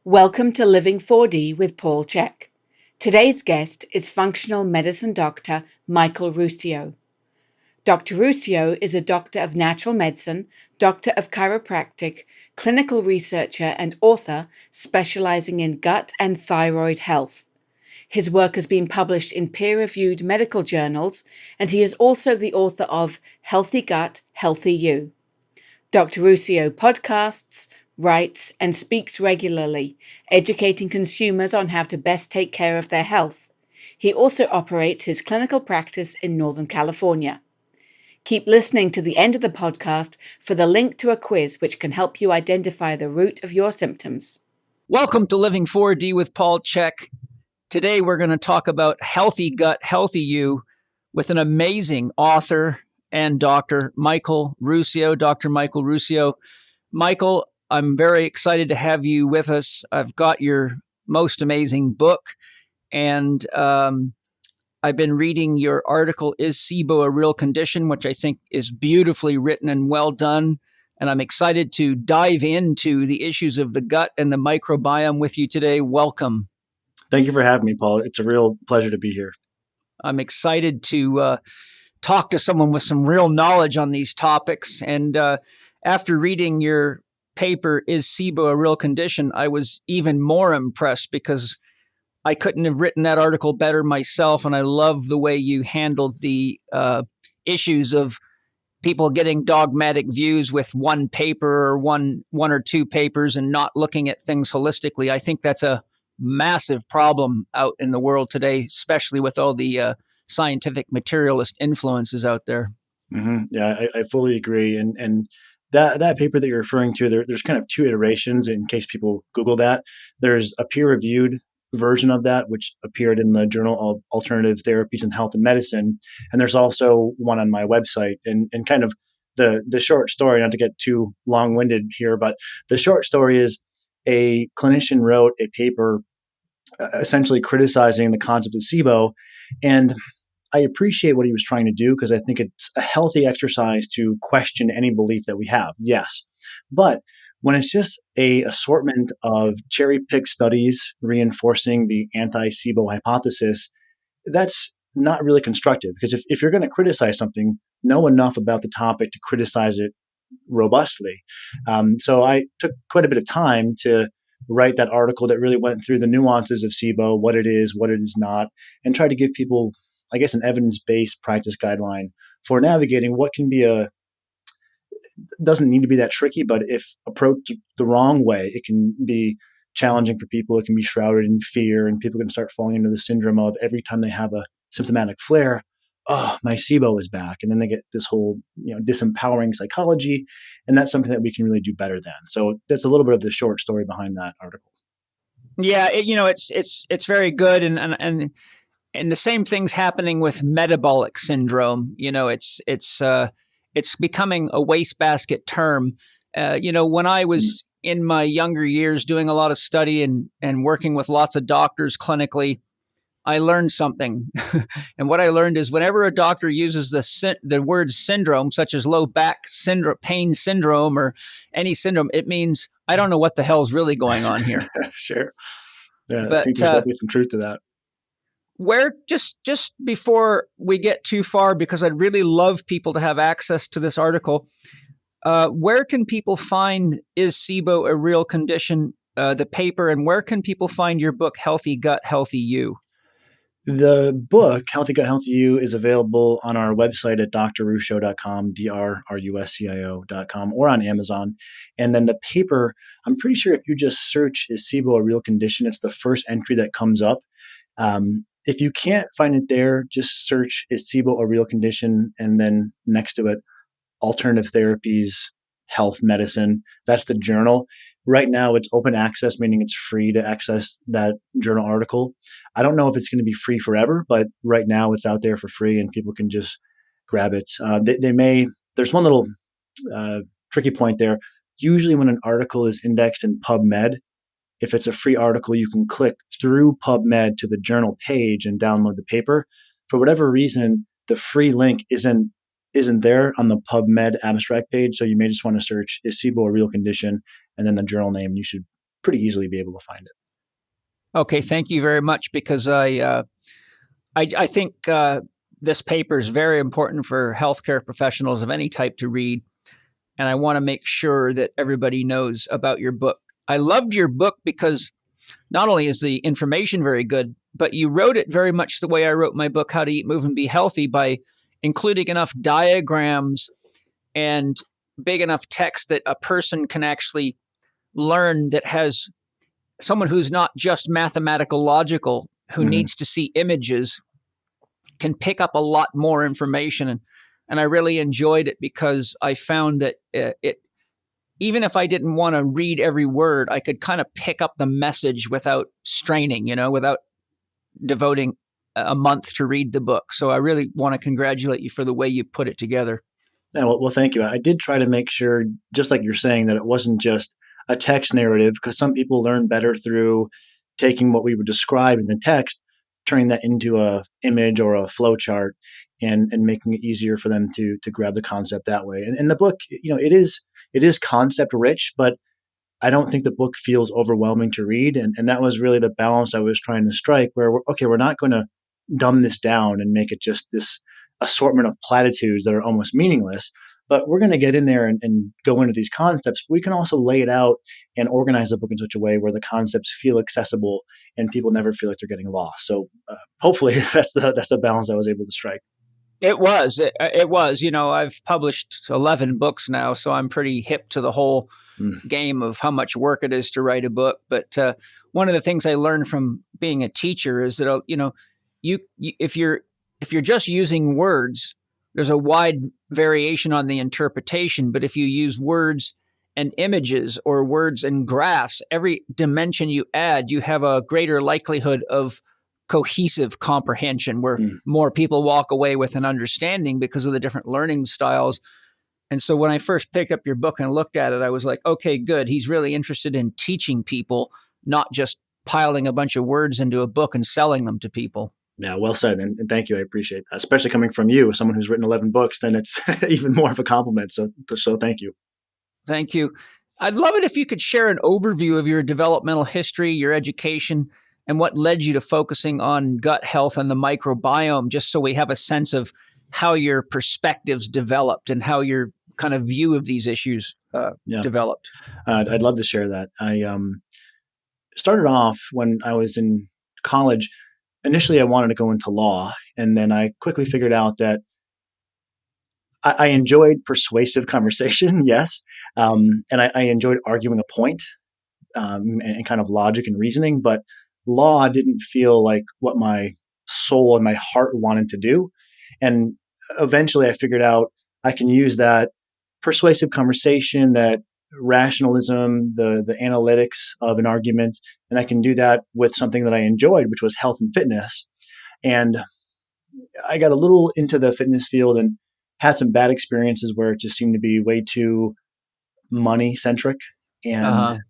Welcome to Living 4D with Paul Chek. Today's guest is functional medicine doctor Michael Ruscio. Dr. Ruscio is a doctor of natural medicine, doctor of chiropractic, clinical researcher, and author specializing in gut and thyroid health. His work has been published in peer-reviewed medical journals, and he is also the author of Healthy Gut, Healthy You. Dr. Ruscio podcasts, writes, and speaks regularly, educating consumers on how to best take care of their health. He also operates his clinical practice in Northern California. Keep listening to the end of the podcast for the link to a quiz which can help you identify the root of your symptoms. Welcome to Living 4D with Paul Chek. Today we're going to talk about Healthy Gut, Healthy You with an amazing author and doctor, Michael Ruscio. Dr. Michael Ruscio. Michael, I'm very excited to have you with us. I've got your most amazing book, and I've been reading your article, Is SIBO a Real Condition?, which I think is beautifully written and well done. And I'm excited to dive into the issues of the gut and the microbiome with you today. Welcome. Thank you for having me, Paul. It's a real pleasure to be here. I'm excited to talk to someone with some real knowledge on these topics. And after reading your paper, Is SIBO a Real Condition?, I was even more impressed because I couldn't have written that article better myself. And I love the way you handled the issues of people getting dogmatic views with one paper or one or two papers and not looking at things holistically. I think that's a massive problem out in the world today, especially with all the scientific materialist influences out there. Mm-hmm. Yeah, I fully agree. And that paper that you're referring to, there's kind of two iterations in case people Google that. There's a peer-reviewed version of that, which appeared in the Journal of Alternative Therapies in Health and Medicine. And there's also one on my website. And kind of the short story, not to get too long-winded here, but the short story is a clinician wrote a paper essentially criticizing the concept of SIBO. And I appreciate what he was trying to do because I think it's a healthy exercise to question any belief that we have. Yes. But when it's just a assortment of cherry-picked studies reinforcing the anti-SIBO hypothesis, that's not really constructive because if you're going to criticize something, know enough about the topic to criticize it robustly. So I took quite a bit of time to write that article that really went through the nuances of SIBO, what it is not, and try to give people, I guess, an evidence-based practice guideline for navigating what can be doesn't need to be that tricky, but if approached the wrong way, it can be challenging for people. It can be shrouded in fear, and people can start falling into the syndrome of every time they have a symptomatic flare, oh, my SIBO is back. And then they get this whole, disempowering psychology. And that's something that we can really do better than. So that's a little bit of the short story behind that article. Yeah, it's very good. And the same thing's happening with metabolic syndrome. It's becoming a wastebasket term. When I was in my younger years doing a lot of study and working with lots of doctors clinically, I learned something. And what I learned is whenever a doctor uses the word syndrome, such as low back syndrome, pain syndrome, or any syndrome, it means I don't know what the hell's really going on here. Sure. Yeah, But, I think there's got to be some truth to that. Where just before we get too far, because I'd really love people to have access to this article, where can people find Is SIBO a Real Condition, the paper, and where can people find your book, Healthy Gut, Healthy You? The book, Healthy Gut, Healthy You, is available on our website at drruscio.com, drruscio.com, or on Amazon. And then the paper, I'm pretty sure if you just search Is SIBO a Real Condition, it's the first entry that comes up. If you can't find it there, just search Is SIBO a Real Condition, and then next to it, Alternative Therapies, Health Medicine. That's the journal. Right now, it's open access, meaning it's free to access that journal article. I don't know if it's going to be free forever, but right now it's out there for free and people can just grab it. There's one little tricky point there. Usually when an article is indexed in PubMed, if it's a free article, you can click through PubMed to the journal page and download the paper. For whatever reason, the free link isn't there on the PubMed abstract page. So you may just want to search Is SIBO a Real Condition, and then the journal name. You should pretty easily be able to find it. Okay, thank you very much, because I think this paper is very important for healthcare professionals of any type to read, and I want to make sure that everybody knows about your book. I loved your book because not only is the information very good, but you wrote it very much the way I wrote my book, How to Eat, Move, and Be Healthy, by including enough diagrams and big enough text that a person can actually learn, that has someone who's not just mathematical logical, who needs to see images, can pick up a lot more information. And I really enjoyed it because I found that it even if I didn't want to read every word, I could kind of pick up the message without straining, without devoting a month to read the book. So I really want to congratulate you for the way you put it together. Yeah, well, thank you. I did try to make sure, just like you're saying, that it wasn't just a text narrative, because some people learn better through taking what we would describe in the text, turning that into a image or a flow chart, and making it easier for them to grab the concept that way. And the book, it is concept rich, but I don't think the book feels overwhelming to read. And that was really the balance I was trying to strike, where we're not going to dumb this down and make it just this assortment of platitudes that are almost meaningless, but we're going to get in there and go into these concepts. We can also lay it out and organize the book in such a way where the concepts feel accessible and people never feel like they're getting lost. So hopefully that's the balance I was able to strike. It was. I've published 11 books now, so I'm pretty hip to the whole game of how much work it is to write a book. But one of the things I learned from being a teacher is that, if you're just using words, there's a wide variation on the interpretation. But if you use words and images, or words and graphs, every dimension you add, you have a greater likelihood of cohesive comprehension, where more people walk away with an understanding because of the different learning styles. And so when I first picked up your book and looked at it, I was like, okay, good. He's really interested in teaching people, not just piling a bunch of words into a book and selling them to people. Yeah, well said. And thank you. I appreciate that. Especially coming from you, someone who's written 11 books, then it's even more of a compliment. So thank you. Thank you. I'd love it if you could share an overview of your developmental history, your education, and what led you to focusing on gut health and the microbiome, just so we have a sense of how your perspectives developed and how your kind of view of these issues developed. I'd love to share that. I started off when I was in college. Initially, I wanted to go into law, and then I quickly figured out that I enjoyed persuasive conversation, yes, and I enjoyed arguing a point, and kind of logic and reasoning, but law didn't feel like what my soul and my heart wanted to do. And eventually I figured out I can use that persuasive conversation, that rationalism, the analytics of an argument, and I can do that with something that I enjoyed, which was health and fitness. And I got a little into the fitness field and had some bad experiences where it just seemed to be way too money centric. And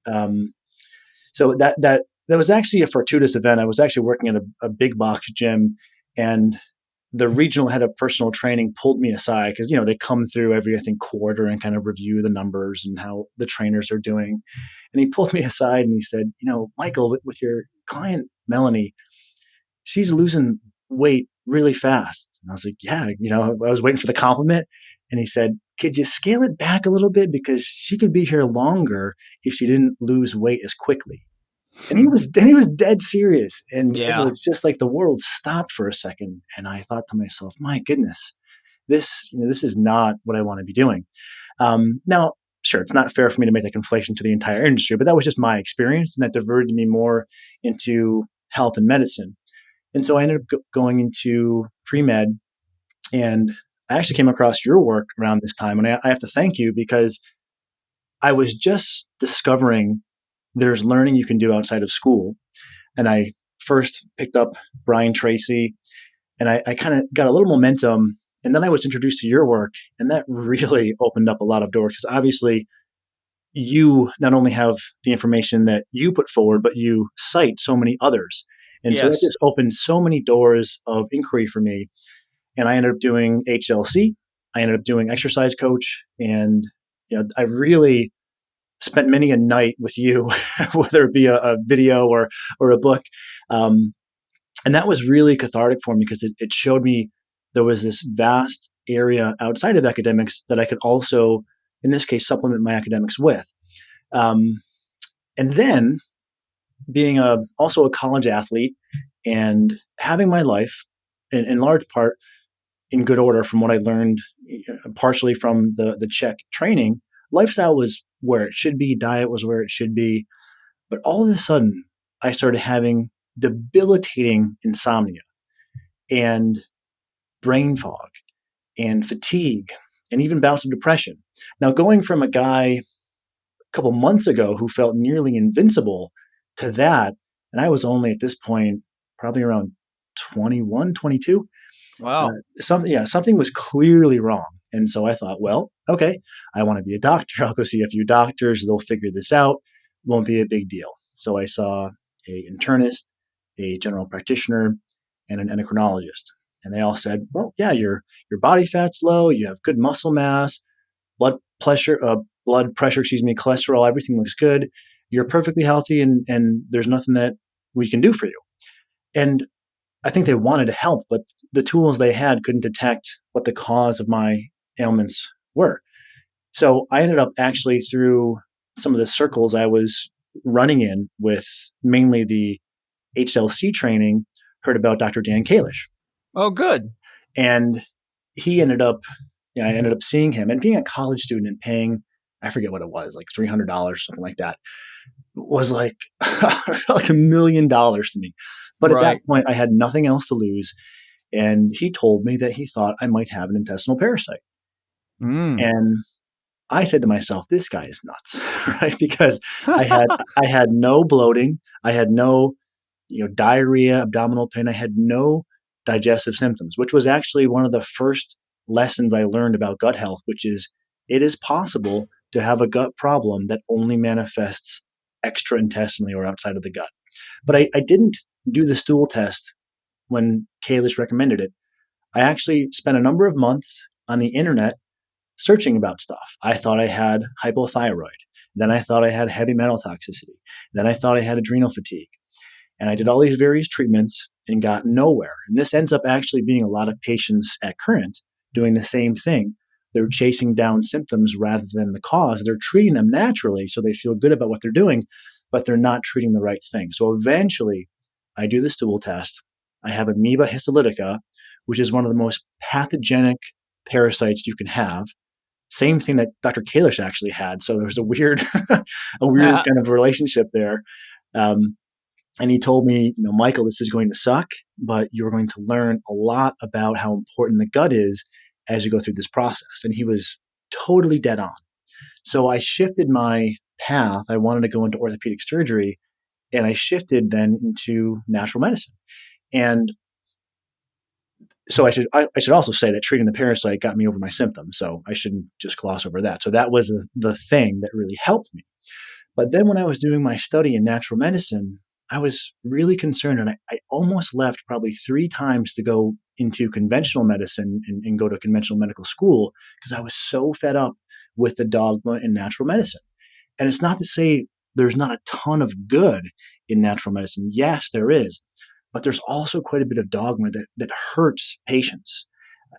so that was actually a fortuitous event. I was actually working at a big box gym, and the regional head of personal training pulled me aside because, they come through every, I think, quarter and kind of review the numbers and how the trainers are doing. And he pulled me aside and he said, Michael, with your client, Melanie, she's losing weight really fast. And I was like, yeah, I was waiting for the compliment. And he said, could you scale it back a little bit? Because she could be here longer if she didn't lose weight as quickly. And he was dead serious. And it was just like the world stopped for a second. And I thought to myself, my goodness, this is not what I want to be doing. Now, sure, it's not fair for me to make that conflation to the entire industry, but that was just my experience. And that diverted me more into health and medicine. And so I ended up going into pre-med, and I actually came across your work around this time. And I have to thank you, because I was just discovering there's learning you can do outside of school. And I first picked up Brian Tracy, and I kind of got a little momentum. And then I was introduced to your work, and that really opened up a lot of doors, because obviously you not only have the information that you put forward, but you cite so many others. And so that just opened so many doors of inquiry for me. And I ended up doing HLC. I ended up doing exercise coach. And, I really spent many a night with you, whether it be a video or a book. And that was really cathartic for me because it showed me there was this vast area outside of academics that I could also, in this case, supplement my academics with. And then being also a college athlete and having my life in large part in good order from what I learned partially from the Chek training, lifestyle was where it should be, diet was where it should be. But all of a sudden, I started having debilitating insomnia and brain fog and fatigue and even bouts of depression. Now, going from a guy a couple months ago who felt nearly invincible to that, and I was only at this point probably around 21, 22. Wow. Something was clearly wrong. And so I thought, well, okay, I want to be a doctor. I'll go see a few doctors. They'll figure this out. Won't be a big deal. So I saw an internist, a general practitioner, and an endocrinologist. And they all said, well, yeah, your body fat's low. You have good muscle mass, blood pressure, cholesterol, everything looks good. You're perfectly healthy and there's nothing that we can do for you. And I think they wanted to help, but the tools they had couldn't detect what the cause of my ailments were. So I ended up actually through some of the circles I was running in with mainly the HLC training, heard about Dr. Dan Kalish. Oh, good. And I ended up seeing him and being a college student and paying, I forget what it was, like $300, something like that, was like, like $1 million to me. But at that point, I had nothing else to lose. And he told me that he thought I might have an intestinal parasite. And I said to myself, this guy is nuts, right? Because I had no bloating. I had no, diarrhea, abdominal pain. I had no digestive symptoms, which was actually one of the first lessons I learned about gut health, which is it is possible to have a gut problem that only manifests extra-intestinally or outside of the gut. But I didn't do the stool test when Kalish recommended it. I actually spent a number of months on the internet searching about stuff. I thought I had hypothyroid. Then I thought I had heavy metal toxicity. Then I thought I had adrenal fatigue. And I did all these various treatments and got nowhere. And this ends up actually being a lot of patients at Current doing the same thing. They're chasing down symptoms rather than the cause. They're treating them naturally so they feel good about what they're doing, but they're not treating the right thing. So eventually, I do the stool test. I have Amoeba histolytica, which is one of the most pathogenic parasites you can have. Same thing that Dr. Kalish actually had. So there's a weird kind of relationship there. And he told me, Michael, this is going to suck, but you're going to learn a lot about how important the gut is as you go through this process. And he was totally dead on. So I shifted my path. I wanted to go into orthopedic surgery, and I shifted then into natural medicine. And so I should also say that treating the parasite got me over my symptoms. So I shouldn't just gloss over that. So that was the thing that really helped me. But then when I was doing my study in natural medicine, I was really concerned, and I almost left probably 3 times to go into conventional medicine and go to conventional medical school because I was so fed up with the dogma in natural medicine. And it's not to say there's not a ton of good in natural medicine. Yes, there is. But there's also quite a bit of dogma that hurts patients.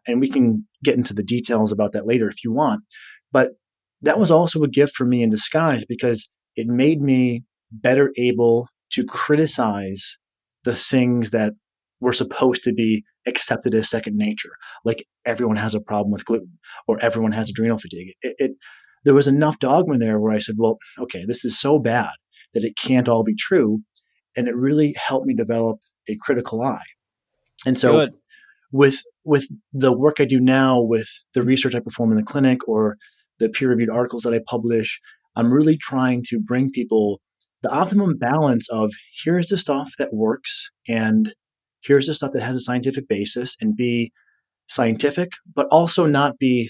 And we can get into the details about that later if you want. But that was also a gift for me in disguise because it made me better able to criticize the things that were supposed to be accepted as second nature. Like everyone has a problem with gluten or everyone has adrenal fatigue. There was enough dogma there where I said, well, okay, this is so bad that it can't all be true. And it really helped me develop a critical eye. And so with the work I do now, with the research I perform in the clinic or the peer-reviewed articles that I publish, I'm really trying to bring people the optimum balance of here's the stuff that works and here's the stuff that has a scientific basis and be scientific, but also not be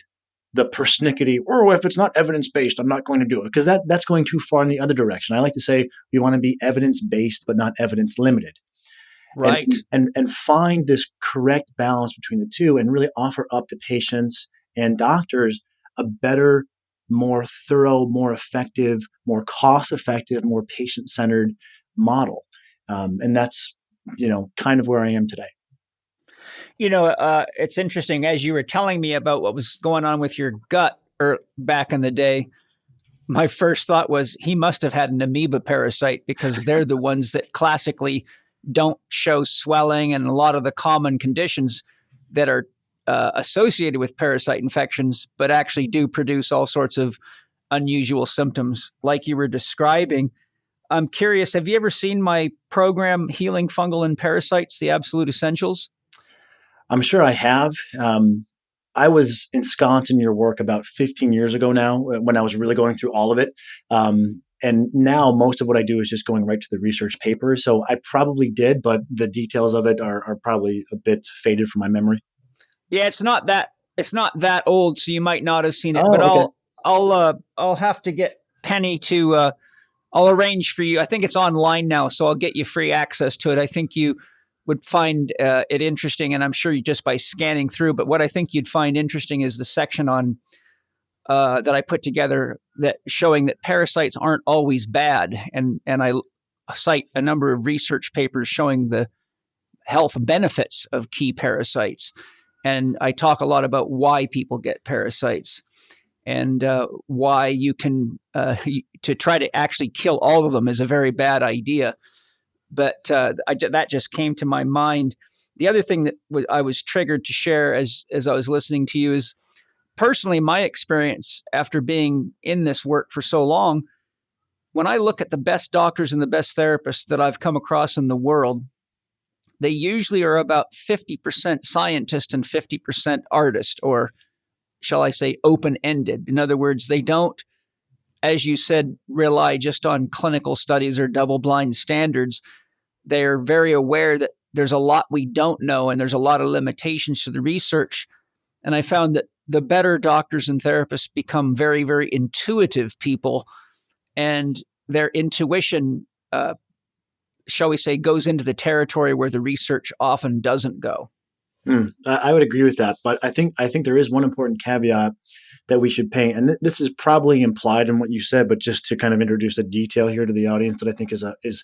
the persnickety, or if it's not evidence-based, I'm not going to do it, because that's going too far in the other direction. I like to say we want to be evidence-based, but not evidence-limited. Right. And find this correct balance between the two and really offer up to patients and doctors a better more thorough, more effective, more cost-effective, more patient-centered model. And that's, kind of where I am today. It's interesting. As you were telling me about what was going on with your gut back in the day, my first thought was he must have had an amoeba parasite, because they're the ones that classically don't show swelling and a lot of the common conditions that are associated with parasite infections, but actually do produce all sorts of unusual symptoms like you were describing. I'm curious, have you ever seen my program, Healing Fungal and Parasites, The Absolute Essentials? I'm sure I have. I was ensconced in your work about 15 years ago now, when I was really going through all of it. And now most of what I do is just going right to the research paper. So I probably did, but the details of it are probably a bit faded from my memory. Yeah, it's not that old, so you might not have seen it. But Oh, okay. I'll have to get Penny to. I'll arrange for you. I think it's online now, so I'll get you free access to it. I think you would find it interesting, and I'm sure you just by scanning through. But what I think you'd find interesting is the section on that I put together that showing that parasites aren't always bad, and I cite a number of research papers showing the health benefits of key parasites, and I talk a lot about why people get parasites and why you can to try to actually kill all of them is a very bad idea. But that just came to my mind. The other thing that I was triggered to share as I was listening to you is personally my experience after being in this work for so long. When I look at the best doctors and the best therapists that I've come across in the world, they usually are about 50% scientist and 50% artist, or shall I say open-ended. In other words, they don't, as you said, rely just on clinical studies or double-blind standards. They're very aware that there's a lot we don't know and there's a lot of limitations to the research. And I found that the better doctors and therapists become very, very intuitive people, and their intuition, shall we say, goes into the territory where the research often doesn't go. I would agree with that, but I think there is one important caveat that we should paint, and this is probably implied in what you said, but just to kind of introduce a detail here to the audience that I think is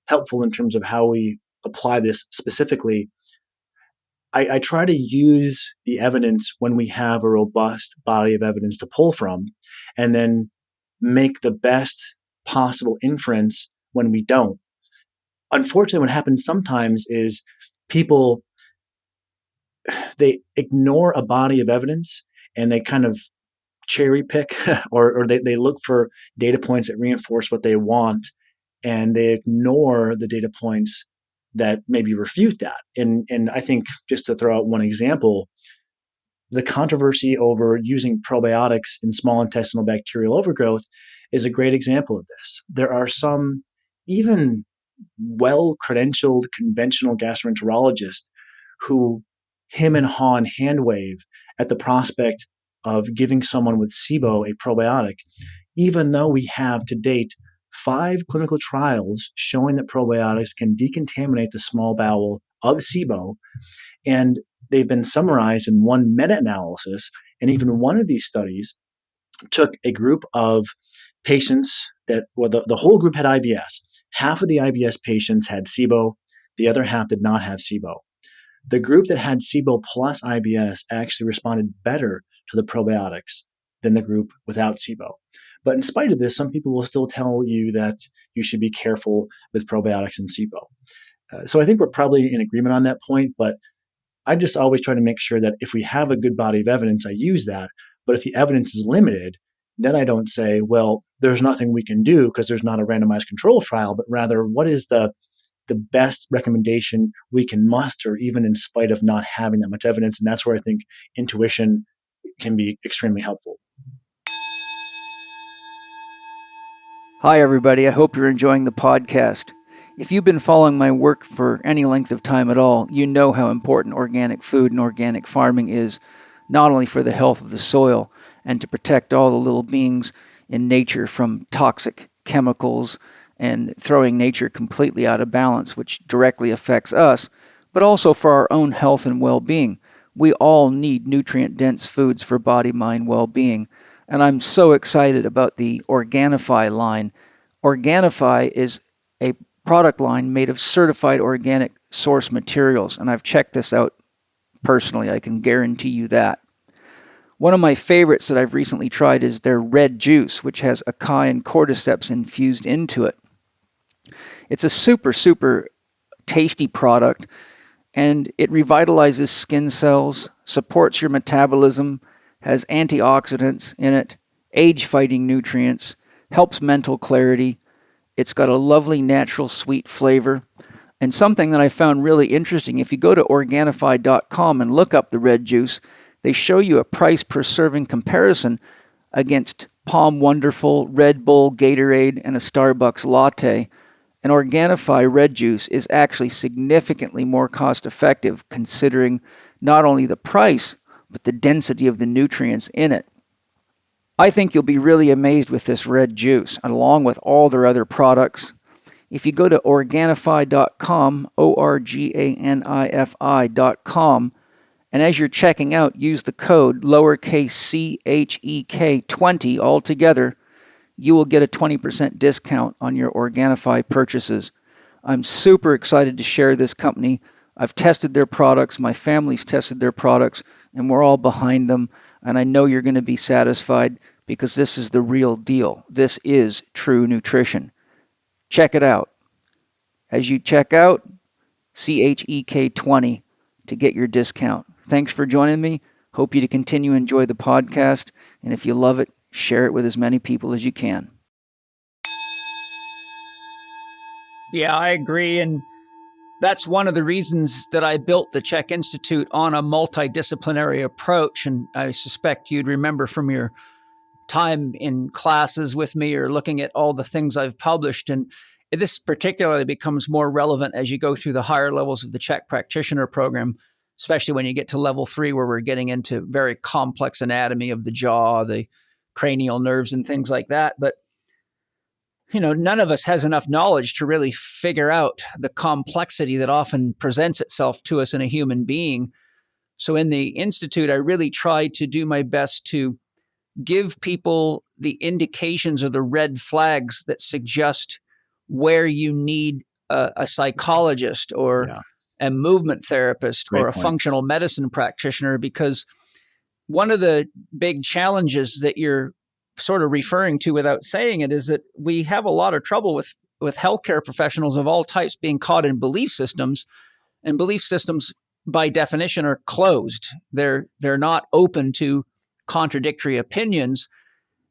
helpful in terms of how we apply this specifically. I try to use the evidence when we have a robust body of evidence to pull from, and then make the best possible inference when we don't. Unfortunately, what happens sometimes is people, they ignore a body of evidence and they kind of cherry pick or they look for data points that reinforce what they want, and they ignore the data points that maybe refute that. And I think, just to throw out one example, the controversy over using probiotics in small intestinal bacterial overgrowth is a great example of this. There are some even well-credentialed conventional gastroenterologists who hem and haw and hand wave at the prospect of giving someone with SIBO a probiotic, even though we have to date 5 clinical trials showing that probiotics can decontaminate the small bowel of SIBO, and they've been summarized in one meta-analysis. And even one of these studies took a group of patients that, well, the whole group had IBS. Half of the IBS patients had SIBO, the other half did not have SIBO. The group that had SIBO plus IBS actually responded better to the probiotics than the group without SIBO. But in spite of this, some people will still tell you that you should be careful with probiotics and SIBO. So I think we're probably in agreement on that point, but I just always try to make sure that if we have a good body of evidence, I use that. But if the evidence is limited, then I don't say, well, there's nothing we can do because there's not a randomized control trial, but rather, what is the best recommendation we can muster, even in spite of not having that much evidence? And that's where I think intuition can be extremely helpful. Hi, everybody. I hope you're enjoying the podcast. If you've been following my work for any length of time at all, you know how important organic food and organic farming is, not only for the health of the soil and to protect all the little beings in nature from toxic chemicals and throwing nature completely out of balance, which directly affects us, but also for our own health and well-being. We all need nutrient-dense foods for body-mind well-being. And I'm so excited about the Organifi line. Organifi is a product line made of certified organic source materials, and I've checked this out personally. I can guarantee you that. One of my favorites that I've recently tried is their red juice, which has acai and cordyceps infused into it. It's a super, super tasty product, and it revitalizes skin cells, supports your metabolism, has antioxidants in it, age-fighting nutrients, helps mental clarity. It's got a lovely natural sweet flavor. And something that I found really interesting, if you go to Organifi.com and look up the red juice, they show you a price per serving comparison against Palm Wonderful, Red Bull, Gatorade, and a Starbucks latte. And Organifi red juice is actually significantly more cost effective considering not only the price, but the density of the nutrients in it. I think you'll be really amazed with this red juice, along with all their other products. If you go to Organifi.com, Organifi.com, and as you're checking out, use the code lowercase CHEK20 all together, you will get a 20% discount on your Organifi purchases. I'm super excited to share this company. I've tested their products, my family's tested their products, and we're all behind them. And I know you're going to be satisfied because this is the real deal. This is true nutrition. Check it out. As you check out, CHEK20 to get your discount. Thanks for joining me. Hope you to continue to enjoy the podcast. And if you love it, share it with as many people as you can. Yeah, I agree. And that's one of the reasons that I built the Chek Institute on a multidisciplinary approach. And I suspect you'd remember from your time in classes with me or looking at all the things I've published. And this particularly becomes more relevant as you go through the higher levels of the Chek practitioner program, especially when you get to level 3, where we're getting into very complex anatomy of the jaw, the cranial nerves and things like that. But, you know, none of us has enough knowledge to really figure out the complexity that often presents itself to us in a human being. So in the Institute, I really try to do my best to give people the indications or the red flags that suggest where you need a psychologist or a movement therapist or a functional medicine practitioner, because one of the big challenges that you're sort of referring to without saying it is that we have a lot of trouble with healthcare professionals of all types being caught in belief systems, and belief systems by definition are closed. They're not open to contradictory opinions.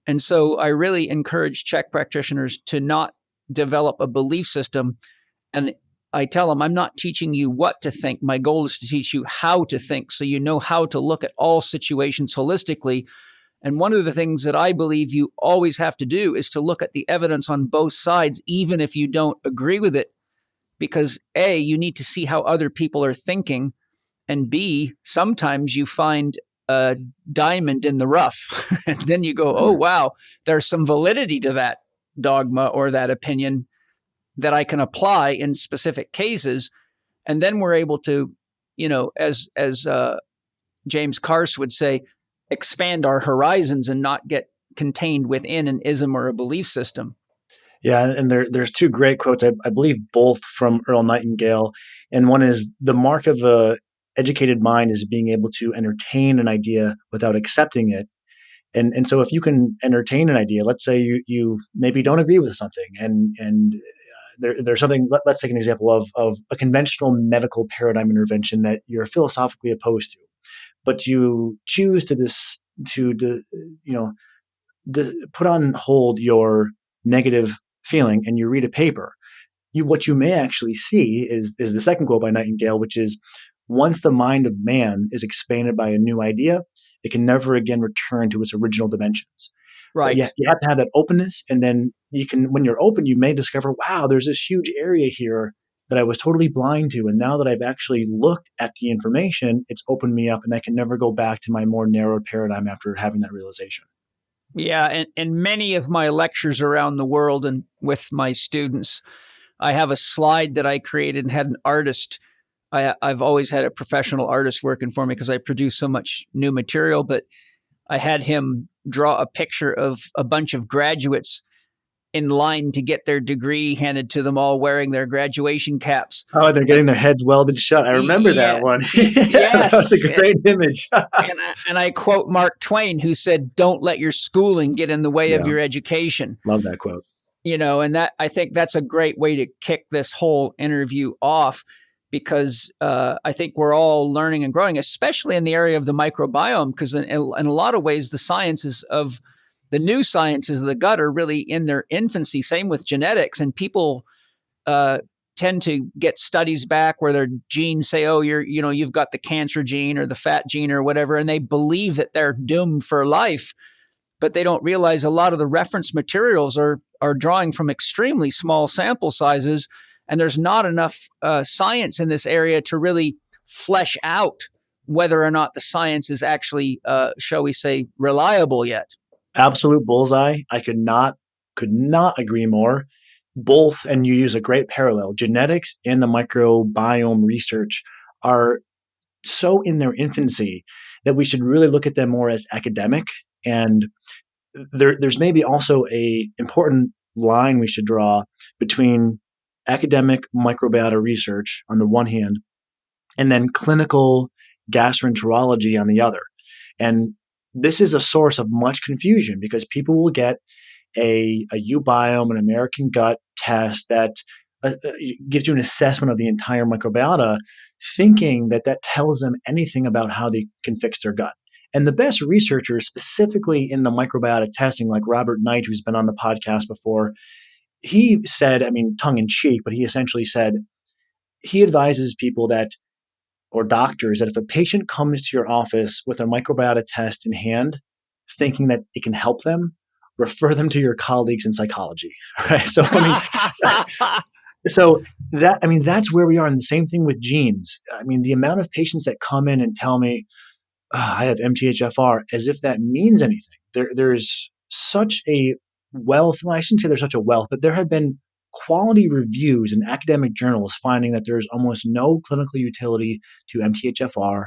And so I really encourage Chek practitioners to not develop a belief system. And I tell them, I'm not teaching you what to think. My goal is to teach you how to think, so you know how to look at all situations holistically. And one of the things that I believe you always have to do is to look at the evidence on both sides, even if you don't agree with it, because A, you need to see how other people are thinking, and B, sometimes you find a diamond in the rough, and then you go, oh, wow, there's some validity to that dogma or that opinion that I can apply in specific cases. And then we're able to, you know, as James Carse would say, expand our horizons and not get contained within an ism or a belief system. Yeah, and there's two great quotes, I believe both from Earl Nightingale. And one is, the mark of a educated mind is being able to entertain an idea without accepting it. And so if you can entertain an idea, let's say you maybe don't agree with something, and there's something, let's take an example of a conventional medical paradigm intervention that you're philosophically opposed to, but you choose to put on hold your negative feeling, and you read a paper. What you may actually see is the second quote by Nightingale, which is, once the mind of man is expanded by a new idea, it can never again return to its original dimensions. Right. But you have to have that openness, and then you can, when you're open, you may discover, wow, there's this huge area here that I was totally blind to. And now that I've actually looked at the information, it's opened me up, and I can never go back to my more narrowed paradigm after having that realization. Yeah. And many of my lectures around the world and with my students, I have a slide that I created and had an artist. I've always had a professional artist working for me because I produce so much new material, but I had him draw a picture of a bunch of graduates in line to get their degree handed to them, all wearing their graduation caps. Oh, they're getting their heads welded shut. I remember that Yeah, one. That was yes. a great image. And I quote Mark Twain, who said, "Don't let your schooling get in the way of Yeah, your education." love that quote. And that, I think that's a great way to kick this whole interview off, because I think we're all learning and growing, especially in the area of the microbiome, because in a lot of ways, the new sciences of the gut are really in their infancy. Same with genetics, and people tend to get studies back where their genes say, "Oh, you've got the cancer gene or the fat gene or whatever," and they believe that they're doomed for life. But they don't realize a lot of the reference materials are drawing from extremely small sample sizes, and there's not enough science in this area to really flesh out whether or not the science is actually, shall we say, reliable yet. Absolute bullseye. I could not agree more. Both, and you use a great parallel. Genetics and the microbiome research are so in their infancy that we should really look at them more as academic. And there's maybe also a important line we should draw between academic microbiota research on the one hand, and then clinical gastroenterology on the other. And this is a source of much confusion because people will get a uBiome, an American gut test that gives you an assessment of the entire microbiota, thinking that tells them anything about how they can fix their gut. And the best researchers, specifically in the microbiota testing, like Robert Knight, who's been on the podcast before, he said, I mean, tongue in cheek, but he essentially said, he advises people that, or doctors, that if a patient comes to your office with a microbiota test in hand, thinking that it can help them, refer them to your colleagues in psychology. Right? So, that's where we are. And the same thing with genes. I mean, the amount of patients that come in and tell me, I have MTHFR, as if that means anything. There's such a wealth. Well, I shouldn't say there's such a wealth, but there have been quality reviews in academic journals finding that there's almost no clinical utility to MTHFR.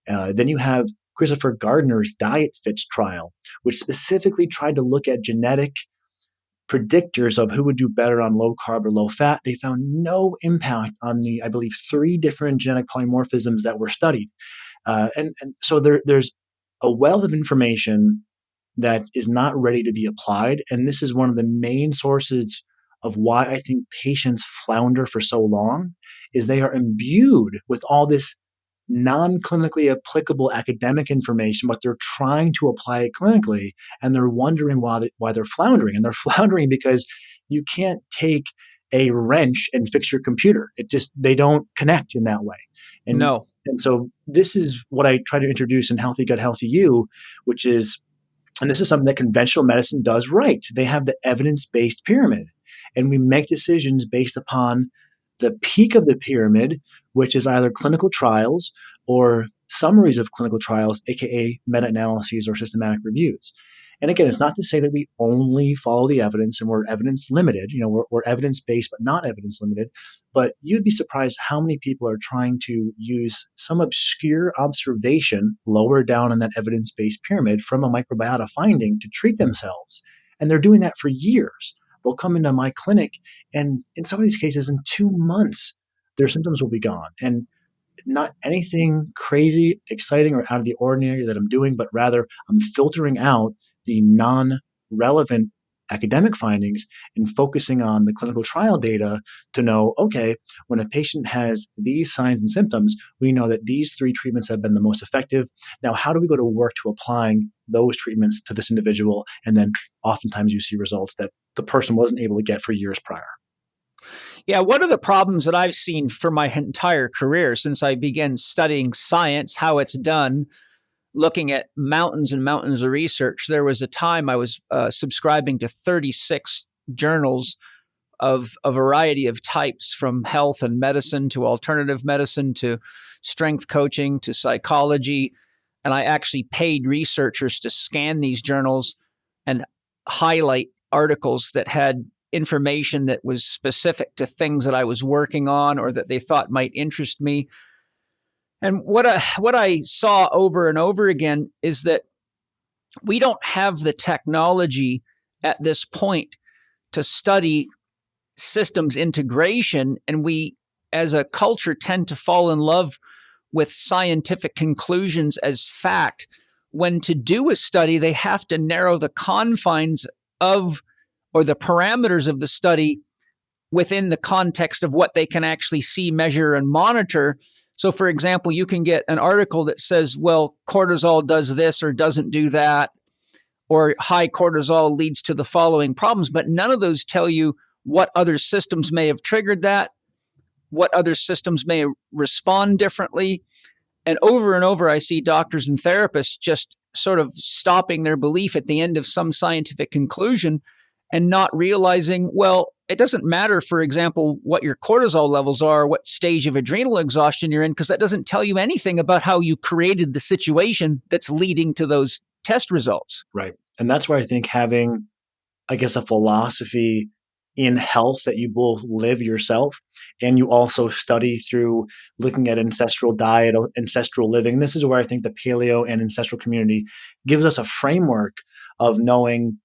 Then you have Christopher Gardner's Diet Fits trial, which specifically tried to look at genetic predictors of who would do better on low carb or low fat. They found no impact on the, I believe, 3 different genetic polymorphisms that were studied. And so there's a wealth of information that is not ready to be applied. And this is one of the main sources of why I think patients flounder for so long, is they are imbued with all this non-clinically applicable academic information, but they're trying to apply it clinically, and they're wondering why they're floundering. And they're floundering because you can't take a wrench and fix your computer. They don't connect in that way. And No. And so this is what I try to introduce in Healthy Gut, Healthy You, which is, and this is something that conventional medicine does right. They have the evidence-based pyramid, and we make decisions based upon the peak of the pyramid, which is either clinical trials or summaries of clinical trials, aka meta-analyses or systematic reviews. And again, it's not to say that we only follow the evidence and we're evidence limited. We're evidence-based, but not evidence limited. But you'd be surprised how many people are trying to use some obscure observation lower down in that evidence-based pyramid from a microbiota finding to treat themselves. And they're doing that for years. They'll come into my clinic, and in some of these cases, in 2 months, their symptoms will be gone. And not anything crazy, exciting, or out of the ordinary that I'm doing, but rather I'm filtering out the non-relevant academic findings and focusing on the clinical trial data to know, okay, when a patient has these signs and symptoms, we know that these 3 treatments have been the most effective. Now, how do we go to work to applying those treatments to this individual? And then oftentimes you see results that the person wasn't able to get for years prior. Yeah, one of the problems that I've seen for my entire career since I began studying science, how it's done, looking at mountains and mountains of research, there was a time I was subscribing to 36 journals of a variety of types, from health and medicine to alternative medicine to strength coaching to psychology. And I actually paid researchers to scan these journals and highlight articles that had information that was specific to things that I was working on or that they thought might interest me. And what I saw over and over again is that we don't have the technology at this point to study systems integration. And we, as a culture, tend to fall in love with scientific conclusions as fact. When to do a study, they have to narrow the confines of or the parameters of the study within the context of what they can actually see, measure, and monitor. So, for example, you can get an article that says, well, cortisol does this or doesn't do that, or high cortisol leads to the following problems, but none of those tell you what other systems may have triggered that, what other systems may respond differently. And over, I see doctors and therapists just sort of stopping their belief at the end of some scientific conclusion and not realizing, well, it doesn't matter, for example, what your cortisol levels are, what stage of adrenal exhaustion you're in, because that doesn't tell you anything about how you created the situation that's leading to those test results. Right. And that's why I think having, I guess, a philosophy in health that you both live yourself and you also study through looking at ancestral diet, ancestral living. This is where I think the paleo and ancestral community gives us a framework of knowing,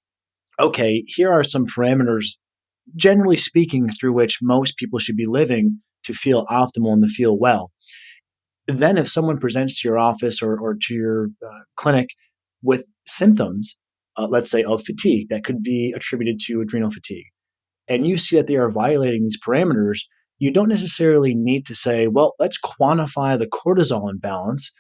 okay, here are some parameters, generally speaking, through which most people should be living to feel optimal and to feel well. Then if someone presents to your office or to your clinic with symptoms, let's say of fatigue, that could be attributed to adrenal fatigue, and you see that they are violating these parameters, you don't necessarily need to say, well, let's quantify the cortisol imbalance,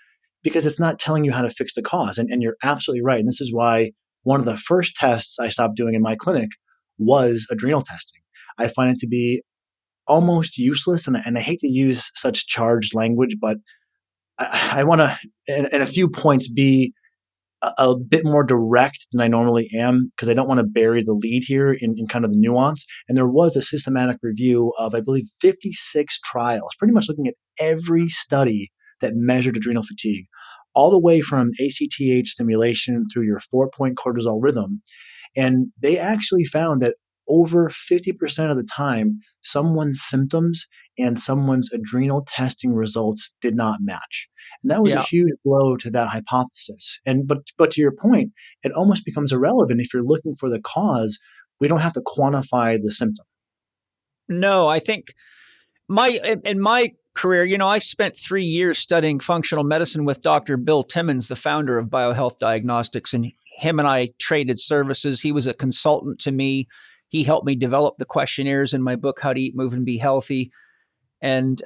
because it's not telling you how to fix the cause. And you're absolutely right. And this is why one of the first tests I stopped doing in my clinic was adrenal testing. I find it to be almost useless. And I hate to use such charged language, but I want to, in a few points, be a bit more direct than I normally am, because I don't want to bury the lead here in kind of the nuance. And there was a systematic review of, I believe, 56 trials, pretty much looking at every study that measured adrenal fatigue, all the way from ACTH stimulation through your 4-point cortisol rhythm. And they actually found that over 50% of the time, someone's symptoms and someone's adrenal testing results did not match. And that was a huge blow to that hypothesis. And but to your point, it almost becomes irrelevant if you're looking for the cause. We don't have to quantify the symptom. No, I think in my career, I spent 3 years studying functional medicine with Dr. Bill Timmons, the founder of BioHealth Diagnostics, and him and I traded services. He was a consultant to me. He helped me develop the questionnaires in my book, How to Eat, Move, and Be Healthy. And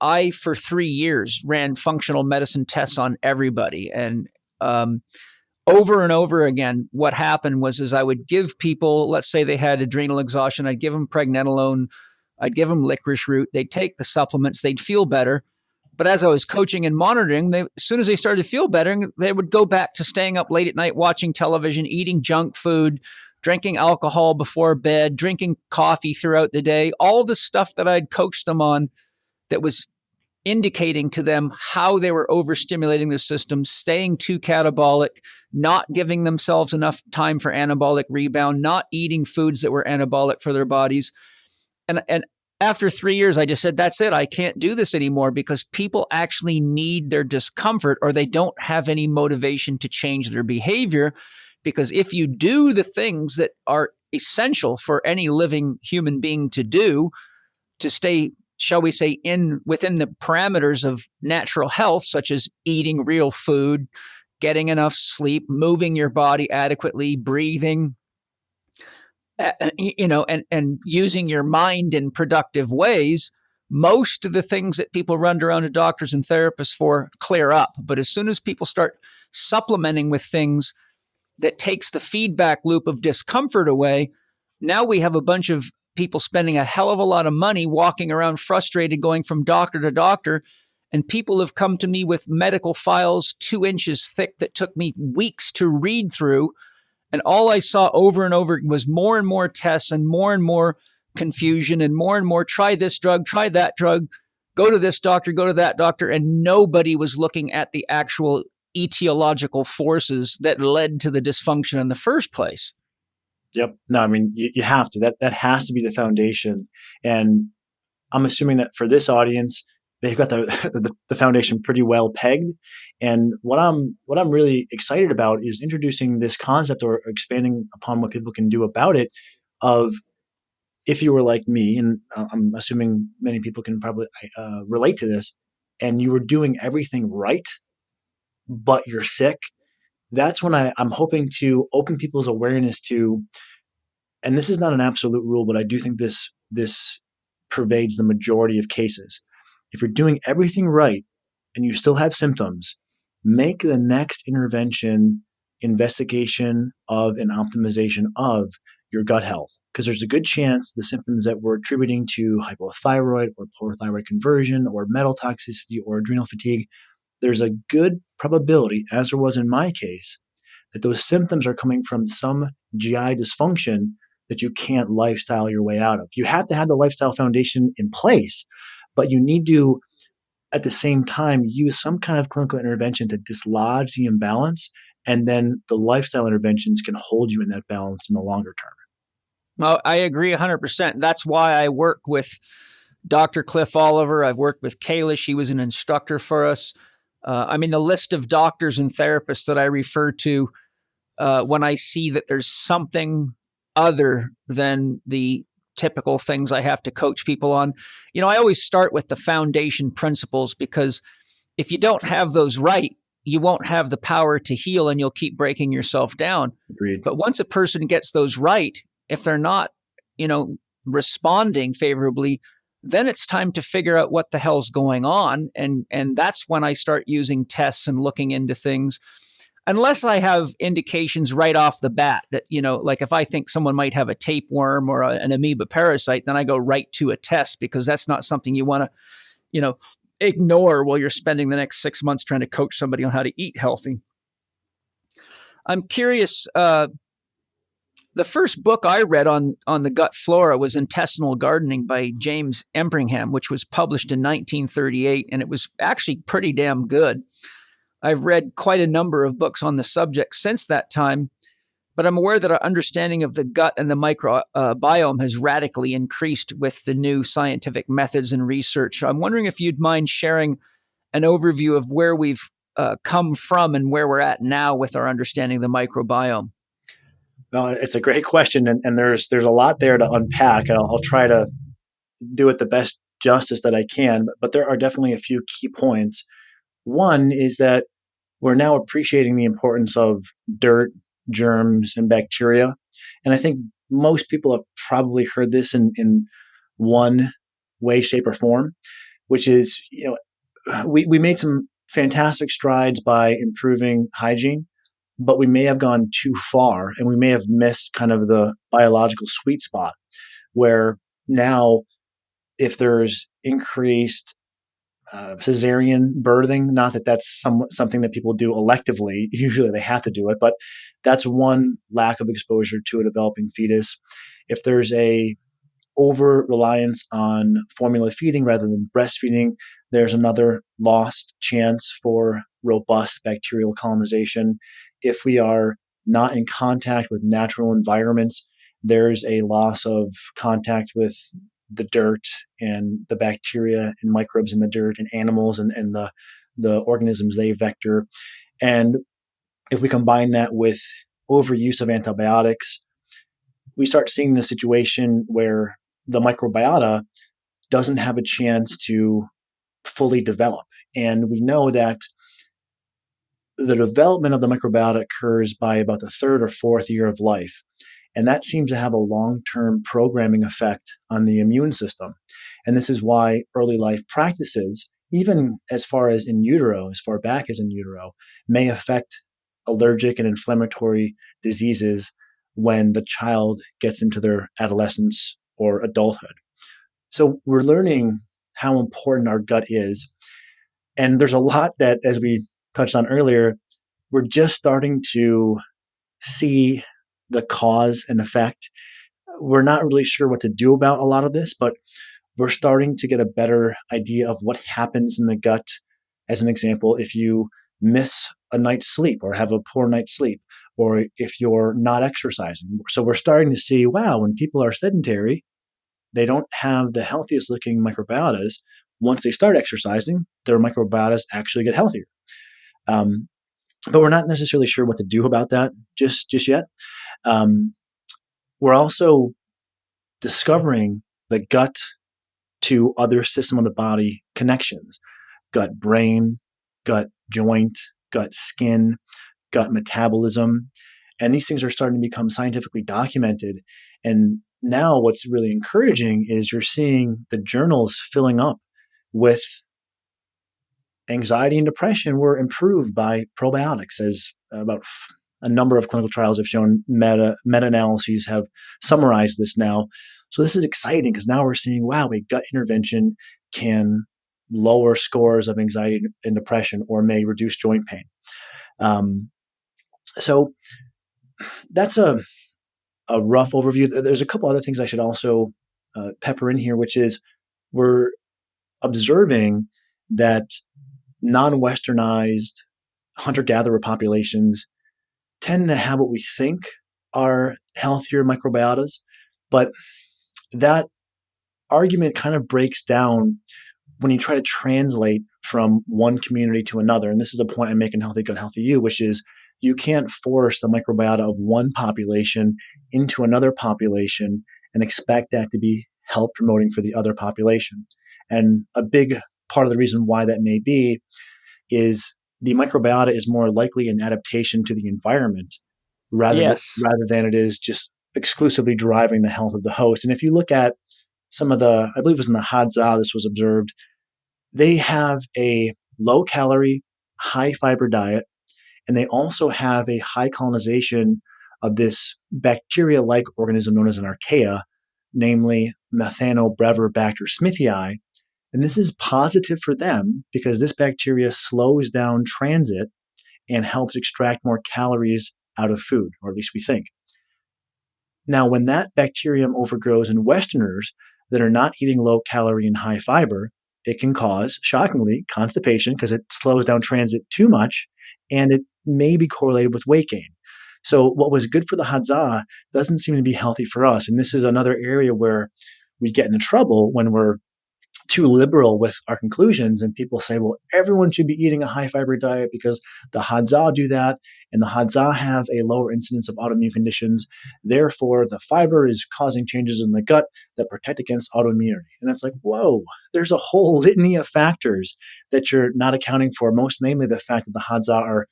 I, for 3 years, ran functional medicine tests on everybody. And over and over again, what happened was I would give people, let's say they had adrenal exhaustion, I'd give them pregnenolone, I'd give them licorice root, they'd take the supplements, they'd feel better. But as I was coaching and monitoring, as soon as they started to feel better, they would go back to staying up late at night, watching television, eating junk food, drinking alcohol before bed, drinking coffee throughout the day, all the stuff that I'd coached them on that was indicating to them how they were overstimulating their system, staying too catabolic, not giving themselves enough time for anabolic rebound, not eating foods that were anabolic for their bodies. And after 3 years, I just said, that's it. I can't do this anymore, because people actually need their discomfort, or they don't have any motivation to change their behavior. Because if you do the things that are essential for any living human being to do to stay, shall we say, within the parameters of natural health, such as eating real food, getting enough sleep, moving your body adequately, breathing, and using your mind in productive ways, most of the things that people run around to doctors and therapists for clear up. But as soon as people start supplementing with things that takes the feedback loop of discomfort away, now we have a bunch of people spending a hell of a lot of money walking around frustrated, going from doctor to doctor. And people have come to me with medical files 2 inches thick that took me weeks to read through. And all I saw over and over was more and more tests and more confusion and more, try this drug, try that drug, go to this doctor, go to that doctor. And nobody was looking at the actual etiological forces that led to the dysfunction in the first place. Yep. No, I mean, you have to. That has to be the foundation. And I'm assuming that for this audience, they've got the foundation pretty well pegged. And what I'm really excited about is introducing this concept or expanding upon what people can do about it. Of if you were like me, and I'm assuming many people can probably relate to this, and you were doing everything right, but you're sick, that's when I'm hoping to open people's awareness to, and this is not an absolute rule, but I do think this pervades the majority of cases. If you're doing everything right and you still have symptoms, make the next intervention investigation of and optimization of your gut health, because there's a good chance the symptoms that we're attributing to hypothyroid or poor thyroid conversion or metal toxicity or adrenal fatigue, there's a good probability, as there was in my case, that those symptoms are coming from some GI dysfunction that you can't lifestyle your way out of. You have to have the lifestyle foundation in place, but you need to, at the same time, use some kind of clinical intervention to dislodge the imbalance, and then the lifestyle interventions can hold you in that balance in the longer term. Well, I agree 100%. That's why I work with Dr. Cliff Oliver. I've worked with Kalish. He was an instructor for us. The list of doctors and therapists that I refer to when I see that there's something other than the typical things I have to coach people on. I always start with the foundation principles, because if you don't have those right, you won't have the power to heal and you'll keep breaking yourself down. Agreed. But once a person gets those right, if they're not, responding favorably, then it's time to figure out what the hell's going on. And that's when I start using tests and looking into things. Unless I have indications right off the bat that, like if I think someone might have a tapeworm or an amoeba parasite, then I go right to a test, because that's not something you want to, ignore while you're spending the next 6 months trying to coach somebody on how to eat healthy. I'm curious, the first book I read on the gut flora was Intestinal Gardening by James Empringham, which was published in 1938, and it was actually pretty damn good. I've read quite a number of books on the subject since that time, but I'm aware that our understanding of the gut and the microbiome has radically increased with the new scientific methods and research. I'm wondering if you'd mind sharing an overview of where we've come from and where we're at now with our understanding of the microbiome. Well, it's a great question, and there's a lot there to unpack. I'll try to do it the best justice that I can, but there are definitely a few key points. One is that we're now appreciating the importance of dirt, germs, and bacteria. And I think most people have probably heard this in one way, shape, or form, which is, we made some fantastic strides by improving hygiene, but we may have gone too far, and we may have missed kind of the biological sweet spot, where now if there's increased cesarean birthing, not that that's something that people do electively, usually they have to do it, but that's one lack of exposure to a developing fetus. If there's a over reliance on formula feeding rather than breastfeeding, there's another lost chance for robust bacterial colonization. If we are not in contact with natural environments, there's a loss of contact with the dirt and the bacteria and microbes in the dirt and animals and the organisms they vector. And if we combine that with overuse of antibiotics, we start seeing the situation where the microbiota doesn't have a chance to fully develop. And we know that the development of the microbiota occurs by about the third or fourth year of life. And that seems to have a long-term programming effect on the immune system. And this is why early life practices, even as far as in utero, as far back as in utero, may affect allergic and inflammatory diseases when the child gets into their adolescence or adulthood. So we're learning how important our gut is. And there's a lot that, as we touched on earlier, we're just starting to see the cause and effect. We're not really sure what to do about a lot of this, but we're starting to get a better idea of what happens in the gut. As an example, if you miss a night's sleep or have a poor night's sleep, or if you're not exercising. So we're starting to see, wow, when people are sedentary, they don't have the healthiest looking microbiotas. once they start exercising, their microbiotas actually get healthier. But we're not necessarily sure what to do about that just yet. We're also discovering the gut to other system of the body connections: gut brain, gut joint, gut skin, gut metabolism. And these things are starting to become scientifically documented. And now what's really encouraging is you're seeing the journals filling up with anxiety and depression were improved by probiotics, as about a number of clinical trials have shown. Meta-analyses have summarized this now. So this is exciting because now we're seeing, wow, a gut intervention can lower scores of anxiety and depression or may reduce joint pain. So that's a rough overview. There's a couple other things I should also pepper in here, which is we're observing that non-Westernized hunter-gatherer populations tend to have what we think are healthier microbiotas, but that argument kind of breaks down when you try to translate from one community to another. And this is a point I make in Healthy Gut, Healthy You, which is you can't force the microbiota of one population into another population and expect that to be health promoting for the other population. And a big part of the reason why that may be is the microbiota is more likely an adaptation to the environment rather than it is just exclusively driving the health of the host. And if you look at some of the, I believe it was in the Hadza this was observed, they have a low calorie, high fiber diet, and they also have a high colonization of this bacteria-like organism known as an archaea, namely Methanobrevibacter smithii. And this is positive for them because this bacteria slows down transit and helps extract more calories out of food, or at least we think. Now, when that bacterium overgrows in Westerners that are not eating low calorie and high fiber, it can cause, shockingly, constipation because it slows down transit too much, and it may be correlated with weight gain. So what was good for the Hadza doesn't seem to be healthy for us. And this is another area where we get into trouble when we're too liberal with our conclusions, and people say, well, everyone should be eating a high fiber diet because the Hadza do that, and the Hadza have a lower incidence of autoimmune conditions. Therefore, the fiber is causing changes in the gut that protect against autoimmunity. And it's like, whoa, there's a whole litany of factors that you're not accounting for, most namely the fact that the Hadza are,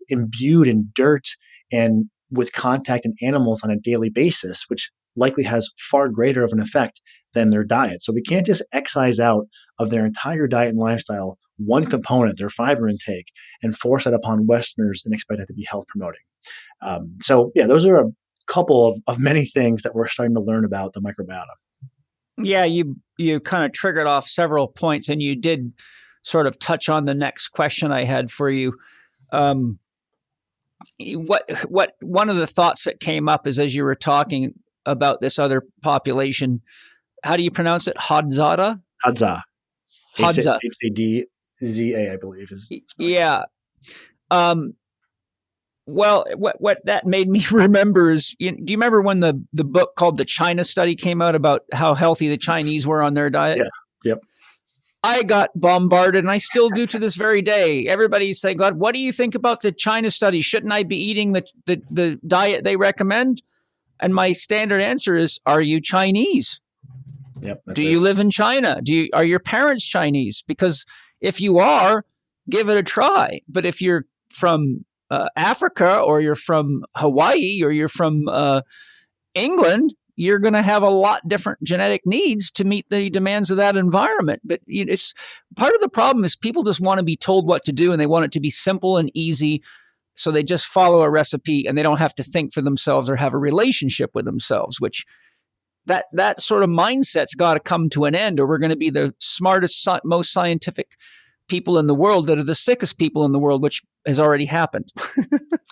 imbued in dirt and with contact in animals on a daily basis, which likely has far greater of an effect than their diet. So we can't just excise out of their entire diet and lifestyle one component, their fiber intake, and force it upon Westerners and expect that to be health promoting. Those are a couple of many things that we're starting to learn about the microbiota. Yeah, you kind of triggered off several points, and you did sort of touch on the next question I had for you. What one of the thoughts that came up is, as you were talking about this other population, how do you pronounce it? Hadza? Hadza. Hadza. Hadza, I believe. Yeah. Well, what that made me remember is, do you remember when the book called The China Study came out about how healthy the Chinese were on their diet? Yeah. Yep. I got bombarded, and I still do to this very day. Everybody's saying, God, what do you think about the China study? Shouldn't I be eating the diet they recommend? And my standard answer is, are you Chinese? Yep. Do you live in China? Are your parents Chinese? Because if you are, give it a try. But if you're from Africa, or you're from Hawaii, or you're from England, you're going to have a lot different genetic needs to meet the demands of that environment. But it's part of the problem is people just want to be told what to do, and they want it to be simple and easy. So they just follow a recipe, and they don't have to think for themselves or have a relationship with themselves, which that sort of mindset's got to come to an end, or we're going to be the smartest, most scientific people in the world that are the sickest people in the world, which has already happened.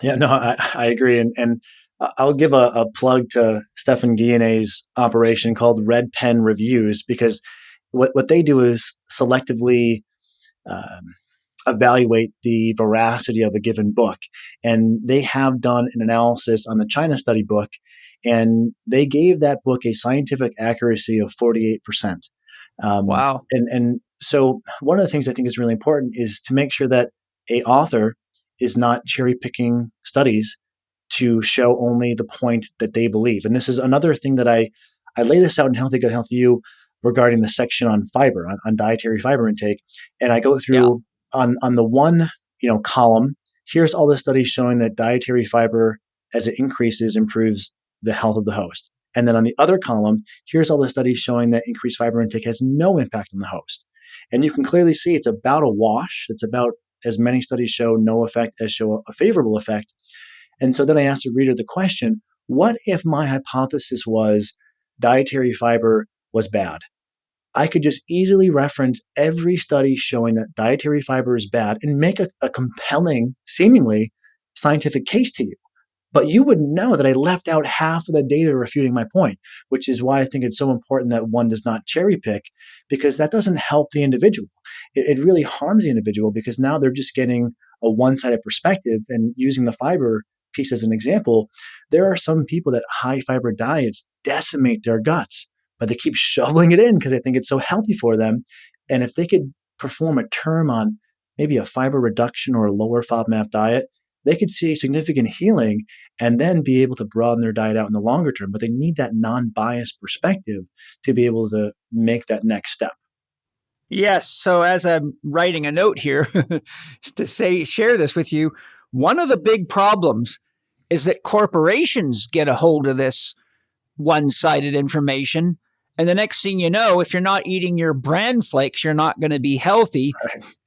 Yeah, no, I agree. And I'll give a plug to Stephan Guyenet's operation called Red Pen Reviews, because what they do is selectively evaluate the veracity of a given book. And they have done an analysis on the China study book, and they gave that book a scientific accuracy of 48%. Wow. And so one of the things I think is really important is to make sure that a author is not cherry picking studies to show only the point that they believe. And this is another thing that I lay this out in Healthy Gut, Healthy You regarding the section on fiber, on dietary fiber intake. And I go Yeah. through on the one, column, here's all the studies showing that dietary fiber, as it increases, improves the health of the host. And then on the other column, here's all the studies showing that increased fiber intake has no impact on the host. And you can clearly see it's about a wash. It's about as many studies show no effect as show a favorable effect. And so then I asked the reader the question, what if my hypothesis was dietary fiber was bad? I could just easily reference every study showing that dietary fiber is bad and make a compelling, seemingly scientific case to you. But you would know that I left out half of the data refuting my point, which is why I think it's so important that one does not cherry pick, because that doesn't help the individual. It really harms the individual because now they're just getting a one-sided perspective. And using the fiber piece as an example, there are some people that high fiber diets decimate their guts, but they keep shoveling it in because they think it's so healthy for them. And if they could perform a term on maybe a fiber reduction or a lower FODMAP diet, they could see significant healing and then be able to broaden their diet out in the longer term. But they need that non-biased perspective to be able to make that next step. Yes. So as I'm writing a note here share this with you, one of the big problems is that corporations get a hold of this one-sided information. And the next thing you know, if you're not eating your bran flakes, you're not going to be healthy.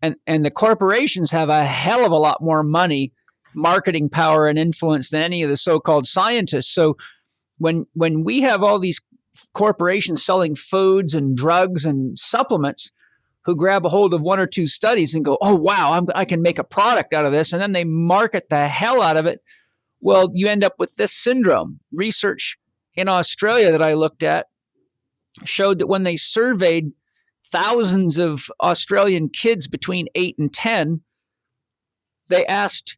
Right. And the corporations have a hell of a lot more money, marketing power, and influence than any of the so-called scientists. So when we have all these corporations selling foods and drugs and supplements who grab a hold of one or two studies and go, oh, wow, I can make a product out of this. And then they market the hell out of it. Well, you end up with this syndrome. Research in Australia that I looked at showed that when they surveyed thousands of Australian kids between 8 and 10, they asked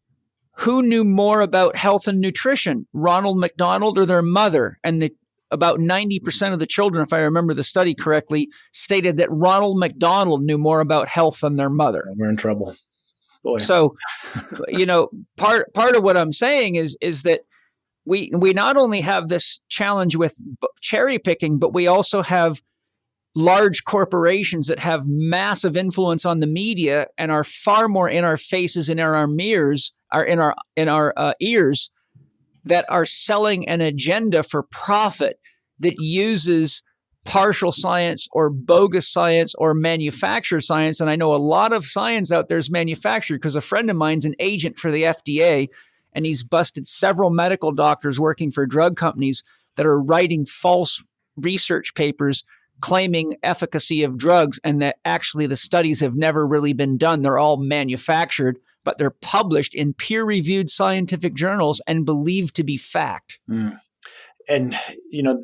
who knew more about health and nutrition, Ronald McDonald or their mother. And about 90% of the children, if I remember the study correctly, stated that Ronald McDonald knew more about health than their mother. We're in trouble. Boy. So, part of what I'm saying is that we not only have this challenge with cherry picking, but we also have large corporations that have massive influence on the media and are far more in our faces and in our mirrors, are in our ears, that are selling an agenda for profit that uses partial science or bogus science or manufactured science. And I know a lot of science out there is manufactured because a friend of mine's an agent for the FDA, and he's busted several medical doctors working for drug companies that are writing false research papers claiming efficacy of drugs, and that actually the studies have never really been done. They're all manufactured, but they're published in peer-reviewed scientific journals and believed to be fact. Mm. And,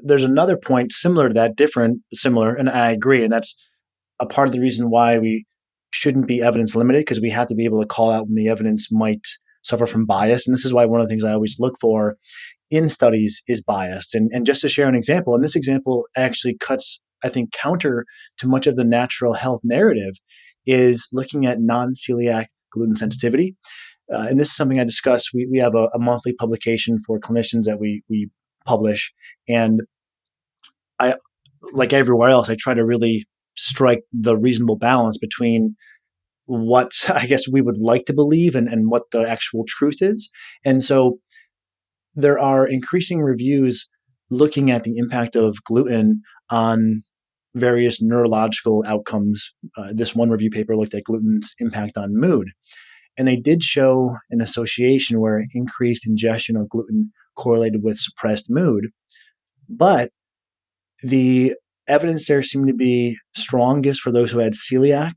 there's another point similar to that, similar, and I agree. And that's a part of the reason why we shouldn't be evidence limited, because we have to be able to call out when the evidence might suffer from bias. And this is why one of the things I always look for in studies is bias. And just to share an example, and this example actually cuts, I think, counter to much of the natural health narrative, is looking at non-celiac gluten sensitivity. And this is something I discuss. We have a monthly publication for clinicians that we publish. And I, like everywhere else, I try to really strike the reasonable balance between what I guess we would like to believe and what the actual truth is. And so there are increasing reviews looking at the impact of gluten on various neurological outcomes. This one review paper looked at gluten's impact on mood. And they did show an association where increased ingestion of gluten correlated with suppressed mood. But the evidence there seemed to be strongest for those who had celiac.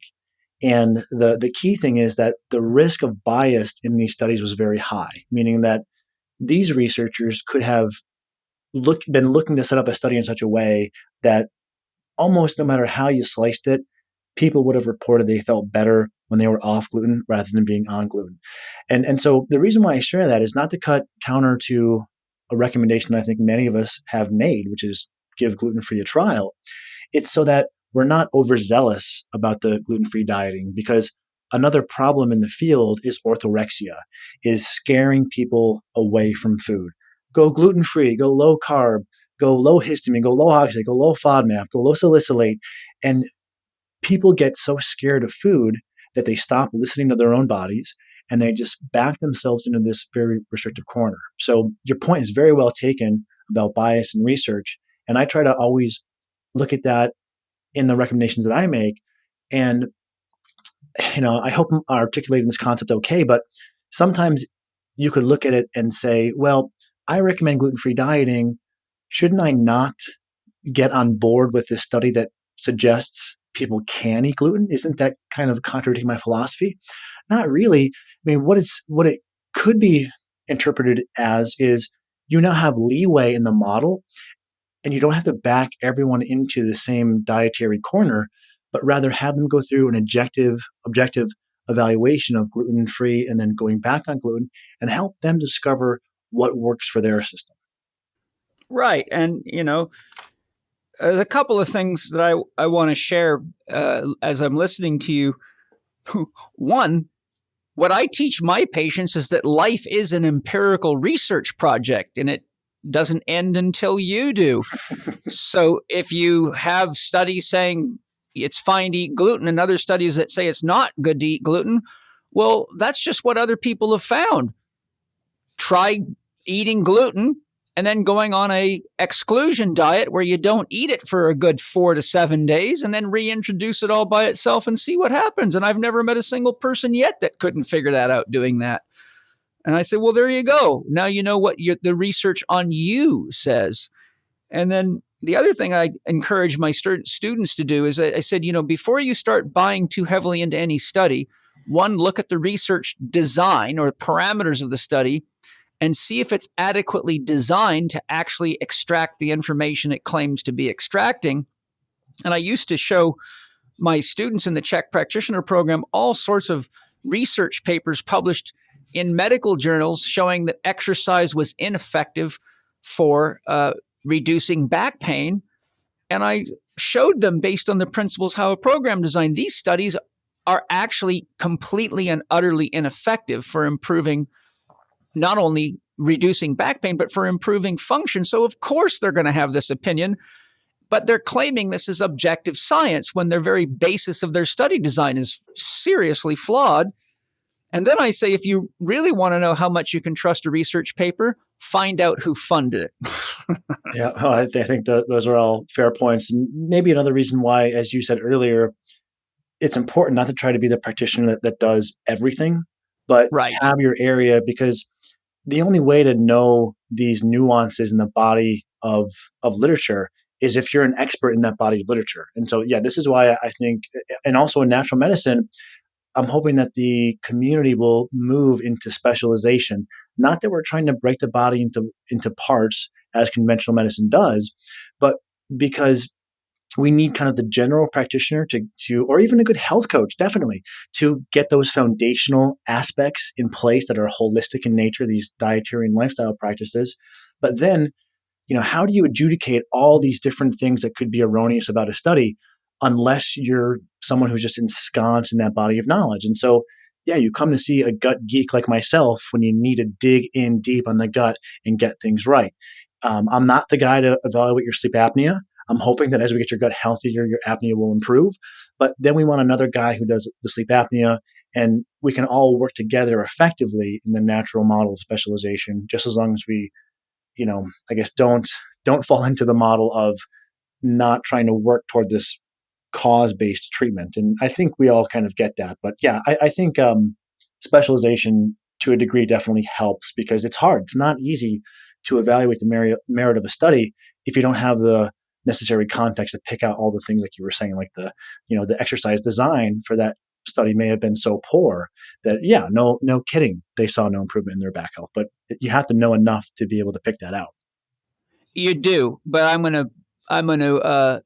And the key thing is that the risk of bias in these studies was very high, meaning that these researchers could have been looking to set up a study in such a way that almost no matter how you sliced it, people would have reported they felt better when they were off gluten rather than being on gluten. And so the reason why I share that is not to cut counter to a recommendation I think many of us have made, which is give gluten-free a trial. It's so that we're not overzealous about the gluten-free dieting, because another problem in the field is orthorexia, is scaring people away from food. Go gluten-free, go low carb, go low histamine, go low oxalate, go low FODMAP, go low salicylate. And people get so scared of food that they stop listening to their own bodies and they just back themselves into this very restrictive corner. So your point is very well taken about bias in research. And I try to always look at that in the recommendations that I make. And, I hope I'm articulating this concept okay, but sometimes you could look at it and say, well, I recommend gluten-free dieting. Shouldn't I not get on board with this study that suggests people can eat gluten? Isn't that kind of contradicting my philosophy? Not really. I mean, what it could be interpreted as is you now have leeway in the model, and you don't have to back everyone into the same dietary corner, but rather have them go through an objective evaluation of gluten-free and then going back on gluten and help them discover what works for their system. Right. And, a couple of things that I want to share as I'm listening to you. One, what I teach my patients is that life is an empirical research project, and it doesn't end until you do. So if you have studies saying it's fine to eat gluten and other studies that say it's not good to eat gluten, well, that's just what other people have found. Try eating gluten and then going on a exclusion diet where you don't eat it for a good 4 to 7 days and then reintroduce it all by itself and see what happens. And I've never met a single person yet that couldn't figure that out doing that. And I said, well, there you go. Now you know what the research on you says. And then the other thing I encourage my students to do is I said, before you start buying too heavily into any study, one, look at the research design or parameters of the study and see if it's adequately designed to actually extract the information it claims to be extracting. And I used to show my students in the Chek practitioner program all sorts of research papers published in medical journals showing that exercise was ineffective for reducing back pain. And I showed them, based on the principles how a program designed, these studies are actually completely and utterly ineffective for improving, not only reducing back pain, but for improving function. So of course they're going to have this opinion, but they're claiming this is objective science when their very basis of their study design is seriously flawed. And then I say, if you really want to know how much you can trust a research paper, find out who funded it. Yeah, I think those are all fair points. And maybe another reason why, as you said earlier, it's important not to try to be the practitioner that does everything, but right. Have your area, because the only way to know these nuances in the body of literature is if you're an expert in that body of literature. And so, yeah, this is why I think, and also in natural medicine, I'm hoping that the community will move into specialization. Not that we're trying to break the body into parts as conventional medicine does, but because we need kind of the general practitioner to, or even a good health coach, definitely, to get those foundational aspects in place that are holistic in nature, these dietary and lifestyle practices. But then, how do you adjudicate all these different things that could be erroneous about a study unless you're someone who's just ensconced in that body of knowledge? And so, yeah, you come to see a gut geek like myself when you need to dig in deep on the gut and get things right. I'm not the guy to evaluate your sleep apnea. I'm hoping that as we get your gut healthier, your apnea will improve. But then we want another guy who does the sleep apnea, and we can all work together effectively in the natural model of specialization, just as long as we, I guess don't fall into the model of not trying to work toward this cause-based treatment. And I think we all kind of get that. But yeah, I think specialization to a degree definitely helps, because it's hard. It's not easy to evaluate the merit of a study if you don't have the necessary context to pick out all the things like you were saying, like the exercise design for that study may have been so poor that, yeah, no kidding, they saw no improvement in their back health. But you have to know enough to be able to pick that out. You do, but I'm going to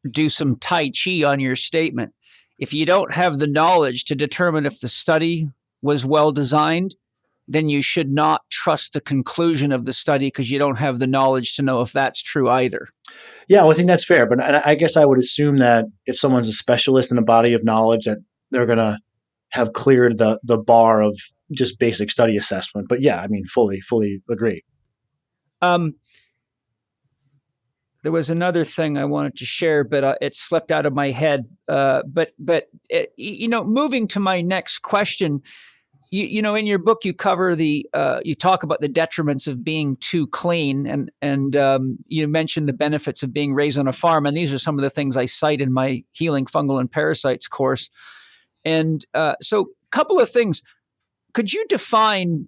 do some Tai Chi on your statement. If you don't have the knowledge to determine if the study was well designed, then you should not trust the conclusion of the study because you don't have the knowledge to know if that's true either. Yeah, well, I think that's fair. But I guess I would assume that if someone's a specialist in a body of knowledge, that they're going to have cleared the bar of just basic study assessment. But yeah, I mean, fully agree. There was another thing I wanted to share, but it slipped out of my head. But moving to my next question, in your book you cover you talk about the detriments of being too clean, and you mentioned the benefits of being raised on a farm, and these are some of the things I cite in my Healing Fungal and Parasites course. And so, a couple of things. Could you define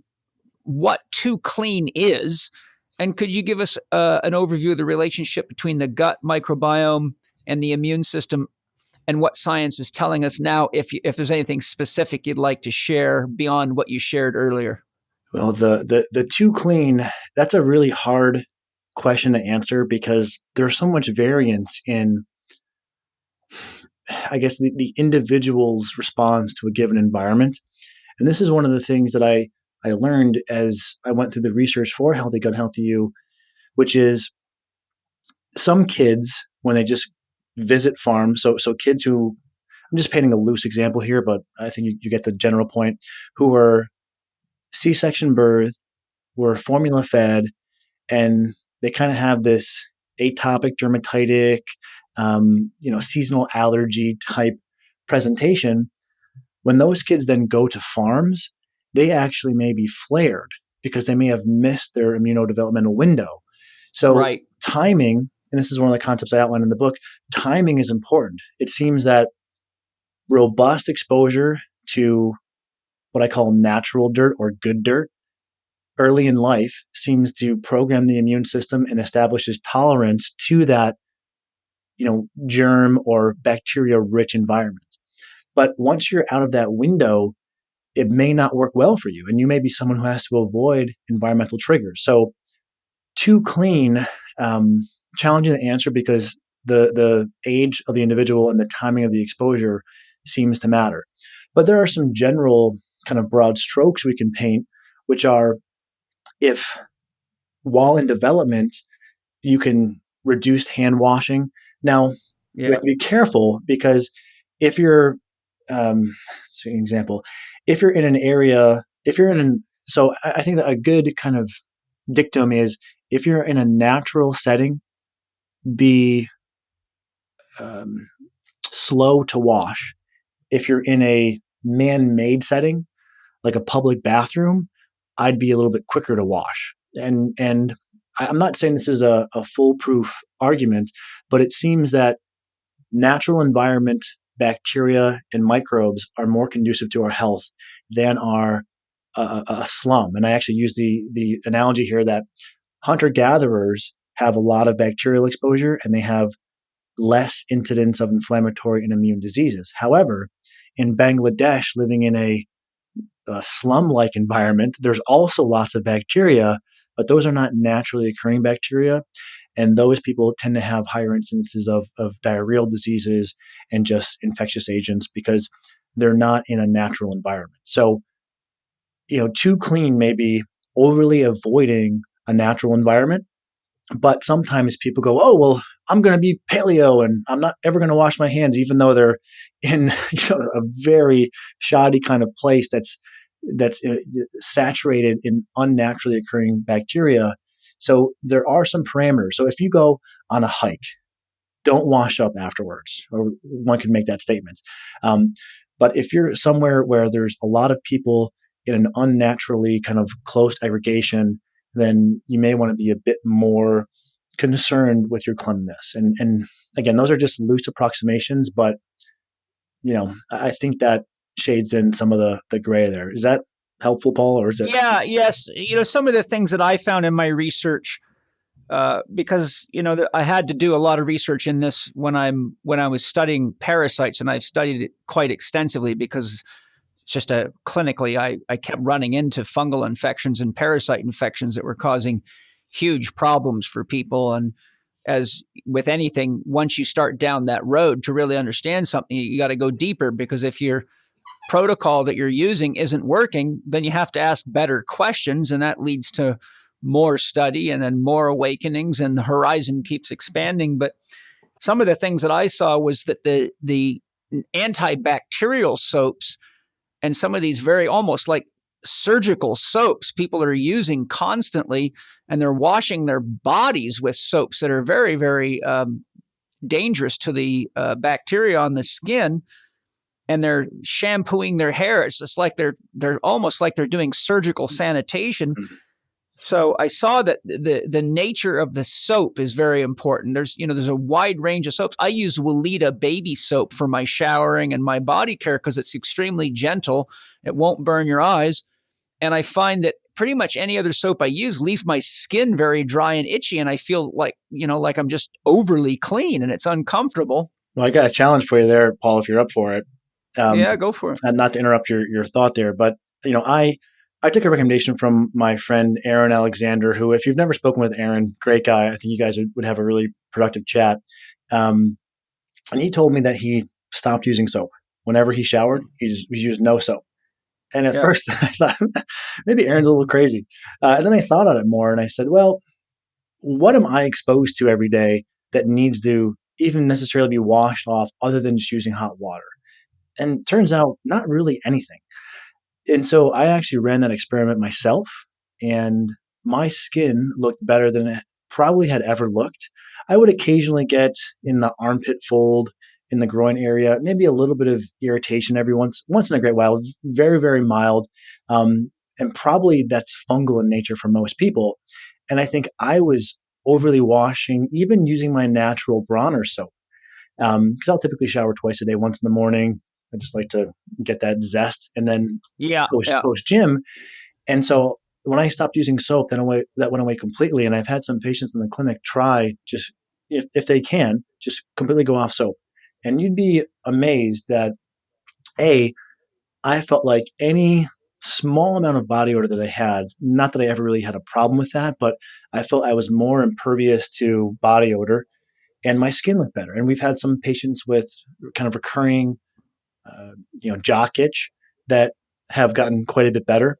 what too clean is? And could you give us an overview of the relationship between the gut microbiome and the immune system, and what science is telling us now, if there's anything specific you'd like to share beyond what you shared earlier? Well, the too clean, that's a really hard question to answer because there's so much variance in, I guess, the individual's response to a given environment. And this is one of the things that I learned as I went through the research for Healthy Gut, Healthy You, which is some kids, when they just visit farms, so kids who, I'm just painting a loose example here, but I think you get the general point, who were C-section birth, were formula fed, and they kind of have this atopic dermatitic, seasonal allergy type presentation. When those kids then go to farms, they actually may be flared because they may have missed their immunodevelopmental window. So right. Timing, and this is one of the concepts I outline in the book, timing is important. It seems that robust exposure to what I call natural dirt or good dirt early in life seems to program the immune system and establishes tolerance to that, germ or bacteria rich environment. But once you're out of that window, it may not work well for you. And you may be someone who has to avoid environmental triggers. So too clean, challenging to answer because the age of the individual and the timing of the exposure seems to matter. But there are some general kind of broad strokes we can paint, which are, if while in development, you can reduce hand washing. Now, you have to be careful because if you're, so an example, if you're in an area, so I think that a good kind of dictum is, if you're in a natural setting, be slow to wash. If you're in a man-made setting, like a public bathroom, I'd be a little bit quicker to wash. And I'm not saying this is a foolproof argument, but it seems that natural environment bacteria and microbes are more conducive to our health than are a slum. And I actually use the analogy here that hunter-gatherers have a lot of bacterial exposure and they have less incidence of inflammatory and immune diseases. However, in Bangladesh, living in a slum-like environment, there's also lots of bacteria, but those are not naturally occurring bacteria. And those people tend to have higher incidences of diarrheal diseases and just infectious agents because they're not in a natural environment. So, too clean may be overly avoiding a natural environment. But sometimes people go, oh, well, I'm going to be paleo and I'm not ever going to wash my hands, even though they're in a very shoddy kind of place that's saturated in unnaturally occurring bacteria. So there are some parameters. So if you go on a hike, don't wash up afterwards, or one could make that statement. But if you're somewhere where there's a lot of people in an unnaturally kind of close aggregation, then you may want to be a bit more concerned with your cleanliness. And again, those are just loose approximations, but I think that shades in some of the gray there. Is that helpful, Paul, or is it? Yeah, yes. Some of the things that I found in my research, because I had to do a lot of research in this when I was studying parasites, and I've studied it quite extensively because it's just clinically, I kept running into fungal infections and parasite infections that were causing huge problems for people. And as with anything, once you start down that road to really understand something, you got to go deeper, because if you're protocol that you're using isn't working, then you have to ask better questions, and that leads to more study and then more awakenings, and the horizon keeps expanding. But some of the things that I saw was that the antibacterial soaps and some of these very almost like surgical soaps people are using constantly, and they're washing their bodies with soaps that are very, very dangerous to the bacteria on the skin, and they're shampooing their hair. It's just like they're almost like they're doing surgical sanitation. Mm-hmm. So I saw that the nature of the soap is very important. There's a wide range of soaps. I use Weleda baby soap for my showering and my body care because it's extremely gentle. It won't burn your eyes. And I find that pretty much any other soap I use leaves my skin very dry and itchy, and I feel like I'm just overly clean, and it's uncomfortable. Well, I got a challenge for you there, Paul, if you're up for it. Yeah, go for it. And not to interrupt your thought there, but I took a recommendation from my friend Aaron Alexander, who, if you've never spoken with Aaron, great guy. I think you guys would have a really productive chat. And he told me that he stopped using soap. Whenever he showered, he used no soap. And at first I thought, maybe Aaron's a little crazy. And then I thought on it more, and I said, well, what am I exposed to every day that needs to even necessarily be washed off other than just using hot water? And turns out not really anything. And so I actually ran that experiment myself, and my skin looked better than it probably had ever looked. I would occasionally get in the armpit fold, in the groin area, maybe a little bit of irritation every once in a great while, very, very mild. And probably that's fungal in nature for most people. And I think I was overly washing, even using my natural Bronner soap. Because I'll typically shower twice a day, once in the morning. I just like to get that zest, and then post gym. And so when I stopped using soap, that went away completely. And I've had some patients in the clinic try, just if they can, just completely go off soap. And you'd be amazed that I felt like any small amount of body odor that I had, not that I ever really had a problem with that, but I felt I was more impervious to body odor, and my skin looked better. And we've had some patients with kind of recurring jock itch that have gotten quite a bit better.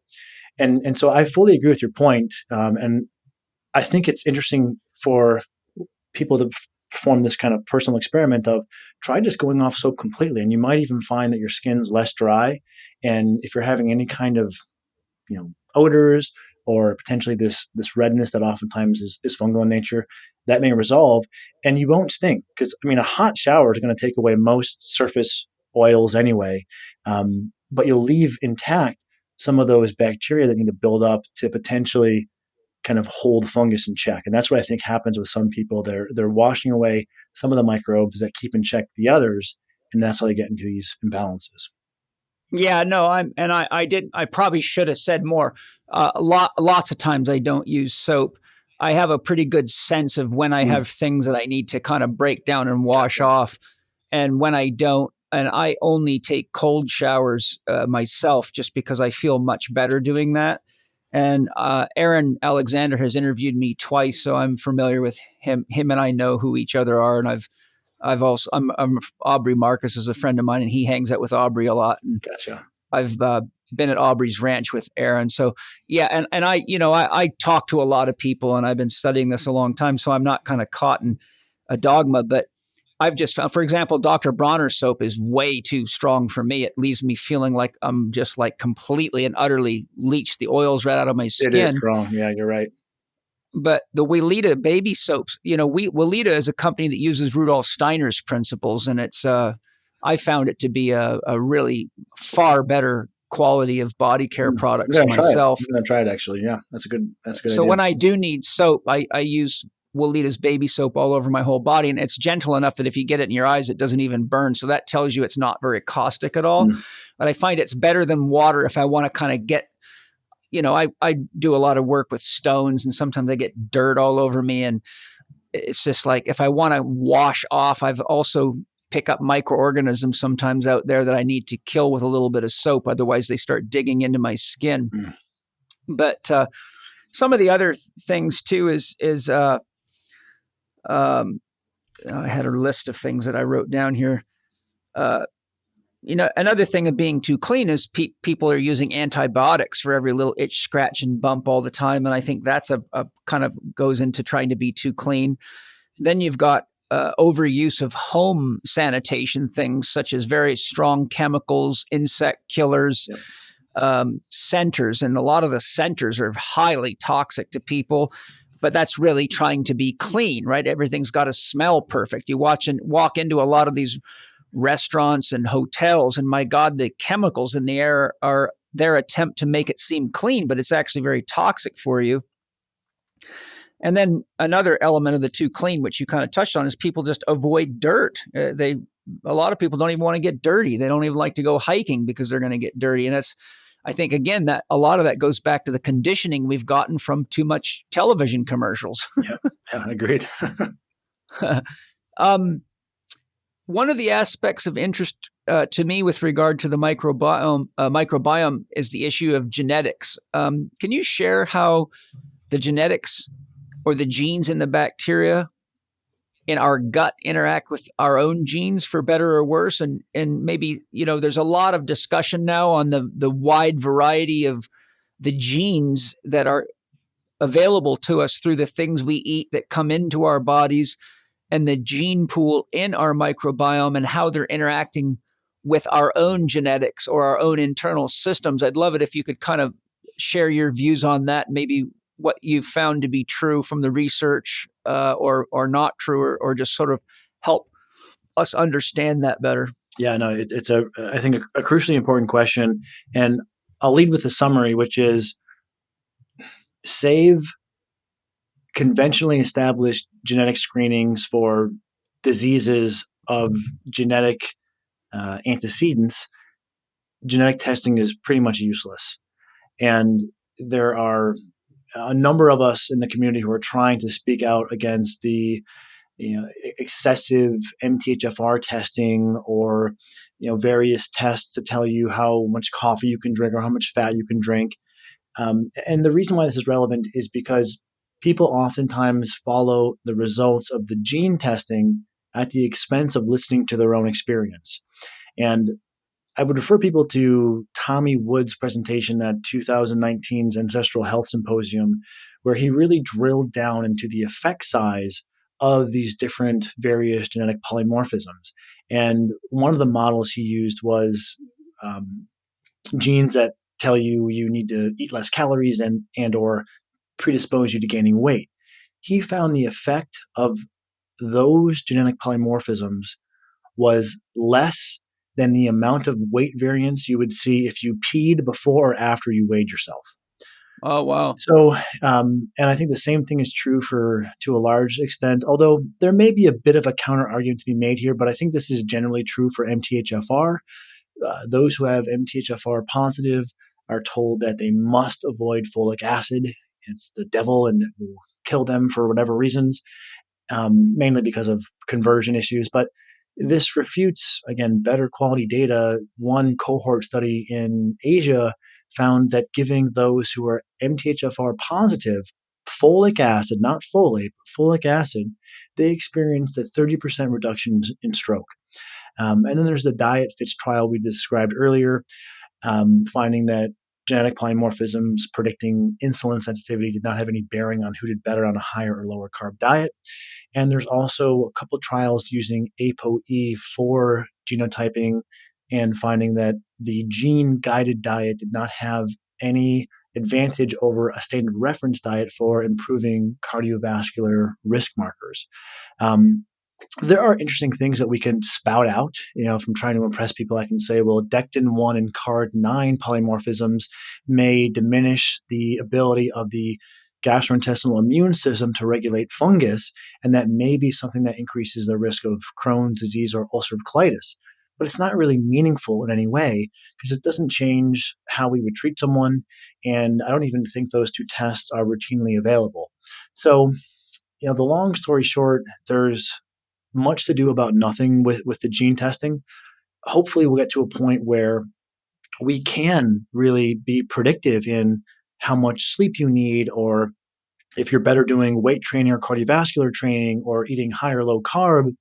And so I fully agree with your point. And I think it's interesting for people to perform this kind of personal experiment of try just going off soap completely. And you might even find that your skin's less dry. And if you're having any kind of, odors or potentially this redness that oftentimes is fungal in nature, that may resolve, and you won't stink. Because, a hot shower is going to take away most surface oils anyway, but you'll leave intact some of those bacteria that need to build up to potentially kind of hold fungus in check. And that's what I think happens with some people. They're washing away some of the microbes that keep in check the others, and that's how they get into these imbalances. Yeah, no, I probably should have said more. Lots of times I don't use soap. I have a pretty good sense of when I have things that I need to kind of break down and wash off, and when I don't. And I only take cold showers myself, just because I feel much better doing that. And Aaron Alexander has interviewed me twice, so I'm familiar with him. Him and I know who each other are, and I've also I'm Aubrey Marcus is a friend of mine, and he hangs out with Aubrey a lot. And Gotcha. I've been at Aubrey's ranch with Aaron, so yeah. And I talk to a lot of people, and I've been studying this a long time, so I'm not kind of caught in a dogma, but I've just found, for example, Dr. Bronner's soap is way too strong for me. It leaves me feeling like I'm just like completely and utterly leached the oils right out of my skin. It is strong. Yeah, you're right. But the Weleda baby soaps, Weleda is a company that uses Rudolf Steiner's principles, and it's I found it to be a really far better quality of body care products myself. I'm going to try it actually. Yeah, that's a good So idea. when I do need soap, I use Weleda's baby soap all over my whole body, and it's gentle enough that if you get it in your eyes, it doesn't even burn. So that tells you it's not very caustic at all. But I find it's better than water if I want to kind of get, I do a lot of work with stones, and sometimes I get dirt all over me. And it's just like, if I want to wash off, I've also pick up microorganisms sometimes out there that I need to kill with a little bit of soap. Otherwise they start digging into my skin. But some of the other things too is I had a list of things that I wrote down here. another thing of being too clean is people are using antibiotics for every little itch, scratch, and bump all the time. And I think that's a kind of goes into trying to be too clean. Then you've got overuse of home sanitation things such as very strong chemicals, insect killers, centers. And a lot of the centers are highly toxic to people. But that's really trying to be clean, right? Everything's got to smell perfect. You walk into a lot of these restaurants and hotels, and my God, the chemicals in the air are their attempt to make it seem clean, but it's actually very toxic for you. And then another element of the too clean, which you kind of touched on, is people just avoid dirt. A lot of people don't even want to get dirty. They don't even like to go hiking because they're going to get dirty. And that's, I think, again, that a lot of that goes back to the conditioning we've gotten from too much television commercials. Yeah, agreed. One of the aspects of interest to me with regard to the microbiome is the issue of genetics. Can you share how the genetics or the genes in the bacteria in our gut interact with our own genes for better or worse? And maybe, there's a lot of discussion now on the wide variety of the genes that are available to us through the things we eat that come into our bodies, and the gene pool in our microbiome and how they're interacting with our own genetics or our own internal systems. I'd love it if you could kind of share your views on that, maybe what you've found to be true from the research or not true, or just sort of help us understand that better. Yeah, no, it's I think a crucially important question. And I'll lead with a summary, which is save conventionally established genetic screenings for diseases of genetic antecedents. Genetic testing is pretty much useless. And there are a number of us in the community who are trying to speak out against the excessive MTHFR testing, or various tests to tell you how much coffee you can drink or how much fat you can drink. And the reason why this is relevant is because people oftentimes follow the results of the gene testing at the expense of listening to their own experience. And I would refer people to Tommy Wood's presentation at 2019's Ancestral Health Symposium, where he really drilled down into the effect size of these different various genetic polymorphisms. And one of the models he used was genes that tell you need to eat less calories and or predispose you to gaining weight. He found the effect of those genetic polymorphisms was less than the amount of weight variance you would see if you peed before or after you weighed yourself. Oh, wow. So, and I think the same thing is true to a large extent, although there may be a bit of a counter argument to be made here, but I think this is generally true for MTHFR. Those who have MTHFR positive are told that they must avoid folic acid. It's the devil and it will kill them for whatever reasons, mainly because of conversion issues. But this refutes, again, better quality data. One cohort study in Asia found that giving those who are MTHFR positive folic acid, not folate, but folic acid, they experienced a 30% reduction in stroke. And then there's the Diet Fits trial we described earlier, finding that genetic polymorphisms predicting insulin sensitivity did not have any bearing on who did better on a higher or lower carb diet. And there's also a couple trials using ApoE for genotyping and finding that the gene-guided diet did not have any advantage over a standard reference diet for improving cardiovascular risk markers. There are interesting things that we can spout out. From trying to impress people, I can say, well, Dectin-1 and CARD9 polymorphisms may diminish the ability of the gastrointestinal immune system to regulate fungus, and that may be something that increases the risk of Crohn's disease or ulcerative colitis. But it's not really meaningful in any way because it doesn't change how we would treat someone, and I don't even think those two tests are routinely available. So, the long story short, there's much to do about nothing with the gene testing. Hopefully we'll get to a point where we can really be predictive in how much sleep you need, or if you're better doing weight training or cardiovascular training, or eating high or low carb,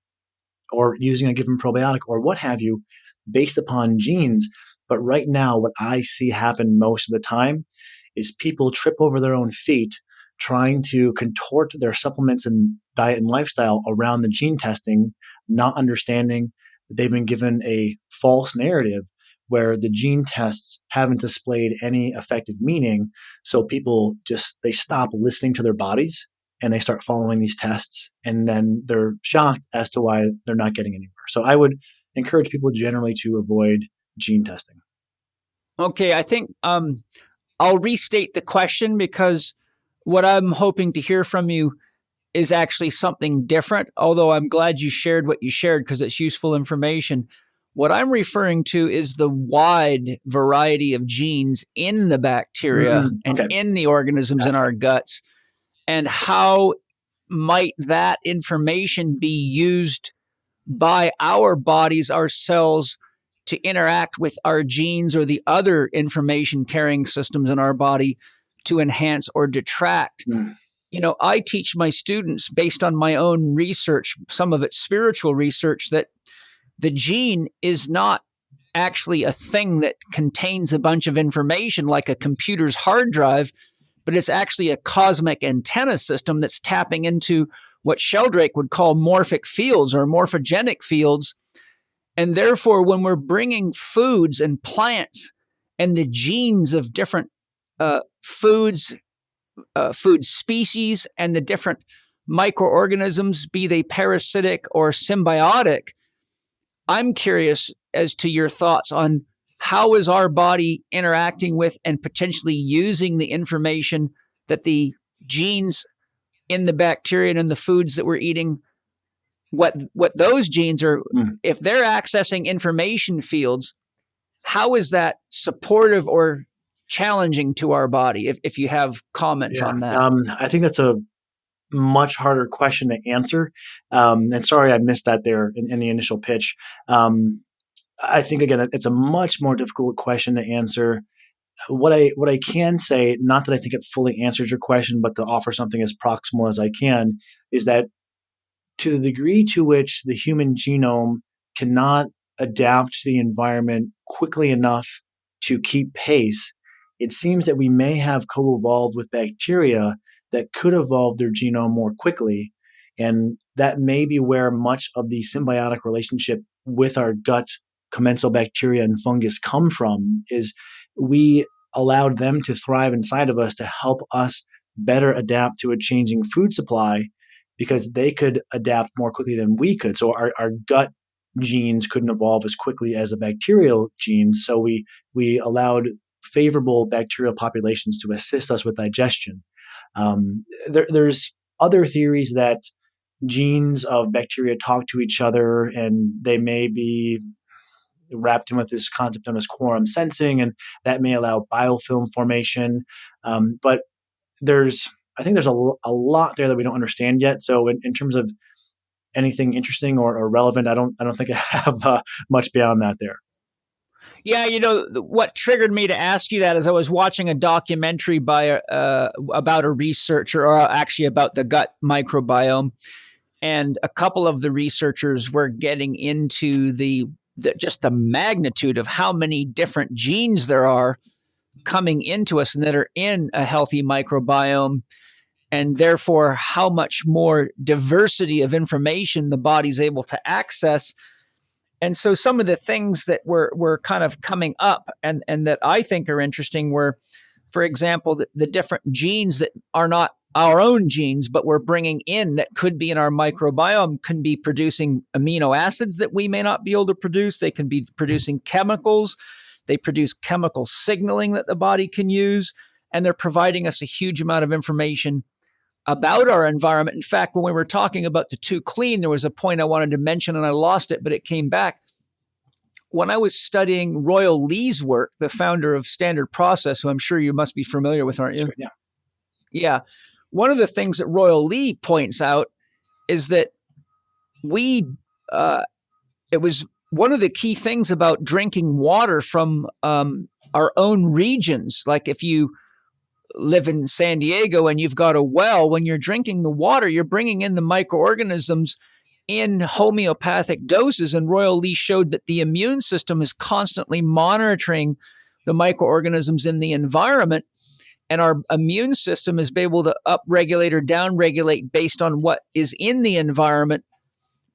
or using a given probiotic, or what have you. based upon genes. But right now, what I see happen most of the time is people trip over their own feet trying to contort their supplements and diet and lifestyle around the gene testing, not understanding that they've been given a false narrative where the gene tests haven't displayed any effective meaning. So people they stop listening to their bodies and they start following these tests, and then they're shocked as to why they're not getting anywhere. So I would encourage people generally to avoid gene testing. Okay, I think I'll restate the question, because what I'm hoping to hear from you is actually something different, although I'm glad you shared what you shared because it's useful information. What I'm referring to is the wide variety of genes in the bacteria and Okay. in the organisms in our guts, and how might that information be used by our bodies, our cells, to interact with our genes or the other information carrying systems in our body to enhance or detract. You know, I teach my students, based on my own research, some of it's spiritual research, that the gene is not actually a thing that contains a bunch of information like a computer's hard drive, but it's actually a cosmic antenna system that's tapping into what Sheldrake would call morphic fields or morphogenic fields. And therefore, when we're bringing foods and plants and the genes of different food species and the different microorganisms, be they parasitic or symbiotic, I'm curious as to your thoughts on how is our body interacting with and potentially using the information that the genes in the bacteria and in the foods that we're eating, what those genes are, if they're accessing information fields, how is that supportive or challenging to our body? If you have comments on that. I think that's a much harder question to answer. And sorry, I missed that there in the initial pitch. I think, again, it's a much more difficult question to answer. What I can say, not that I think it fully answers your question, but to offer something as proximal as I can, is that to the degree to which the human genome cannot adapt to the environment quickly enough to keep pace, it seems that we may have co-evolved with bacteria that could evolve their genome more quickly. And that may be where much of the symbiotic relationship with our gut commensal bacteria and fungus come from, is we allowed them to thrive inside of us to help us better adapt to a changing food supply, because they could adapt more quickly than we could. So our gut genes couldn't evolve as quickly as the bacterial genes. So we allowed favorable bacterial populations to assist us with digestion. There's other theories that genes of bacteria talk to each other, and they may be wrapped in with this concept known as quorum sensing, and that may allow biofilm formation. But I think there's a lot there that we don't understand yet. So in terms of anything interesting or relevant, I don't think I have much beyond that there. Yeah, you know, what triggered me to ask you that is I was watching a documentary by about a researcher, or actually about the gut microbiome, and a couple of the researchers were getting into just the magnitude of how many different genes there are coming into us and that are in a healthy microbiome, and therefore how much more diversity of information the body's able to access. And so some of the things that were kind of coming up and that I think are interesting were, for example, the different genes that are not our own genes, but we're bringing in that could be in our microbiome, can be producing amino acids that we may not be able to produce. They can be producing chemicals. They produce chemical signaling that the body can use. And they're providing us a huge amount of information about our environment. In fact, when we were talking about the too clean, there was a point I wanted to mention and I lost it, but it came back. When I was studying Royal Lee's work, the founder of Standard Process, who I'm sure you must be familiar with, aren't you? Yeah. Yeah. One of the things that Royal Lee points out is that it was one of the key things about drinking water from our own regions. Like if you live in San Diego and you've got a well, when you're drinking the water, you're bringing in the microorganisms in homeopathic doses. And Royal Lee showed that the immune system is constantly monitoring the microorganisms in the environment. And our immune system is able to upregulate or downregulate based on what is in the environment.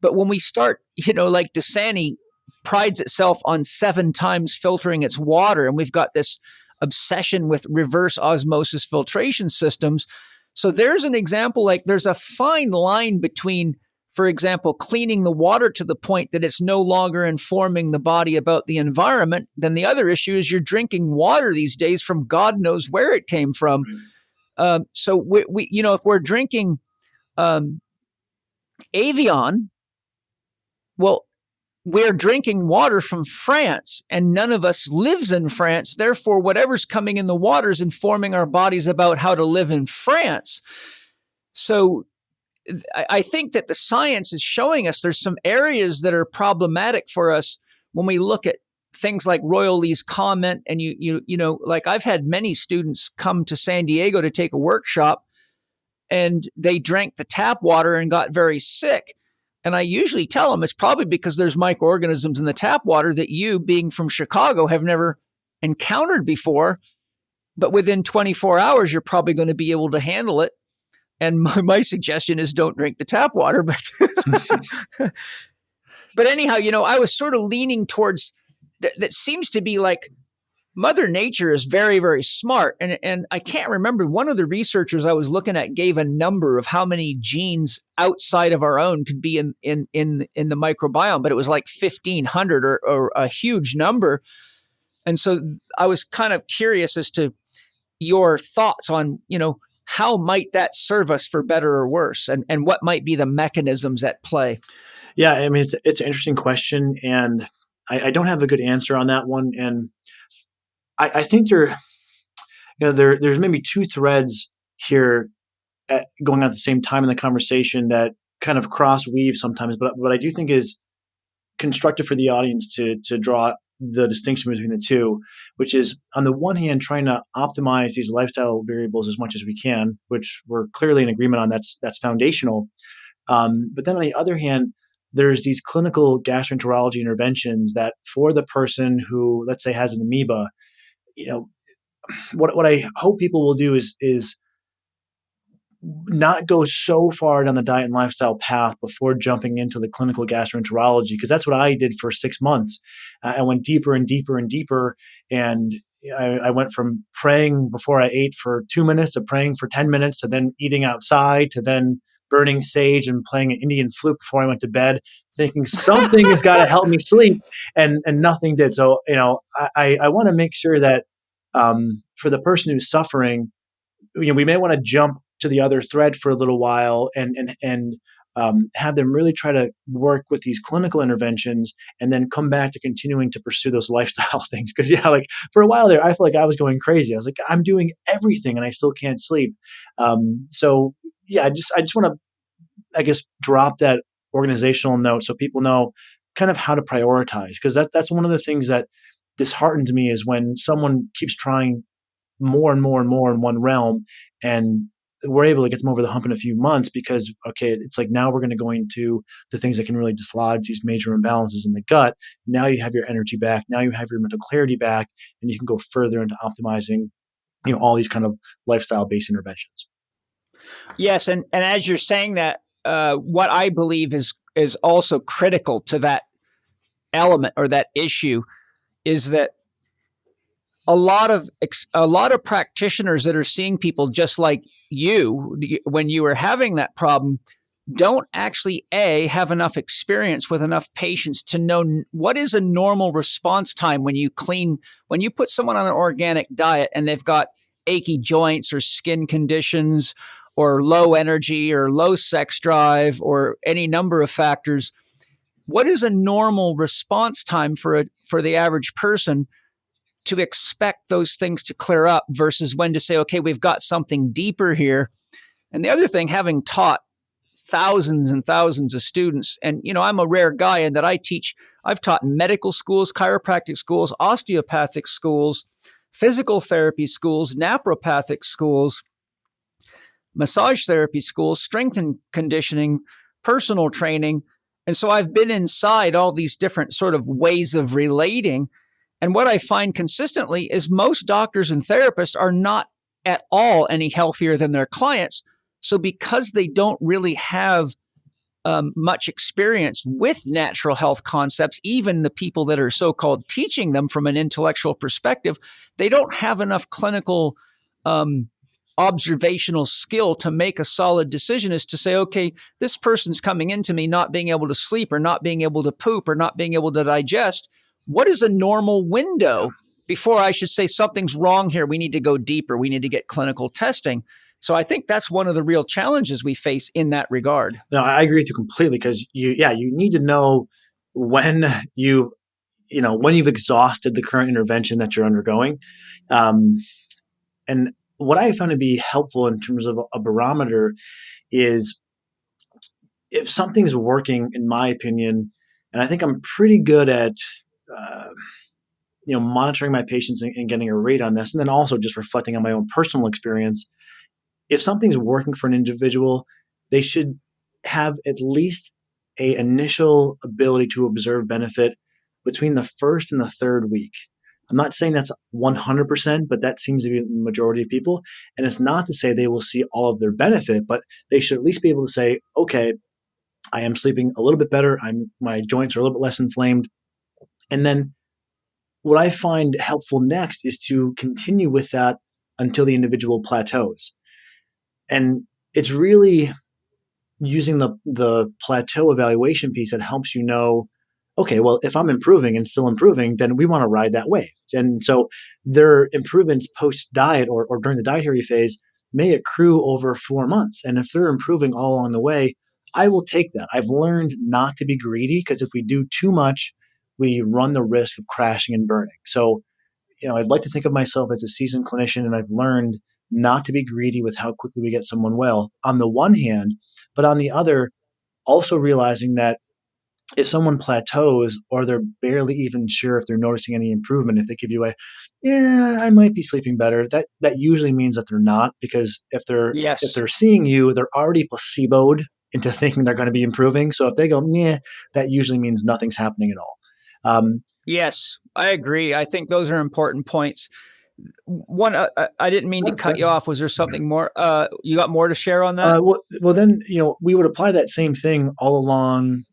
But when we start, like Dasani prides itself on 7 times filtering its water, and we've got this obsession with reverse osmosis filtration systems. So there's an example, like there's a fine line between, for example, cleaning the water to the point that it's no longer informing the body about the environment. Then the other issue is you're drinking water these days from God knows where it came from. So we if we're drinking Avion, well, we're drinking water from France, and none of us lives in France. Therefore, whatever's coming in the water is informing our bodies about how to live in France. So I think that the science is showing us there's some areas that are problematic for us when we look at things like Royal Lee's comment. And like I've had many students come to San Diego to take a workshop, and they drank the tap water and got very sick. And I usually tell them it's probably because there's microorganisms in the tap water that you, being from Chicago, have never encountered before. But within 24 hours, you're probably going to be able to handle it. And my suggestion is don't drink the tap water. But but anyhow, I was sort of leaning towards that seems to be like Mother Nature is very, very smart. And I can't remember, one of the researchers I was looking at gave a number of how many genes outside of our own could be in the microbiome, but it was like 1,500 or a huge number. And so I was kind of curious as to your thoughts on, how might that serve us for better or worse? And what might be the mechanisms at play? Yeah, I mean, it's an interesting question, and I don't have a good answer on that one. And I think there's maybe 2 threads here going on at the same time in the conversation that kind of cross weave sometimes, but what I do think is constructive for the audience to draw the distinction between the two, which is on the one hand, trying to optimize these lifestyle variables as much as we can, which we're clearly in agreement on. That's foundational. But then on the other hand, there's these clinical gastroenterology interventions that for the person who, let's say, has an amoeba, what I hope people will do is not go so far down the diet and lifestyle path before jumping into the clinical gastroenterology, because that's what I did for 6 months. I went deeper and deeper and deeper, and I went from praying before I ate for 2 minutes to praying for 10 minutes to then eating outside to then burning sage and playing an Indian flute before I went to bed, thinking something has got to help me sleep, and nothing did. So I want to make sure that for the person who's suffering, we may want to jump to the other thread for a little while and have them really try to work with these clinical interventions and then come back to continuing to pursue those lifestyle things. Because like for a while there, I feel like I was going crazy. I was like, I'm doing everything and I still can't sleep. So yeah, I just want to, I guess, drop that organizational note so people know kind of how to prioritize. Because that's one of the things that disheartens me is when someone keeps trying more and more and more in one realm, and we're able to get them over the hump in a few months because, okay, it's like now we're going to go into the things that can really dislodge these major imbalances in the gut. Now you have your energy back. Now you have your mental clarity back, and you can go further into optimizing, all these kind of lifestyle-based interventions. Yes, and as you're saying that, what I believe is also critical to that element or that issue is that a lot of practitioners that are seeing people just like you when you were having that problem don't actually have enough experience with enough patients to know what is a normal response time when you put someone on an organic diet and they've got achy joints or skin conditions or low energy or low sex drive or any number of factors. What is a normal response time for the average person to expect those things to clear up versus when to say, okay, we've got something deeper here. And the other thing, having taught thousands and thousands of students, and I'm a rare guy in that I've taught in medical schools, chiropractic schools, osteopathic schools, physical therapy schools, naturopathic schools, massage therapy schools, strength and conditioning, personal training. And so I've been inside all these different sort of ways of relating. And what I find consistently is most doctors and therapists are not at all any healthier than their clients. So because they don't really have much experience with natural health concepts, even the people that are so-called teaching them from an intellectual perspective, they don't have enough clinical observational skill to make a solid decision as to say, okay, this person's coming into me not being able to sleep or not being able to poop or not being able to digest. What is a normal window before I should say something's wrong here? We need to go deeper. We need to get clinical testing. So I think that's one of the real challenges we face in that regard. No, I agree with you completely, because you need to know when when you've exhausted the current intervention that you're undergoing. And what I found to be helpful in terms of a barometer is if something's working, in my opinion, and I think I'm pretty good at monitoring my patients and getting a rate on this, and then also just reflecting on my own personal experience. If something's working for an individual, they should have at least an initial ability to observe benefit between the first and the third week. I'm not saying that's 100%, but that seems to be the majority of people. And it's not to say they will see all of their benefit, but they should at least be able to say, okay, I am sleeping a little bit better. My joints are a little bit less inflamed. And then what I find helpful next is to continue with that until the individual plateaus. And it's really using the plateau evaluation piece that helps you know, okay, well, if I'm improving and still improving, then we want to ride that wave. And so their improvements post-diet or during the dietary phase may accrue over 4 months. And if they're improving all along the way, I will take that. I've learned not to be greedy, because if we do too much, we run the risk of crashing and burning. So, I'd like to think of myself as a seasoned clinician, and I've learned not to be greedy with how quickly we get someone well on the one hand, but on the other, also realizing that if someone plateaus or they're barely even sure if they're noticing any improvement, if they give you I might be sleeping better, that usually means that they're not, because if they're seeing you, they're already placeboed into thinking they're going to be improving. So if they go, that usually means nothing's happening at all. Yes, I agree. I think those are important points. One, I didn't mean to cut you off. Was there something more? You got more to share on that? Well, then, we would apply that same thing all along.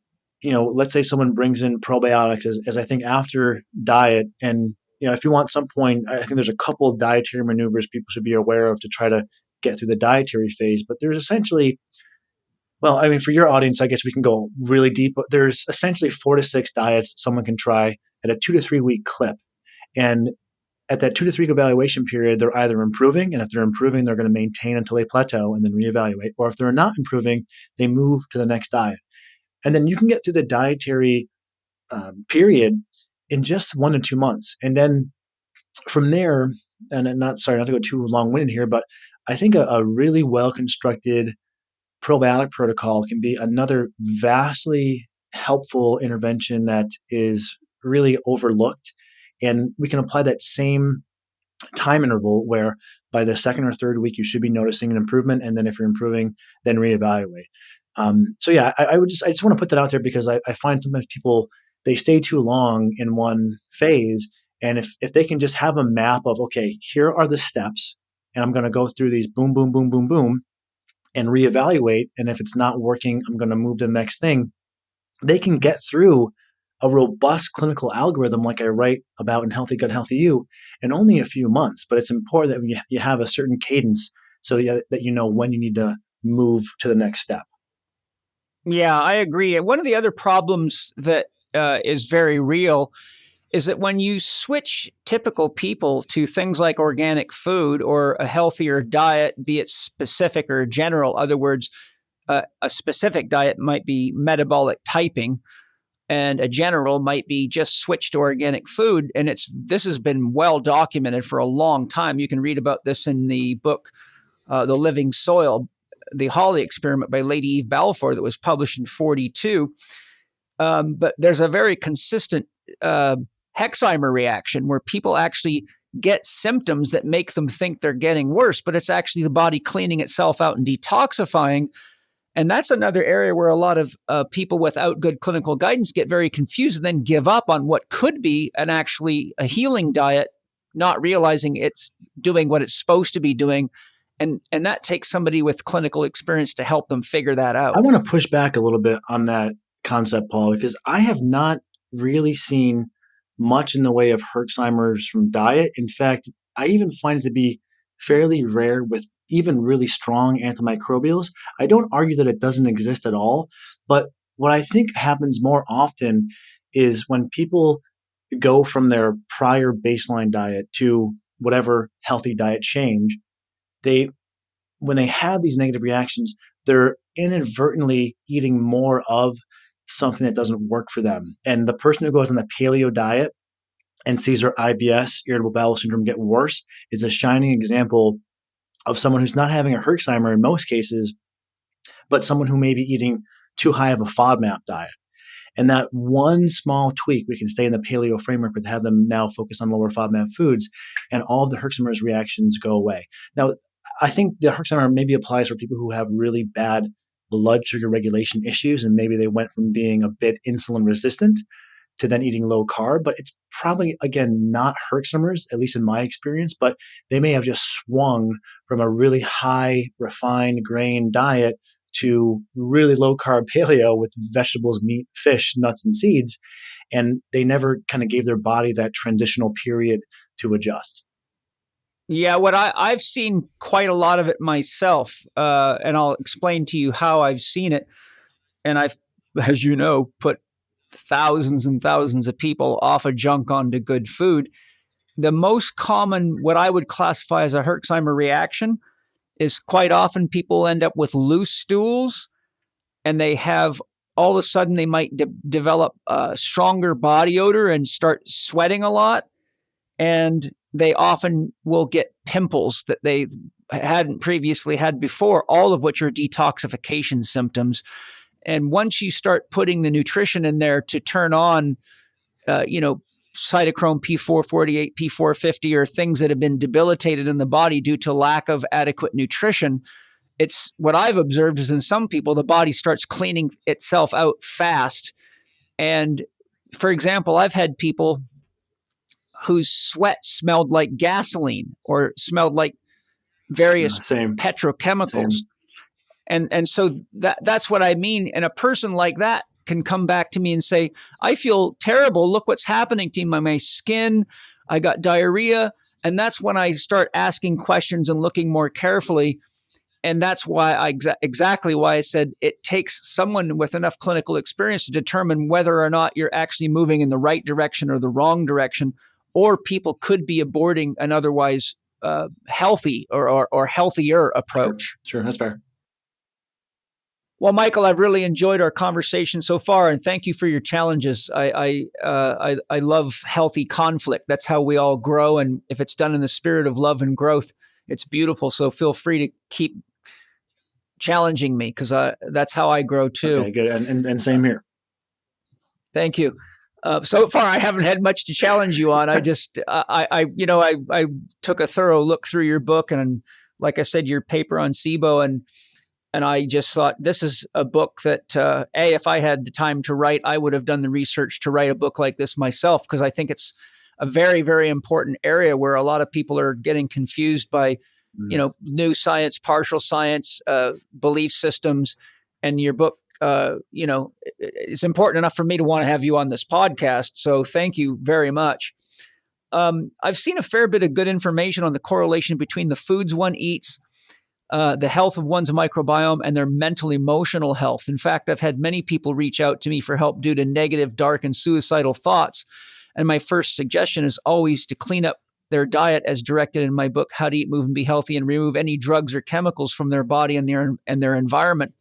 Let's say someone brings in probiotics as I think after diet. And, if you want some point, I think there's a couple of dietary maneuvers people should be aware of to try to get through the dietary phase. But there's essentially, for your audience, I guess we can go really deep, but there's essentially 4 to 6 diets someone can try at a 2 to 3 week clip. And at that 2 to 3 week evaluation period, they're either improving, and if they're improving, they're going to maintain until they plateau and then reevaluate. Or if they're not improving, they move to the next diet. And then you can get through the dietary period in just 1 to 2 months. And then from there, and not to go too long-winded here, but I think a really well-constructed probiotic protocol can be another vastly helpful intervention that is really overlooked. And we can apply that same time interval where by the second or third week, you should be noticing an improvement. And then if you're improving, then reevaluate. I just want to put that out there, because I find sometimes people, they stay too long in one phase. And if they can just have a map of, okay, here are the steps, and I'm going to go through these boom, boom, boom, boom, boom, and reevaluate. And if it's not working, I'm going to move to the next thing. They can get through a robust clinical algorithm like I write about in Healthy Gut, Healthy You in only a few months. But it's important that you have a certain cadence so that you know when you need to move to the next step. Yeah, I agree. And one of the other problems that is very real is that when you switch typical people to things like organic food or a healthier diet, be it specific or general, other words, a specific diet might be metabolic typing, and a general might be just switch to organic food. And this has been well documented for a long time. You can read about this in the book, The Living Soil, the Hawley experiment by Lady Eve Balfour that was published in 1942. But there's a very consistent Hexheimer reaction where people actually get symptoms that make them think they're getting worse, but it's actually the body cleaning itself out and detoxifying. And that's another area where a lot of people without good clinical guidance get very confused and then give up on what could be actually a healing diet, not realizing it's doing what it's supposed to be doing. And that takes somebody with clinical experience to help them figure that out. I want to push back a little bit on that concept, Paul, because I have not really seen much in the way of Herxheimer's from diet. In fact, I even find it to be fairly rare with even really strong antimicrobials. I don't argue that it doesn't exist at all, but what I think happens more often is when people go from their prior baseline diet to whatever healthy diet change, they when they have these negative reactions, they're inadvertently eating more of something that doesn't work for them. And the person who goes on the paleo diet and sees their IBS, irritable bowel syndrome, get worse is a shining example of someone who's not having a Herxheimer in most cases, but someone who may be eating too high of a FODMAP diet. And that one small tweak, we can stay in the paleo framework, but have them now focus on lower FODMAP foods, and all of the Herxheimer's reactions go away. Now, I think the Herxheimer maybe applies for people who have really bad blood sugar regulation issues, and maybe they went from being a bit insulin resistant to then eating low carb, but it's probably, again, not Herxheimer's, at least in my experience, but they may have just swung from a really high refined grain diet to really low carb paleo with vegetables, meat, fish, nuts, and seeds. And they never kind of gave their body that transitional period to adjust. Yeah, what I've seen quite a lot of it myself, and I'll explain to you how I've seen it. And I've, as you know, put thousands and thousands of people off of junk onto good food. The most common, what I would classify as a Herxheimer reaction, is quite often people end up with loose stools, and they have all of a sudden they might develop a stronger body odor and start sweating a lot. And they often will get pimples that they hadn't previously had before, all of which are detoxification symptoms. And once you start putting the nutrition in there to turn on, cytochrome P448, P450, or things that have been debilitated in the body due to lack of adequate nutrition, it's what I've observed is in some people, the body starts cleaning itself out fast. And for example, I've had people whose sweat smelled like gasoline or smelled like various petrochemicals. And so that's what I mean. And a person like that can come back to me and say, I feel terrible. Look what's happening to me. My skin, I got diarrhea. And that's when I start asking questions and looking more carefully. And that's why exactly why I said it takes someone with enough clinical experience to determine whether or not you're actually moving in the right direction or the wrong direction, or people could be aborting an otherwise healthy or healthier approach. Sure, that's fair. Well, Michael, I've really enjoyed our conversation so far, and thank you for your challenges. I love healthy conflict. That's how we all grow, and if it's done in the spirit of love and growth, it's beautiful. So feel free to keep challenging me, because that's how I grow too. Okay, good, and same here. Thank you. So far, I haven't had much to challenge you on. I just, I took a thorough look through your book, and like I said, your paper on SIBO, and I just thought this is a book that, if I had the time to write, I would have done the research to write a book like this myself, because I think it's a very, very important area where a lot of people are getting confused by, new science, partial science, belief systems, and your book. It's important enough for me to want to have you on this podcast. So thank you very much. I've seen a fair bit of good information on the correlation between the foods one eats, the health of one's microbiome, and their mental emotional health. In fact, I've had many people reach out to me for help due to negative, dark, and suicidal thoughts. And my first suggestion is always to clean up their diet as directed in my book, How to Eat, Move, and Be Healthy, and remove any drugs or chemicals from their body and their environment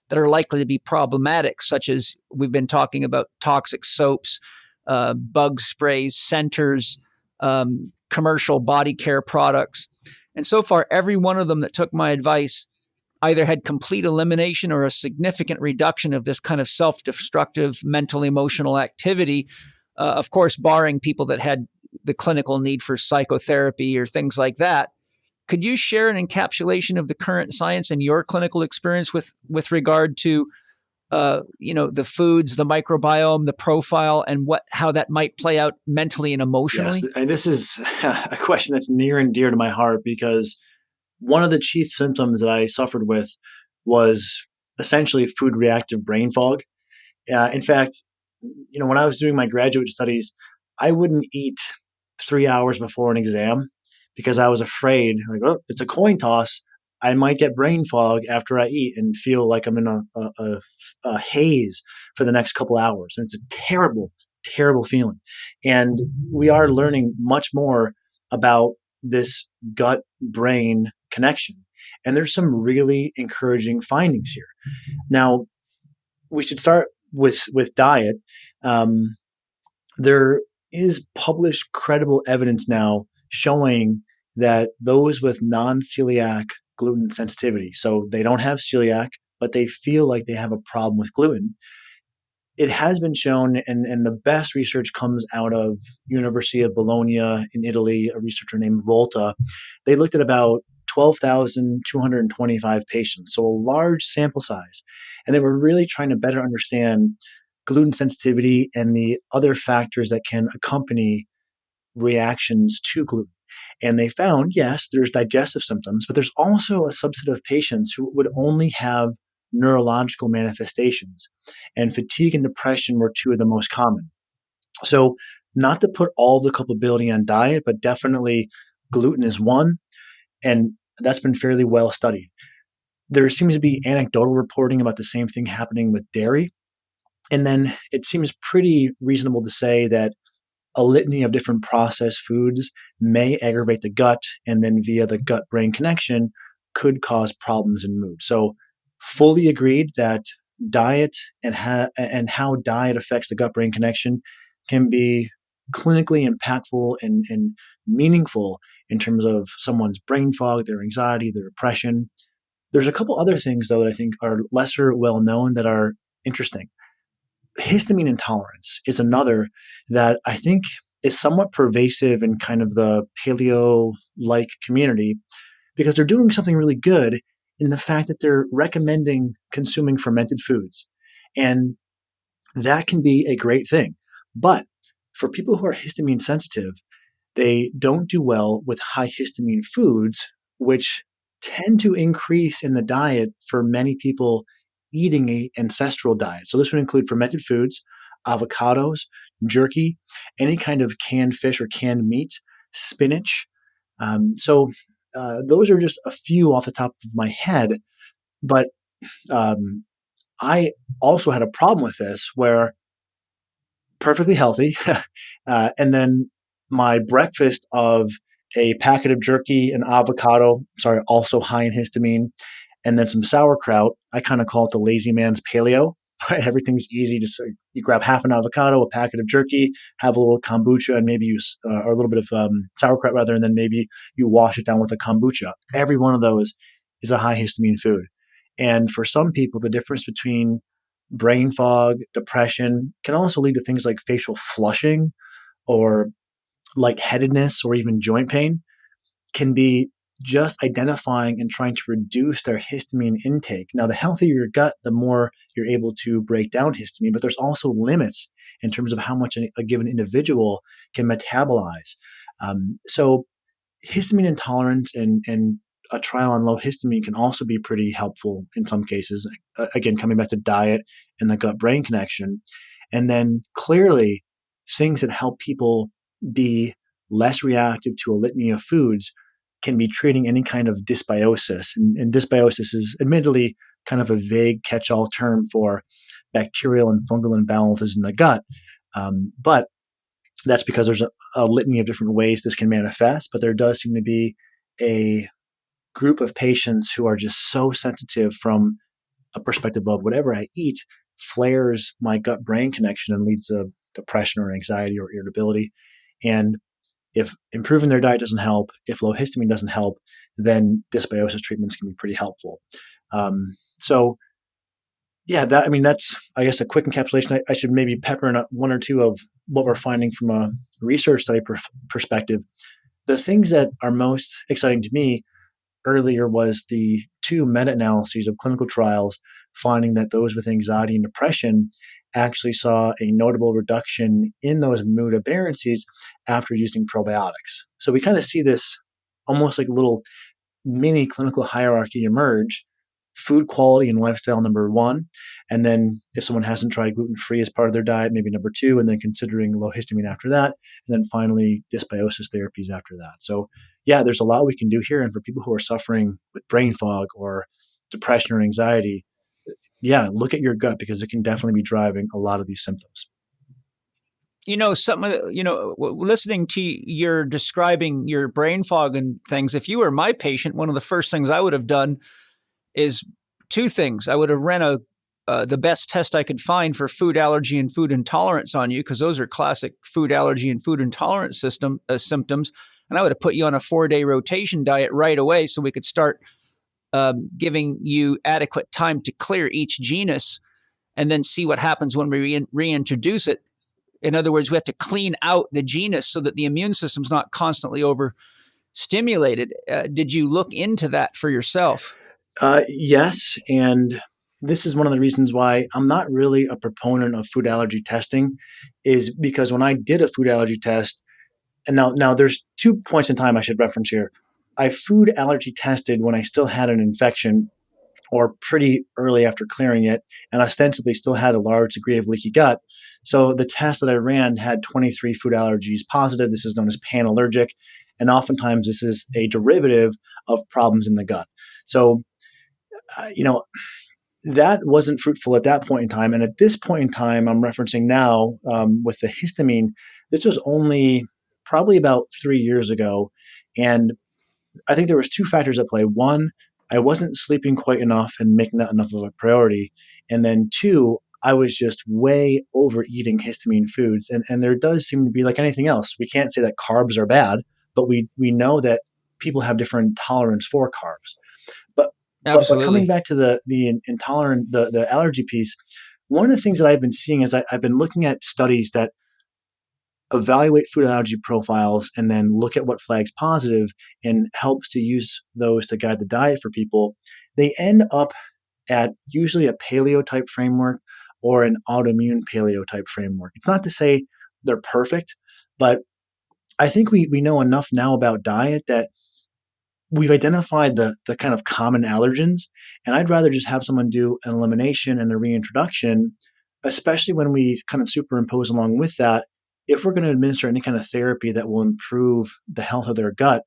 that are likely to be problematic, such as we've been talking about toxic soaps, bug sprays, centers, commercial body care products. And so far, every one of them that took my advice either had complete elimination or a significant reduction of this kind of self-destructive mental emotional activity, of course, barring people that had the clinical need for psychotherapy or things like that, Could you share an encapsulation of the current science and your clinical experience with regard to the foods, the microbiome, the profile, and how that might play out mentally and emotionally? Yes, and this is a question that's near and dear to my heart because one of the chief symptoms that I suffered with was essentially food reactive brain fog. In fact, when I was doing my graduate studies, I wouldn't eat 3 hours before an exam because I was afraid, like, oh, it's a coin toss. I might get brain fog after I eat and feel like I'm in a haze for the next couple hours. And it's a terrible, terrible feeling. And we are learning much more about this gut brain connection. And there's some really encouraging findings here. Now, we should start with diet. There is published credible evidence now showing that those with non-celiac gluten sensitivity, so they don't have celiac, but they feel like they have a problem with gluten, it has been shown, and the best research comes out of University of Bologna in Italy, a researcher named Volta. They looked at about 12,225 patients, so a large sample size. And they were really trying to better understand gluten sensitivity and the other factors that can accompany reactions to gluten. And they found, yes, there's digestive symptoms, but there's also a subset of patients who would only have neurological manifestations. And fatigue and depression were two of the most common. So, not to put all the culpability on diet, but definitely gluten is one. And that's been fairly well studied. There seems to be anecdotal reporting about the same thing happening with dairy. And then it seems pretty reasonable to say that a litany of different processed foods may aggravate the gut, and then via the gut-brain connection could cause problems in mood. So fully agreed that diet and how diet affects the gut-brain connection can be clinically impactful and meaningful in terms of someone's brain fog, their anxiety, their depression. There's a couple other things, though, that I think are lesser well known that are interesting. Histamine intolerance is another that I think is somewhat pervasive in kind of the paleo-like community because they're doing something really good in the fact that they're recommending consuming fermented foods. And that can be a great thing. But for people who are histamine sensitive, they don't do well with high histamine foods, which tend to increase in the diet for many people eating an ancestral diet. So this would include fermented foods, avocados, jerky, any kind of canned fish or canned meat, spinach. Those are just a few off the top of my head. But I also had a problem with this where perfectly healthy. And then my breakfast of a packet of jerky and avocado, also high in histamine, and then some sauerkraut. I kind of call it the lazy man's paleo. Right? Everything's easy to say. You grab half an avocado, a packet of jerky, have a little kombucha, and maybe or a little bit of sauerkraut rather, and then maybe you wash it down with a kombucha. Every one of those is a high histamine food. And for some people, the difference between brain fog, depression can also lead to things like facial flushing or lightheadedness or even joint pain can be just identifying and trying to reduce their histamine intake. Now, the healthier your gut, the more you're able to break down histamine, but there's also limits in terms of how much a given individual can metabolize. So histamine intolerance and a trial on low histamine can also be pretty helpful in some cases. Again, coming back to diet and the gut-brain connection. And then clearly, things that help people be less reactive to a litany of foods can be treating any kind of dysbiosis. And dysbiosis is admittedly kind of a vague catch-all term for bacterial and fungal imbalances in the gut. But that's because there's a litany of different ways this can manifest. But there does seem to be a group of patients who are just so sensitive from a perspective of whatever I eat flares my gut-brain connection and leads to depression or anxiety or irritability. And if improving their diet doesn't help, if low histamine doesn't help, then dysbiosis treatments can be pretty helpful. That's, I guess, a quick encapsulation. I should maybe pepper in one or two of what we're finding from a research study perspective. The things that are most exciting to me earlier was the two meta-analyses of clinical trials finding that those with anxiety and depression actually saw a notable reduction in those mood aberrancies after using probiotics. So we kind of see this almost like a little mini clinical hierarchy emerge. Food quality and lifestyle, number one. And then if someone hasn't tried gluten-free as part of their diet, maybe number two, and then considering low histamine after that. And then finally, dysbiosis therapies after that. So yeah, there's a lot we can do here. And for people who are suffering with brain fog or depression or anxiety, yeah, look at your gut because it can definitely be driving a lot of these symptoms. Listening to your describing your brain fog and things, if you were my patient, one of the first things I would have done is two things. I would have ran the best test I could find for food allergy and food intolerance on you, because those are classic food allergy and food intolerance symptoms. And I would have put you on a 4-day rotation diet right away so we could start giving you adequate time to clear each genus and then see what happens when we reintroduce it. In other words, we have to clean out the genus so that the immune system's not constantly overstimulated. Did you look into that for yourself? Yes. And this is one of the reasons why I'm not really a proponent of food allergy testing, is because when I did a food allergy test, and now there's 2 points in time I should reference here. I food allergy tested when I still had an infection or pretty early after clearing it, and ostensibly still had a large degree of leaky gut. So the test that I ran had 23 food allergies positive. This is known as panallergic. And oftentimes this is a derivative of problems in the gut. So that wasn't fruitful at that point in time. And at this point in time, I'm referencing now with the histamine, this was only probably about 3 years ago. And I think there was two factors at play. One, I wasn't sleeping quite enough and making that enough of a priority. And then two, I was just way overeating histamine foods. And there does seem to be, like anything else, we can't say that carbs are bad, but we know that people have different tolerance for carbs. But coming back to the intolerant, the allergy piece, one of the things that I've been seeing is I've been looking at studies that evaluate food allergy profiles and then look at what flags positive and helps to use those to guide the diet for people. They end up at usually a paleo type framework or an autoimmune paleo type framework. It's not to say they're perfect, but I think we know enough now about diet that we've identified the kind of common allergens, and I'd rather just have someone do an elimination and a reintroduction, especially when we kind of superimpose along with that. If we're going to administer any kind of therapy that will improve the health of their gut,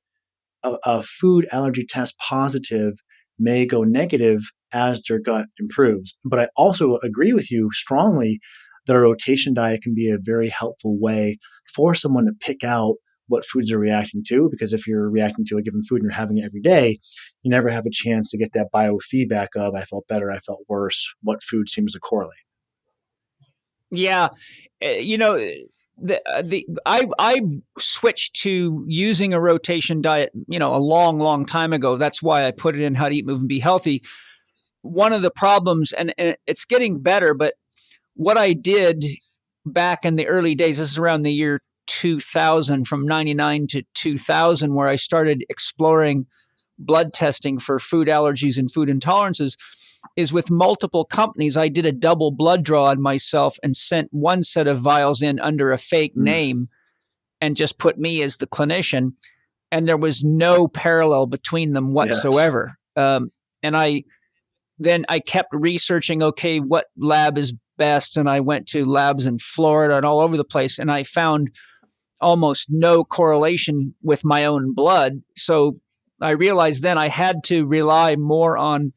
a food allergy test positive may go negative as their gut improves. But I also agree with you strongly that a rotation diet can be a very helpful way for someone to pick out what foods are reacting to, because if you're reacting to a given food and you're having it every day, you never have a chance to get that biofeedback of I felt better, I felt worse, what food seems to correlate. Yeah. I switched to using a rotation diet, a long, long time ago. That's why I put it in How to Eat, Move, and Be Healthy. One of the problems, and it's getting better, but what I did back in the early days, this is around the year 2000, from 99 to 2000, where I started exploring blood testing for food allergies and food intolerances, is with multiple companies. I did a double blood draw on myself and sent one set of vials in under a fake name and just put me as the clinician. And there was no parallel between them whatsoever. Yes. And I kept researching, okay, what lab is best? And I went to labs in Florida and all over the place. And I found almost no correlation with my own blood. So I realized then I had to rely more on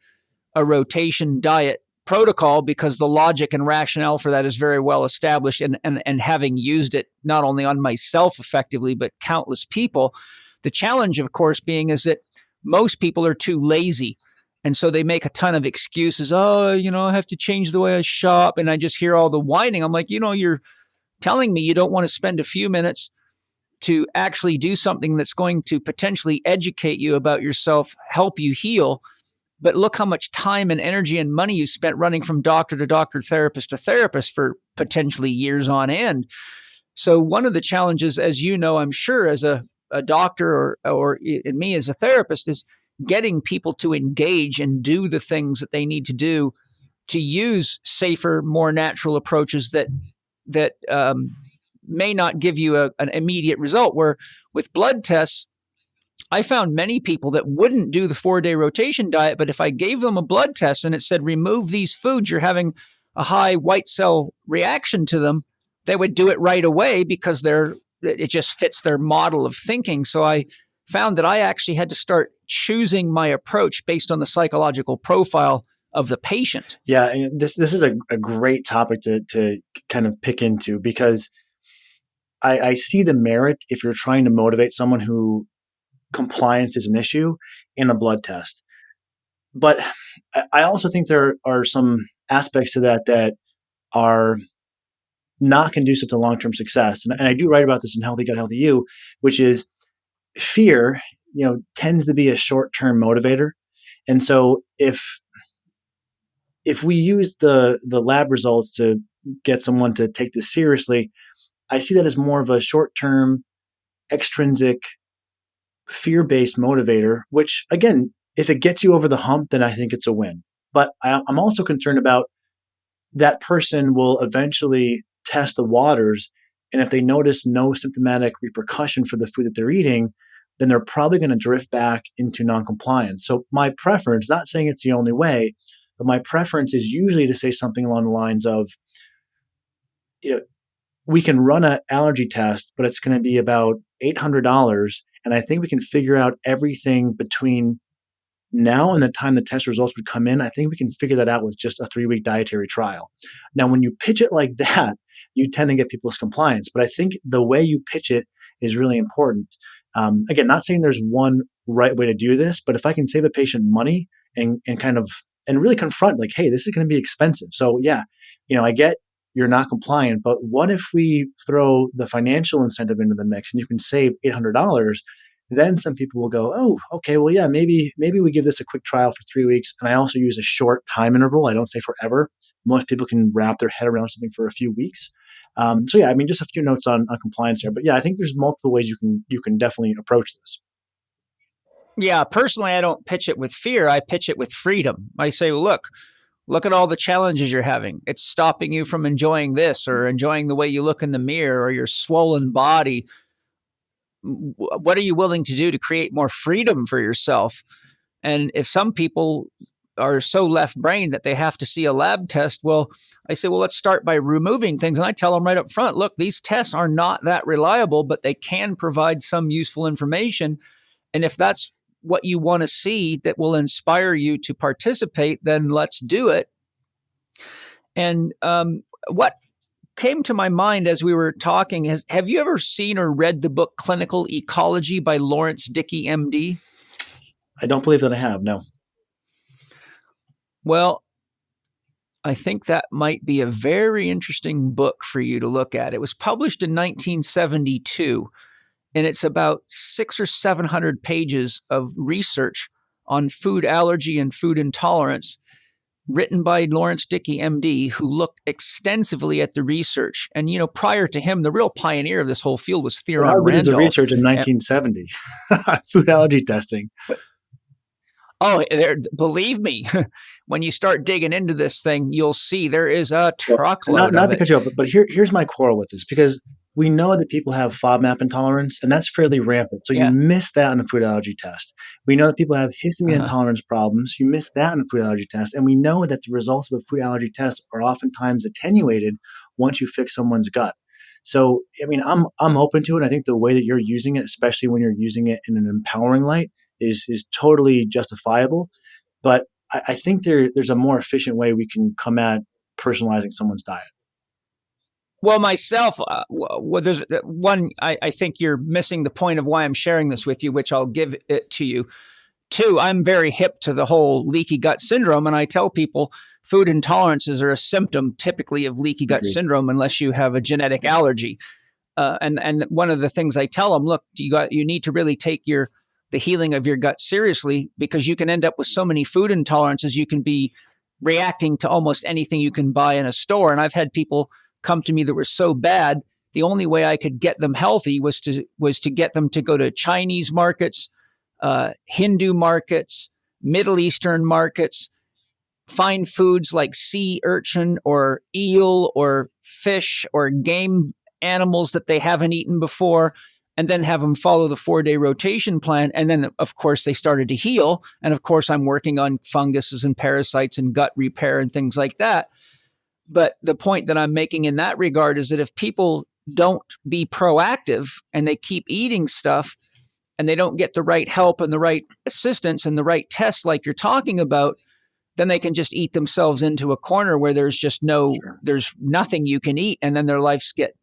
a rotation diet protocol, because the logic and rationale for that is very well established. And having used it not only on myself effectively, but countless people. The challenge, of course, being is that most people are too lazy. And so they make a ton of excuses. Oh, I have to change the way I shop. And I just hear all the whining. I'm like, you're telling me you don't want to spend a few minutes to actually do something that's going to potentially educate you about yourself, help you heal. But look how much time and energy and money you spent running from doctor to doctor, therapist to therapist for potentially years on end. So one of the challenges, as you know, I'm sure, as a doctor or in me as a therapist, is getting people to engage and do the things that they need to do to use safer, more natural approaches that may not give you an immediate result. Where with blood tests, I found many people that wouldn't do the 4-day rotation diet, but if I gave them a blood test and it said, remove these foods, you're having a high white cell reaction to them, they would do it right away because it just fits their model of thinking. So I found that I actually had to start choosing my approach based on the psychological profile of the patient. Yeah, and this is a great topic to kind of pick into, because I see the merit if you're trying to motivate someone who compliance is an issue in a blood test. But I also think there are some aspects to that are not conducive to long-term success. And I do write about this in Healthy Gut, Healthy You, which is fear, tends to be a short-term motivator. And so if we use the lab results to get someone to take this seriously, I see that as more of a short-term, extrinsic, fear-based motivator, which, again, if it gets you over the hump, then I think it's a win. But I'm also concerned about that person will eventually test the waters, and if they notice no symptomatic repercussion for the food that they're eating, then they're probably going to drift back into noncompliance. So my preference, not saying it's the only way, but my preference is usually to say something along the lines of, we can run an allergy test, but it's going to be about $800. And I think we can figure out everything between now and the time the test results would come in. I think we can figure that out with just a 3-week dietary trial. Now, when you pitch it like that, you tend to get people's compliance. But I think the way you pitch it is really important. Again, not saying there's one right way to do this, but if I can save a patient money and really confront, like, hey, this is going to be expensive. So yeah, I get you're not compliant, but what if we throw the financial incentive into the mix and you can save $800? Then some people will go, oh, okay, well, yeah, maybe we give this a quick trial for 3 weeks. And I also use a short time interval. I don't say forever. Most people can wrap their head around something for a few weeks. So yeah, just a few notes on compliance there. But yeah, I think there's multiple ways you can definitely approach this. Yeah, personally, I don't pitch it with fear. I pitch it with freedom. I say, well, look at all the challenges you're having. It's stopping you from enjoying this or enjoying the way you look in the mirror or your swollen body. What are you willing to do to create more freedom for yourself? And if some people are so left-brained that they have to see a lab test, well, I say, well, let's start by removing things. And I tell them right up front, look, these tests are not that reliable, but they can provide some useful information. And if that's what you want to see that will inspire you to participate, then let's do it. And what came to my mind as we were talking is, have you ever seen or read the book Clinical Ecology by Lawrence Dickey, MD? I don't believe that I have, no. Well, I think that might be a very interesting book for you to look at. It was published in 1972, and it's about 600 or 700 pages of research on food allergy and food intolerance, written by Lawrence Dickey, MD, who looked extensively at the research. And, prior to him, the real pioneer of this whole field was Theron Randolph. How did the research in 1970? Food allergy testing. Oh, believe me, when you start digging into this thing, you'll see there is a truckload not to cut you off, but here's my quarrel with this, because we know that people have FODMAP intolerance, and that's fairly rampant. So you miss that in a food allergy test. We know that people have histamine intolerance problems. You miss that in a food allergy test. And we know that the results of a food allergy test are oftentimes attenuated once you fix someone's gut. So, I'm open to it. I think the way that you're using it, especially when you're using it in an empowering light, is totally justifiable. But I think there's a more efficient way we can come at personalizing someone's diet. Well, myself, there's one, I think you're missing the point of why I'm sharing this with you, which I'll give it to you. Two, I'm very hip to the whole leaky gut syndrome. And I tell people food intolerances are a symptom typically of leaky gut syndrome unless you have a genetic allergy. And one of the things I tell them, look, you need to really take the healing of your gut seriously, because you can end up with so many food intolerances. You can be reacting to almost anything you can buy in a store. And I've had people come to me that were so bad, the only way I could get them healthy was to get them to go to Chinese markets, Hindu markets, Middle Eastern markets, find foods like sea urchin or eel or fish or game animals that they haven't eaten before, and then have them follow the 4-day rotation plan. And then, of course, they started to heal. And of course, I'm working on funguses and parasites and gut repair and things like that. But the point that I'm making in that regard is that if people don't be proactive and they keep eating stuff and they don't get the right help and the right assistance and the right tests like you're talking about, then they can just eat themselves into a corner where there's just there's nothing you can eat. And then their lives get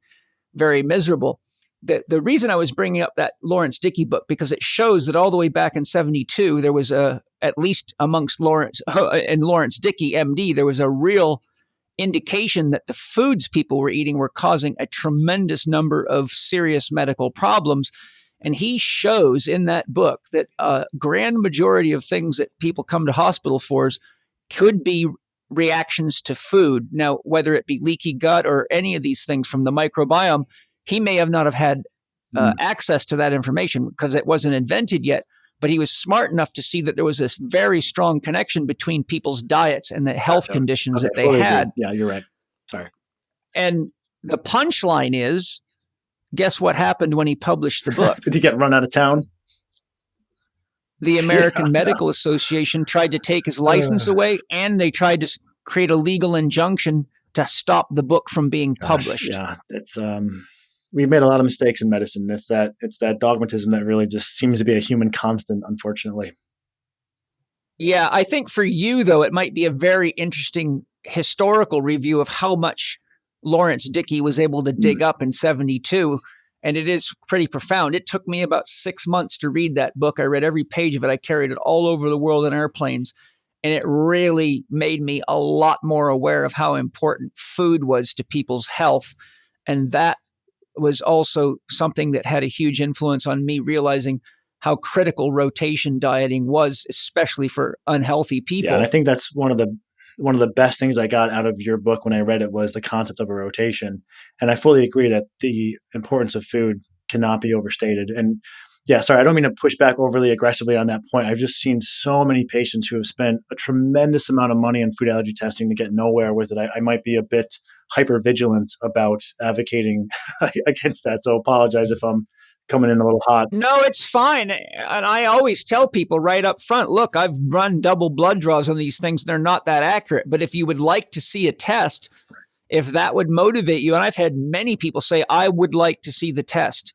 very miserable. The reason I was bringing up that Lawrence Dickey book, because it shows that all the way back in 72, there was at least amongst Lawrence Dickey, MD, there was a real indication that the foods people were eating were causing a tremendous number of serious medical problems. And he shows in that book that a grand majority of things that people come to hospital for could be reactions to food. Now, whether it be leaky gut or any of these things from the microbiome, he may have not have had access to that information because it wasn't invented yet. But he was smart enough to see that there was this very strong connection between people's diets and the health conditions that they had. Yeah, you're right. Sorry. And the punchline is, guess what happened when he published the book? Did he get run out of town? The American Medical Association tried to take his license away, and they tried to create a legal injunction to stop the book from being published. Yeah, it's we've made a lot of mistakes in medicine. It's that dogmatism that really just seems to be a human constant, unfortunately. Yeah, I think for you, though, it might be a very interesting historical review of how much Lawrence Dickey was able to dig up in 72. And it is pretty profound. It took me about 6 months to read that book. I read every page of it. I carried it all over the world in airplanes. And it really made me a lot more aware of how important food was to people's health. And that was also something that had a huge influence on me realizing how critical rotation dieting was, especially for unhealthy people. Yeah, and I think that's one of the best things I got out of your book when I read it was the concept of a rotation. And I fully agree that the importance of food cannot be overstated. And yeah, sorry, I don't mean to push back overly aggressively on that point. I've just seen so many patients who have spent a tremendous amount of money on food allergy testing to get nowhere with it. I might be a bit hypervigilant about advocating against that. So apologize if I'm coming in a little hot. No, it's fine. And I always tell people right up front, look, I've run double blood draws on these things. They're not that accurate. But if you would like to see a test, if that would motivate you, and I've had many people say, I would like to see the test.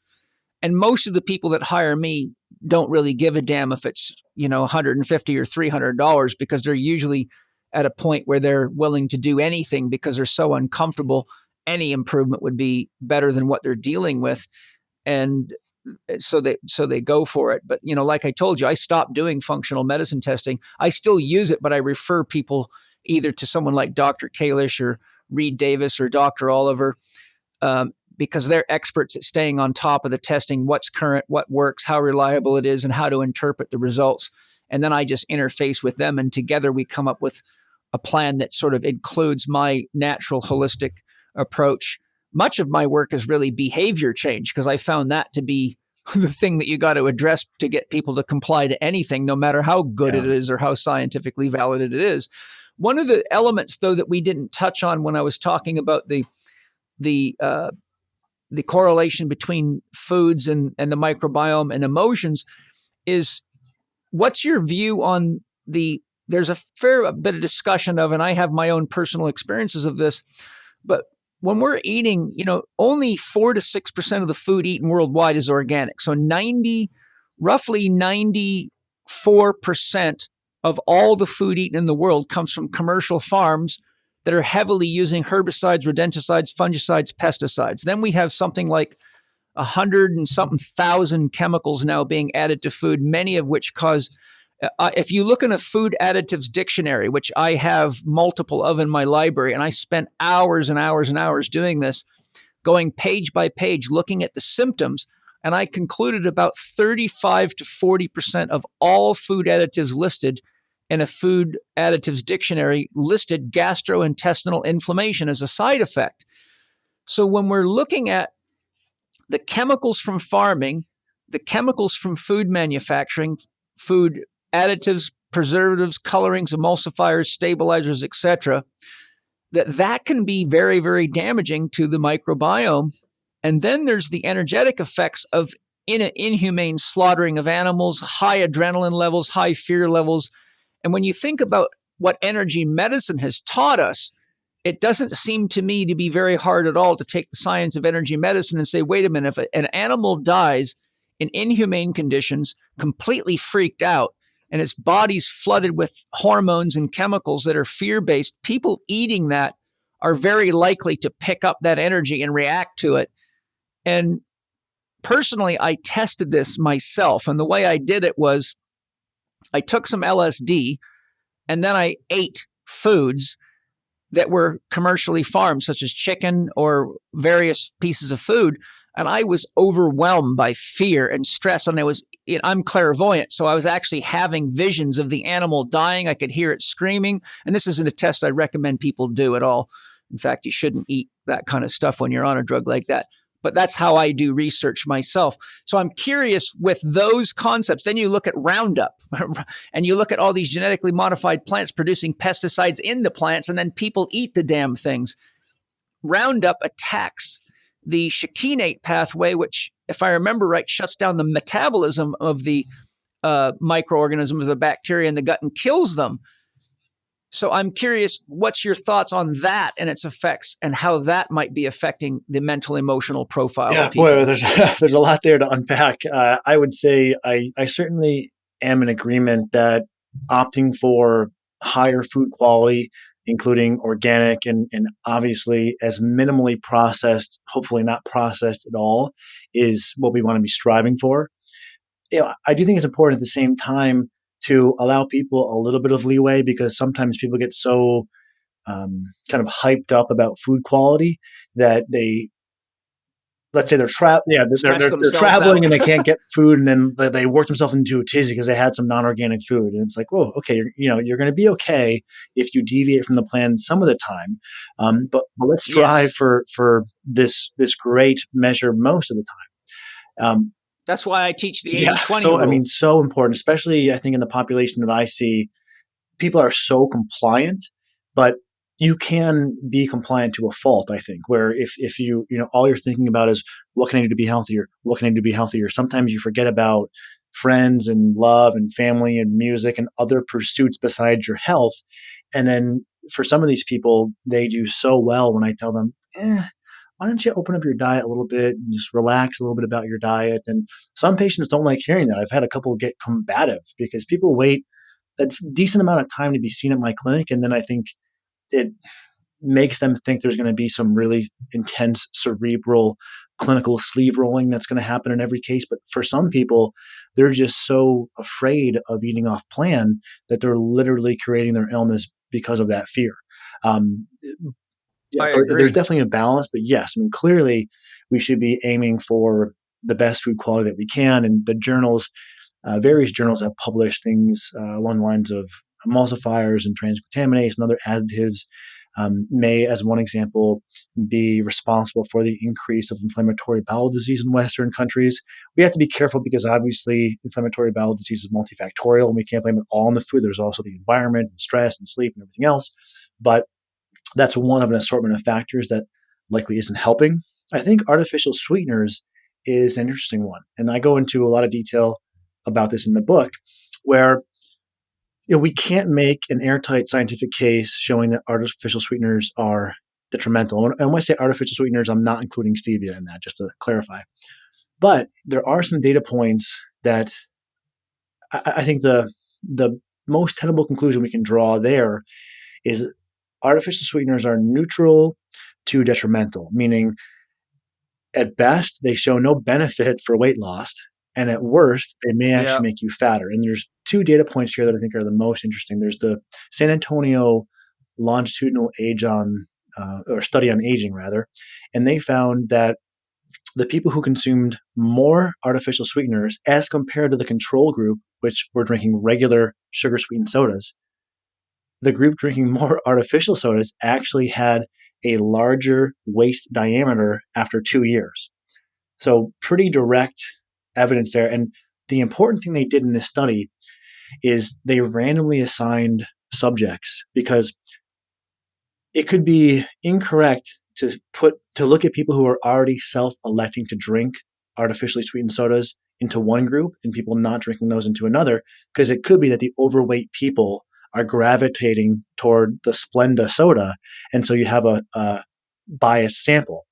And most of the people that hire me don't really give a damn if it's, $150 or $300 because they're usually at a point where they're willing to do anything because they're so uncomfortable. Any improvement would be better than what they're dealing with. And so they go for it. But, like I told you, I stopped doing functional medicine testing. I still use it, but I refer people either to someone like Dr. Kalish or Reed Davis or Dr. Oliver, because they're experts at staying on top of the testing, what's current, what works, how reliable it is, and how to interpret the results. And then I just interface with them, and together we come up with a plan that sort of includes my natural holistic approach. Much of my work is really behavior change because I found that to be the thing that you got to address to get people to comply to anything, no matter how good it is or how scientifically valid it is. One of the elements, though, that we didn't touch on when I was talking about the correlation between foods and the microbiome and emotions is, what's your view on there's a fair bit of discussion of, and I have my own personal experiences of this, but when we're eating, only 4 to 6% of the food eaten worldwide is organic. So roughly 94% of all the food eaten in the world comes from commercial farms that are heavily using herbicides, rodenticides, fungicides, pesticides. Then we have something like 100 and something thousand chemicals now being added to food, many of which cause, if you look in a food additives dictionary, which I have multiple of in my library, and I spent hours and hours and hours doing this, going page by page, looking at the symptoms, and I concluded about 35 to 40% of all food additives listed in a food additives dictionary listed gastrointestinal inflammation as a side effect. So when we're looking at the chemicals from farming, the chemicals from food manufacturing, food additives, preservatives, colorings, emulsifiers, stabilizers, etc., that can be very, very damaging to the microbiome. And then there's the energetic effects of inhumane slaughtering of animals, high adrenaline levels, high fear levels. And when you think about what energy medicine has taught us, it doesn't seem to me to be very hard at all to take the science of energy medicine and say, wait a minute, if an animal dies in inhumane conditions, completely freaked out, and its body's flooded with hormones and chemicals that are fear-based, people eating that are very likely to pick up that energy and react to it. And personally, I tested this myself. And the way I did it was I took some LSD and then I ate foods that were commercially farmed, such as chicken or various pieces of food. And I was overwhelmed by fear and stress. And I'm clairvoyant, so I was actually having visions of the animal dying. I could hear it screaming. And this isn't a test I recommend people do at all. In fact, you shouldn't eat that kind of stuff when you're on a drug like that. But that's how I do research myself. So I'm curious with those concepts. Then you look at Roundup and you look at all these genetically modified plants producing pesticides in the plants, and then people eat the damn things. Roundup attacks the chitinate pathway, which, if I remember right, shuts down the metabolism of the microorganisms, the bacteria in the gut, and kills them. So I'm curious, what's your thoughts on that and its effects, and how that might be affecting the mental emotional profile of people? Boy, there's a lot there to unpack. I would say I certainly am in agreement that opting for higher food quality, including organic and obviously as minimally processed, hopefully not processed at all, is what we want to be striving for. I do think it's important at the same time to allow people a little bit of leeway, because sometimes people get so kind of hyped up about food quality that they, let's say they're traveling and they can't get food, and then they work themselves into a tizzy because they had some non-organic food, and it's like, whoa, okay, you're going to be okay if you deviate from the plan some of the time, but let's strive for this great measure most of the time. That's why I teach the 80-20 rule. So important, especially I think in the population that I see. People are so compliant, but you can be compliant to a fault, I think, where if you all you're thinking about is what can I do to be healthier? What can I do to be healthier? Sometimes you forget about friends and love and family and music and other pursuits besides your health. And then for some of these people, they do so well when I tell them, why don't you open up your diet a little bit and just relax a little bit about your diet? And some patients don't like hearing that. I've had a couple get combative because people wait a decent amount of time to be seen at my clinic. And then I think it makes them think there's going to be some really intense cerebral clinical sleeve rolling that's going to happen in every case. But for some people, they're just so afraid of eating off plan that they're literally creating their illness because of that fear. There's definitely a balance, but yes, clearly we should be aiming for the best food quality that we can. And the journals, various journals have published things along the lines of emulsifiers and transcontaminase and other additives may, as one example, be responsible for the increase of inflammatory bowel disease in Western countries. We have to be careful because obviously inflammatory bowel disease is multifactorial and we can't blame it all on the food. There's also the environment and stress and sleep and everything else. But that's one of an assortment of factors that likely isn't helping. I think artificial sweeteners is an interesting one. And I go into a lot of detail about this in the book, where we can't make an airtight scientific case showing that artificial sweeteners are detrimental. And when I say artificial sweeteners, I'm not including stevia in that, just to clarify. But there are some data points that I think the most tenable conclusion we can draw there is artificial sweeteners are neutral to detrimental, meaning at best, they show no benefit for weight loss, and at worst, they may actually make you fatter. And there's two data points here that I think are the most interesting. There's the San Antonio longitudinal study on aging, rather, and they found that the people who consumed more artificial sweeteners as compared to the control group, which were drinking regular sugar-sweetened sodas, the group drinking more artificial sodas actually had a larger waist diameter after 2 years. So pretty direct evidence there. And the important thing they did in this study is they randomly assigned subjects, because it could be incorrect to look at people who are already self-electing to drink artificially sweetened sodas into one group and people not drinking those into another, because it could be that the overweight people are gravitating toward the Splenda soda, and so you have a biased sample.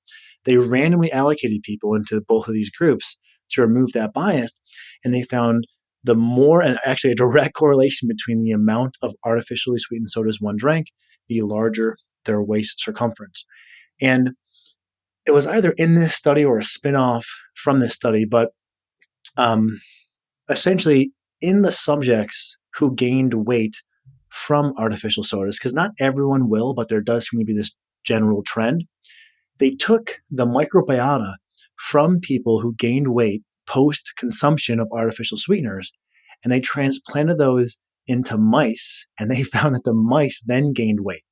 They randomly allocated people into both of these groups to remove that bias, and they found and actually a direct correlation between the amount of artificially sweetened sodas one drank, the larger their waist circumference. And it was either in this study or a spinoff from this study, but essentially in the subjects who gained weight from artificial sodas, because not everyone will, but there does seem to be this general trend, they took the microbiota from people who gained weight post-consumption of artificial sweeteners, and they transplanted those into mice, and they found that the mice then gained weight,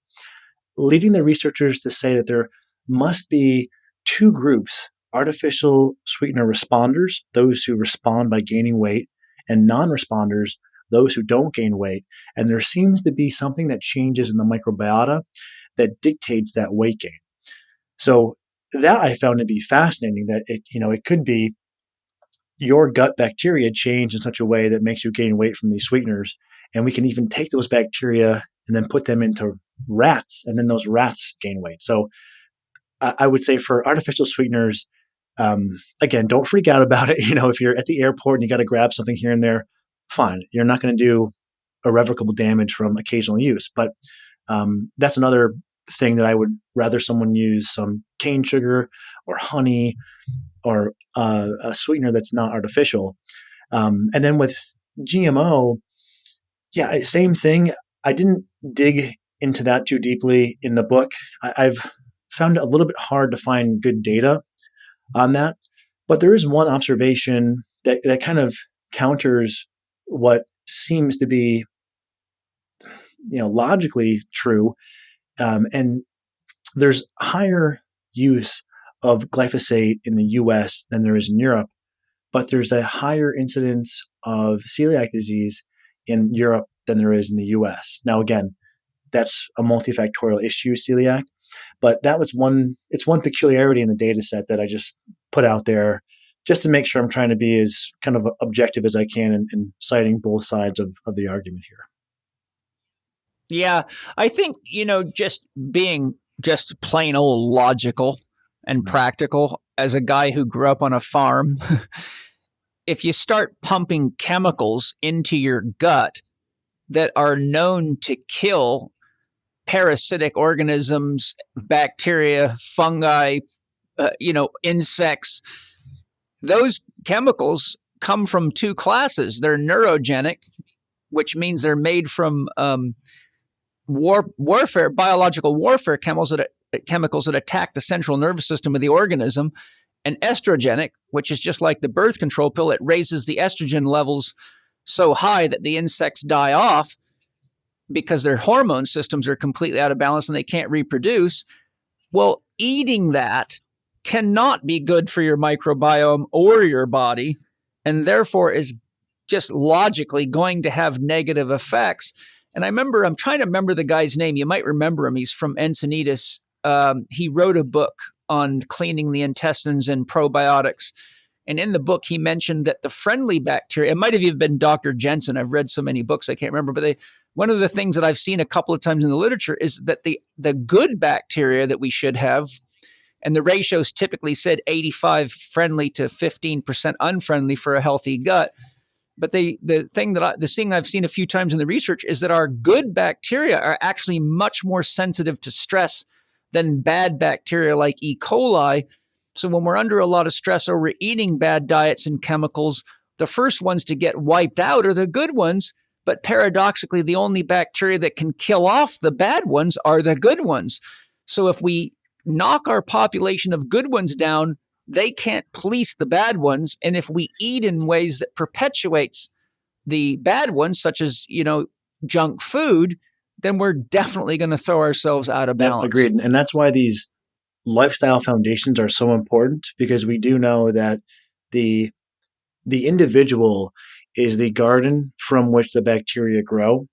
leading the researchers to say that there must be two groups: artificial sweetener responders, those who respond by gaining weight, and non-responders, those who don't gain weight. And there seems to be something that changes in the microbiota that dictates that weight gain. So that I found to be fascinating, that it could be your gut bacteria change in such a way that makes you gain weight from these sweeteners. And we can even take those bacteria and then put them into rats, and then those rats gain weight. So I would say for artificial sweeteners, again, don't freak out about it. If you're at the airport and you got to grab something here and there, fine. You're not going to do irrevocable damage from occasional use. But that's another thing that I would rather someone use some cane sugar or honey or a sweetener that's not artificial. And then with GMO, yeah, same thing. I didn't dig into that too deeply in the book. I've found it a little bit hard to find good data on that. But there is one observation that kind of counters what seems to be, logically true. And there's higher use of glyphosate in the US than there is in Europe, but there's a higher incidence of celiac disease in Europe than there is in the US. Now, again, that's a multifactorial issue, celiac, but it's one peculiarity in the data set that I just put out there just to make sure I'm trying to be as kind of objective as I can in citing both sides of the argument here. Yeah, I think, just being just plain old logical and practical, as a guy who grew up on a farm, if you start pumping chemicals into your gut that are known to kill parasitic organisms, bacteria, fungi, insects, those chemicals come from two classes. They're neurogenic, which means they're made from warfare, biological warfare chemicals that attack the central nervous system of the organism, and estrogenic, which is just like the birth control pill. It raises the estrogen levels so high that the insects die off because their hormone systems are completely out of balance and they can't reproduce. Well, eating that cannot be good for your microbiome or your body, and therefore is just logically going to have negative effects. And I'm trying to remember the guy's name. You might remember him. He's from Encinitas. He wrote a book on cleaning the intestines and probiotics. And in the book, he mentioned that the friendly bacteria, it might have even been Dr. Jensen. I've read so many books, I can't remember. But one of the things that I've seen a couple of times in the literature is that the good bacteria that we should have, and the ratios typically said 85 friendly to 15% unfriendly for a healthy gut. But the thing I've seen a few times in the research is that our good bacteria are actually much more sensitive to stress than bad bacteria like E. coli. So when we're under a lot of stress or we're eating bad diets and chemicals, the first ones to get wiped out are the good ones. But paradoxically, the only bacteria that can kill off the bad ones are the good ones. So if we knock our population of good ones down, they can't police the bad ones. And if we eat in ways that perpetuates the bad ones, such as, junk food, then we're definitely going to throw ourselves out of balance. Yep, agreed. And that's why these lifestyle foundations are so important, because we do know that the the individual is the garden from which the bacteria grow.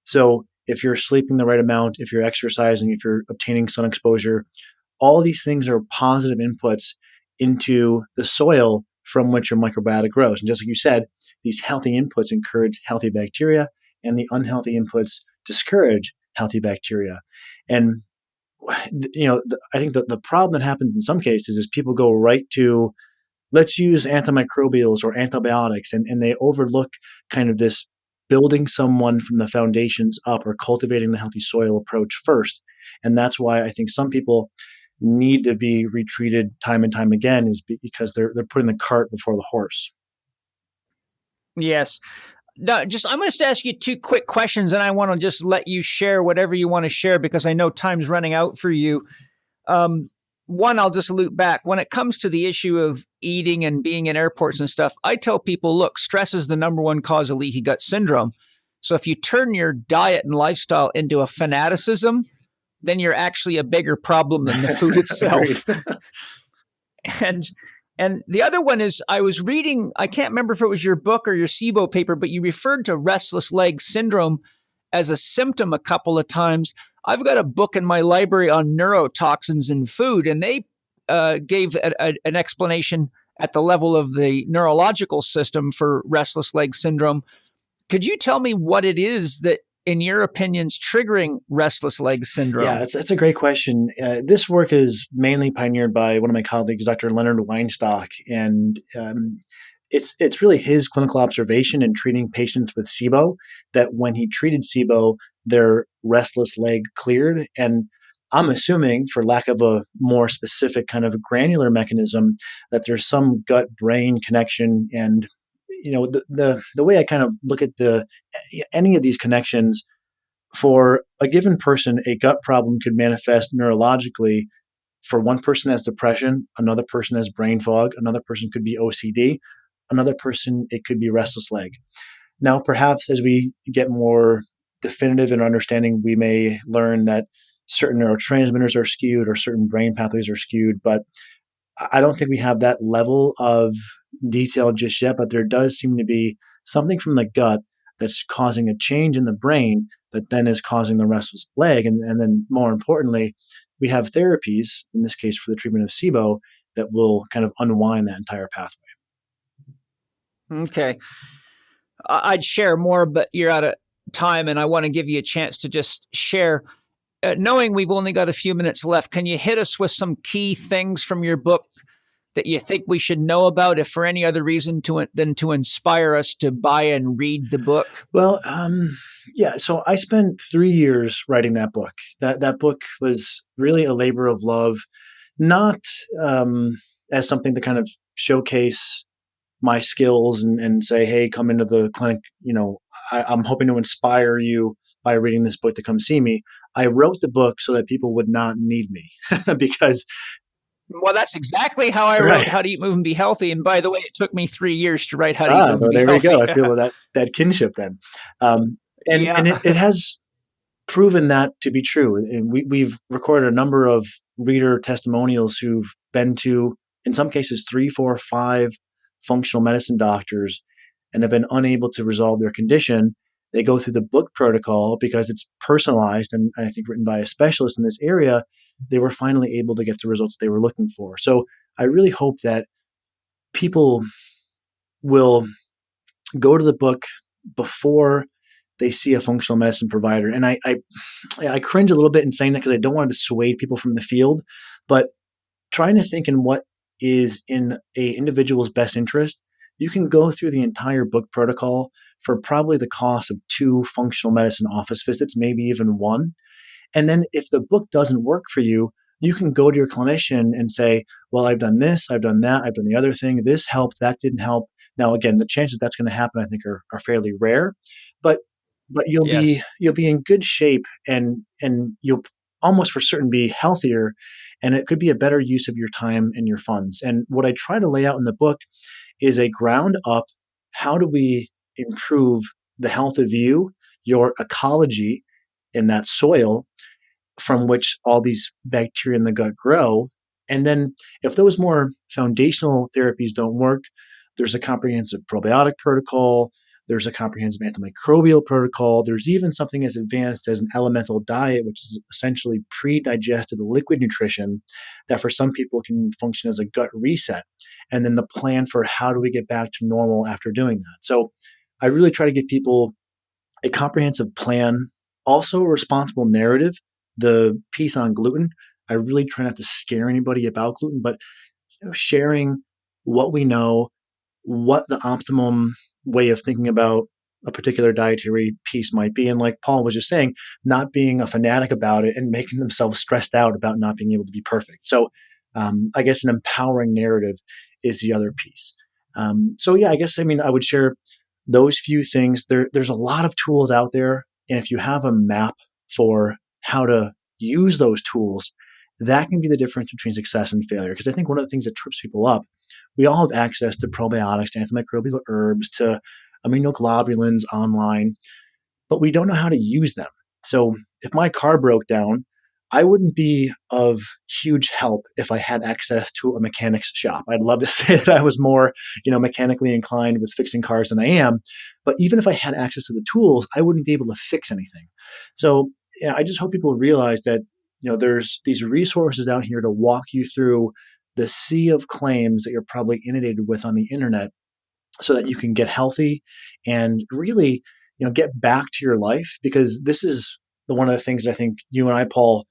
So if you're sleeping the right amount, if you're exercising, if you're obtaining sun exposure, all these things are positive inputs into the soil from which your microbiota grows. And just like you said, these healthy inputs encourage healthy bacteria, and the unhealthy inputs discourage healthy bacteria. And I think that the problem that happens in some cases is people go right to, let's use antimicrobials or antibiotics, and they overlook kind of this building someone from the foundations up, or cultivating the healthy soil approach first. And that's why I think some people need to be retreated time and time again, is because they're putting the cart before the horse. Yes. No, I'm going to ask you two quick questions, and I want to just let you share whatever you want to share, because I know time's running out for you. One, I'll just loop back. When it comes to the issue of eating and being in airports and stuff, I tell people, look, stress is the number one cause of leaky gut syndrome. So if you turn your diet and lifestyle into a fanaticism, then you're actually a bigger problem than the food itself. And the other one is, I was reading, I can't remember if it was your book or your SIBO paper, but you referred to restless leg syndrome as a symptom a couple of times. I've got a book in my library on neurotoxins in food, and they gave an explanation at the level of the neurological system for restless leg syndrome. Could you tell me what it is that, in your opinions, triggering restless leg syndrome? Yeah, that's a great question. This work is mainly pioneered by one of my colleagues, Dr. Leonard Weinstock, and it's really his clinical observation in treating patients with SIBO, that when he treated SIBO, their restless leg cleared. And I'm assuming, for lack of a more specific kind of granular mechanism, that there's some gut-brain connection. And the way I kind of look at any of these connections, for a given person, a gut problem could manifest neurologically. For one person has depression, another person has brain fog, another person could be OCD, another person, it could be restless leg. Now, perhaps as we get more definitive in understanding, we may learn that certain neurotransmitters are skewed or certain brain pathways are skewed, but I don't think we have that level of detail just yet. But there does seem to be something from the gut that's causing a change in the brain that then is causing the restless leg. And then more importantly, we have therapies, in this case for the treatment of SIBO, that will kind of unwind that entire pathway. Okay. I'd share more, but you're out of time, and I want to give you a chance to just share. Knowing we've only got a few minutes left, can you hit us with some key things from your book that you think we should know about, if for any other reason than to inspire us to buy and read the book? Well, yeah. So I spent 3 years writing that book. That book was really a labor of love, not as something to kind of showcase my skills and say, hey, come into the clinic. I'm hoping to inspire you by reading this book to come see me. I wrote the book so that people would not need me because. Well, that's exactly how I wrote How to Eat, Move, and Be Healthy. And by the way, it took me 3 years to write How to Eat, Move, and Be There Healthy. There we go. I feel that kinship then. And it has proven that to be true. And we've recorded a number of reader testimonials who've been to, in some cases, 3, 4, 5 functional medicine doctors and have been unable to resolve their condition. They go through the book protocol because it's personalized and I think written by a specialist in this area. They were finally able to get the results they were looking for. So I really hope that people will go to the book before they see a functional medicine provider. And I cringe a little bit in saying that because I don't want to dissuade people from the field, but trying to think in what is in a individual's best interest. You can go through the entire book protocol for probably the cost of 2 functional medicine office visits, maybe even 1. And then if the book doesn't work for you, you can go to your clinician and say, well, I've done this, I've done that, I've done the other thing. This helped, that didn't help. Now, again, the chances that's going to happen, I think, are fairly rare. But you'll be in good shape and you'll almost for certain be healthier, and it could be a better use of your time and your funds. And what I try to lay out in the book is a ground up, how do we improve the health of you, your ecology in that soil from which all these bacteria in the gut grow. And then if those more foundational therapies don't work, There's a comprehensive probiotic protocol. There's a comprehensive antimicrobial protocol. There's even something as advanced as an elemental diet, which is essentially pre-digested liquid nutrition that for some people can function as a gut reset. And then the plan for how do we get back to normal after doing that. So I really try to give people a comprehensive plan, also a responsible narrative. The piece on gluten, I really try not to scare anybody about gluten, but sharing what we know, what the optimum way of thinking about a particular dietary piece might be. And like Paul was just saying, not being a fanatic about it and making themselves stressed out about not being able to be perfect. So I guess an empowering narrative is the other piece. I would share those few things. There's a lot of tools out there. And if you have a map for how to use those tools, that can be the difference between success and failure. Because I think one of the things that trips people up, we all have access to probiotics, to antimicrobial herbs, to immunoglobulins online, but we don't know how to use them. So if my car broke down, I wouldn't be of huge help if I had access to a mechanic's shop. I'd love to say that I was more, mechanically inclined with fixing cars than I am. But even if I had access to the tools, I wouldn't be able to fix anything. So I just hope people realize that, there's these resources out here to walk you through the sea of claims that you're probably inundated with on the internet so that you can get healthy and really, get back to your life. Because this is one of the things that I think you and I, Paul,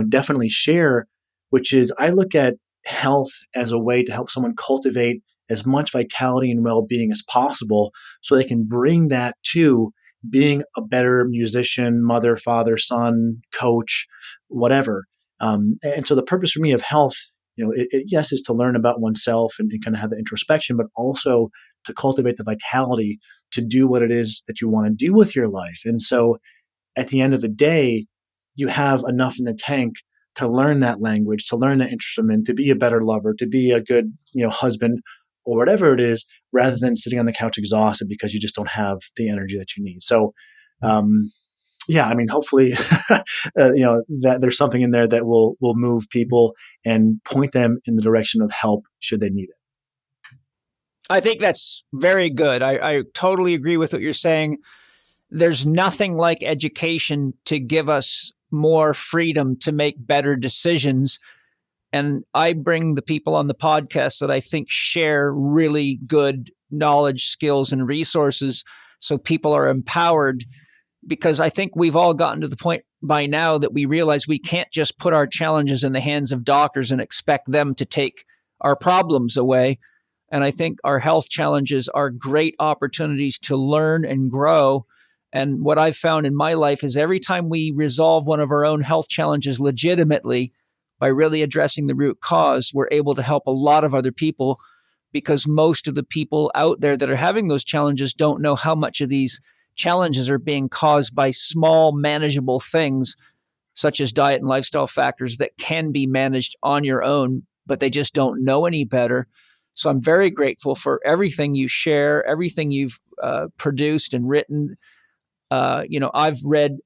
definitely share, which is I look at health as a way to help someone cultivate as much vitality and well-being as possible so they can bring that to being a better musician, mother, father, son, coach, whatever. And so the purpose for me of health, yes, is to learn about oneself and kind of have the introspection, but also to cultivate the vitality to do what it is that you want to do with your life. And so at the end of the day, you have enough in the tank to learn that language, to learn that instrument, to be a better lover, to be a good, husband or whatever it is, rather than sitting on the couch exhausted because you just don't have the energy that you need. So, hopefully, that there's something in there that will move people and point them in the direction of help should they need it. I think that's very good. I totally agree with what you're saying. There's nothing like education to give us more freedom to make better decisions. And I bring the people on the podcast that I think share really good knowledge, skills, and resources so people are empowered, because I think we've all gotten to the point by now that we realize we can't just put our challenges in the hands of doctors and expect them to take our problems away. And I think our health challenges are great opportunities to learn and grow. And what I've found in my life is every time we resolve one of our own health challenges legitimately by really addressing the root cause, we're able to help a lot of other people, because most of the people out there that are having those challenges don't know how much of these challenges are being caused by small, manageable things, such as diet and lifestyle factors that can be managed on your own, but they just don't know any better. So I'm very grateful for everything you share, everything you've produced and written. I've read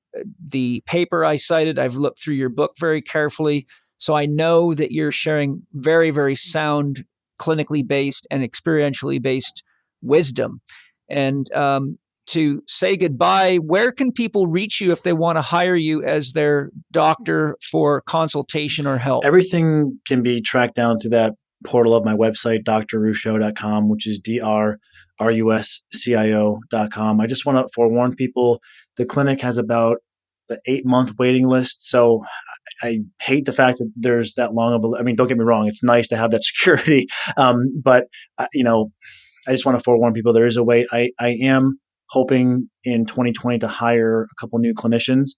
the paper I cited. I've looked through your book very carefully. So I know that you're sharing very, very sound, clinically based and experientially based wisdom. And to say goodbye, where can people reach you if they want to hire you as their doctor for consultation or help? Everything can be tracked down to that portal of my website, drruscio.com, which is drruscio.com. I just want to forewarn people, the clinic has about an 8-month waiting list. So I hate the fact that there's that long of don't get me wrong, it's nice to have that security. But I just want to forewarn people, there is a way. I am hoping in 2020 to hire a couple new clinicians.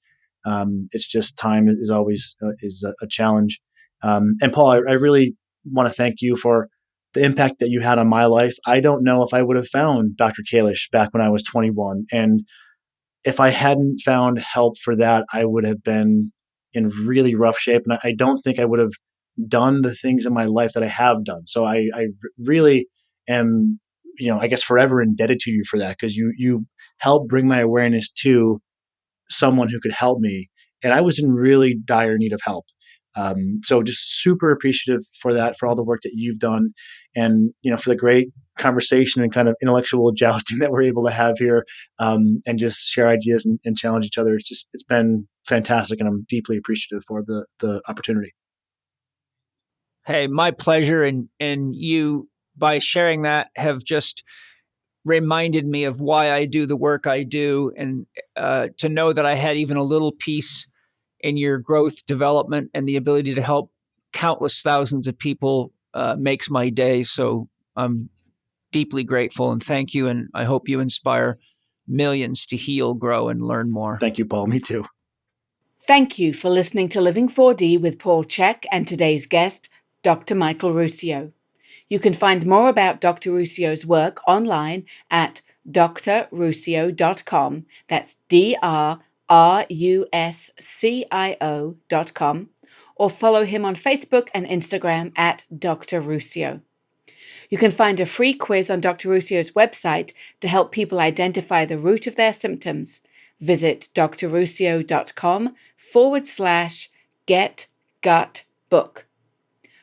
It's just time is always is a challenge. And Paul, I really want to thank you for the impact that you had on my life. I don't know if I would have found Dr. Kalish back when I was 21. And if I hadn't found help for that, I would have been in really rough shape. And I don't think I would have done the things in my life that I have done. So I really am, I guess forever indebted to you for that, because you helped bring my awareness to someone who could help me. And I was in really dire need of help. So just super appreciative for that, for all the work that you've done, and for the great conversation and kind of intellectual jousting that we're able to have here, and just share ideas and challenge each other. It's been fantastic, and I'm deeply appreciative for the opportunity. Hey, my pleasure. And you, by sharing that, have just reminded me of why I do the work I do, and to know that I had even a little piece in your growth, development, and the ability to help countless thousands of people makes my day. So I'm deeply grateful, and thank you. And I hope you inspire millions to heal, grow, and learn more. Thank you, Paul. Me too. Thank you for listening to Living 4D with Paul Chek and today's guest, Dr. Michael Ruscio. You can find more about Dr. Ruscio's work online at drruscio.com. That's drruscio.com, or follow him on Facebook and Instagram at Dr. Ruscio. You can find a free quiz on Dr. Ruscio's website to help people identify the root of their symptoms. Visit drruscio.com/get-gut-book.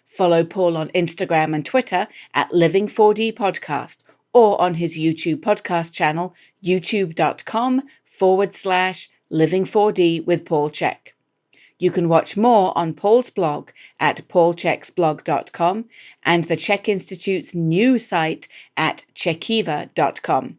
Follow Paul on Instagram and Twitter at Living4D Podcast, or on his YouTube podcast channel, youtube.com/Living4D with Paul Chek. You can watch more on Paul's blog at paulcheksblog.com and the Chek Institute's new site at chekiva.com.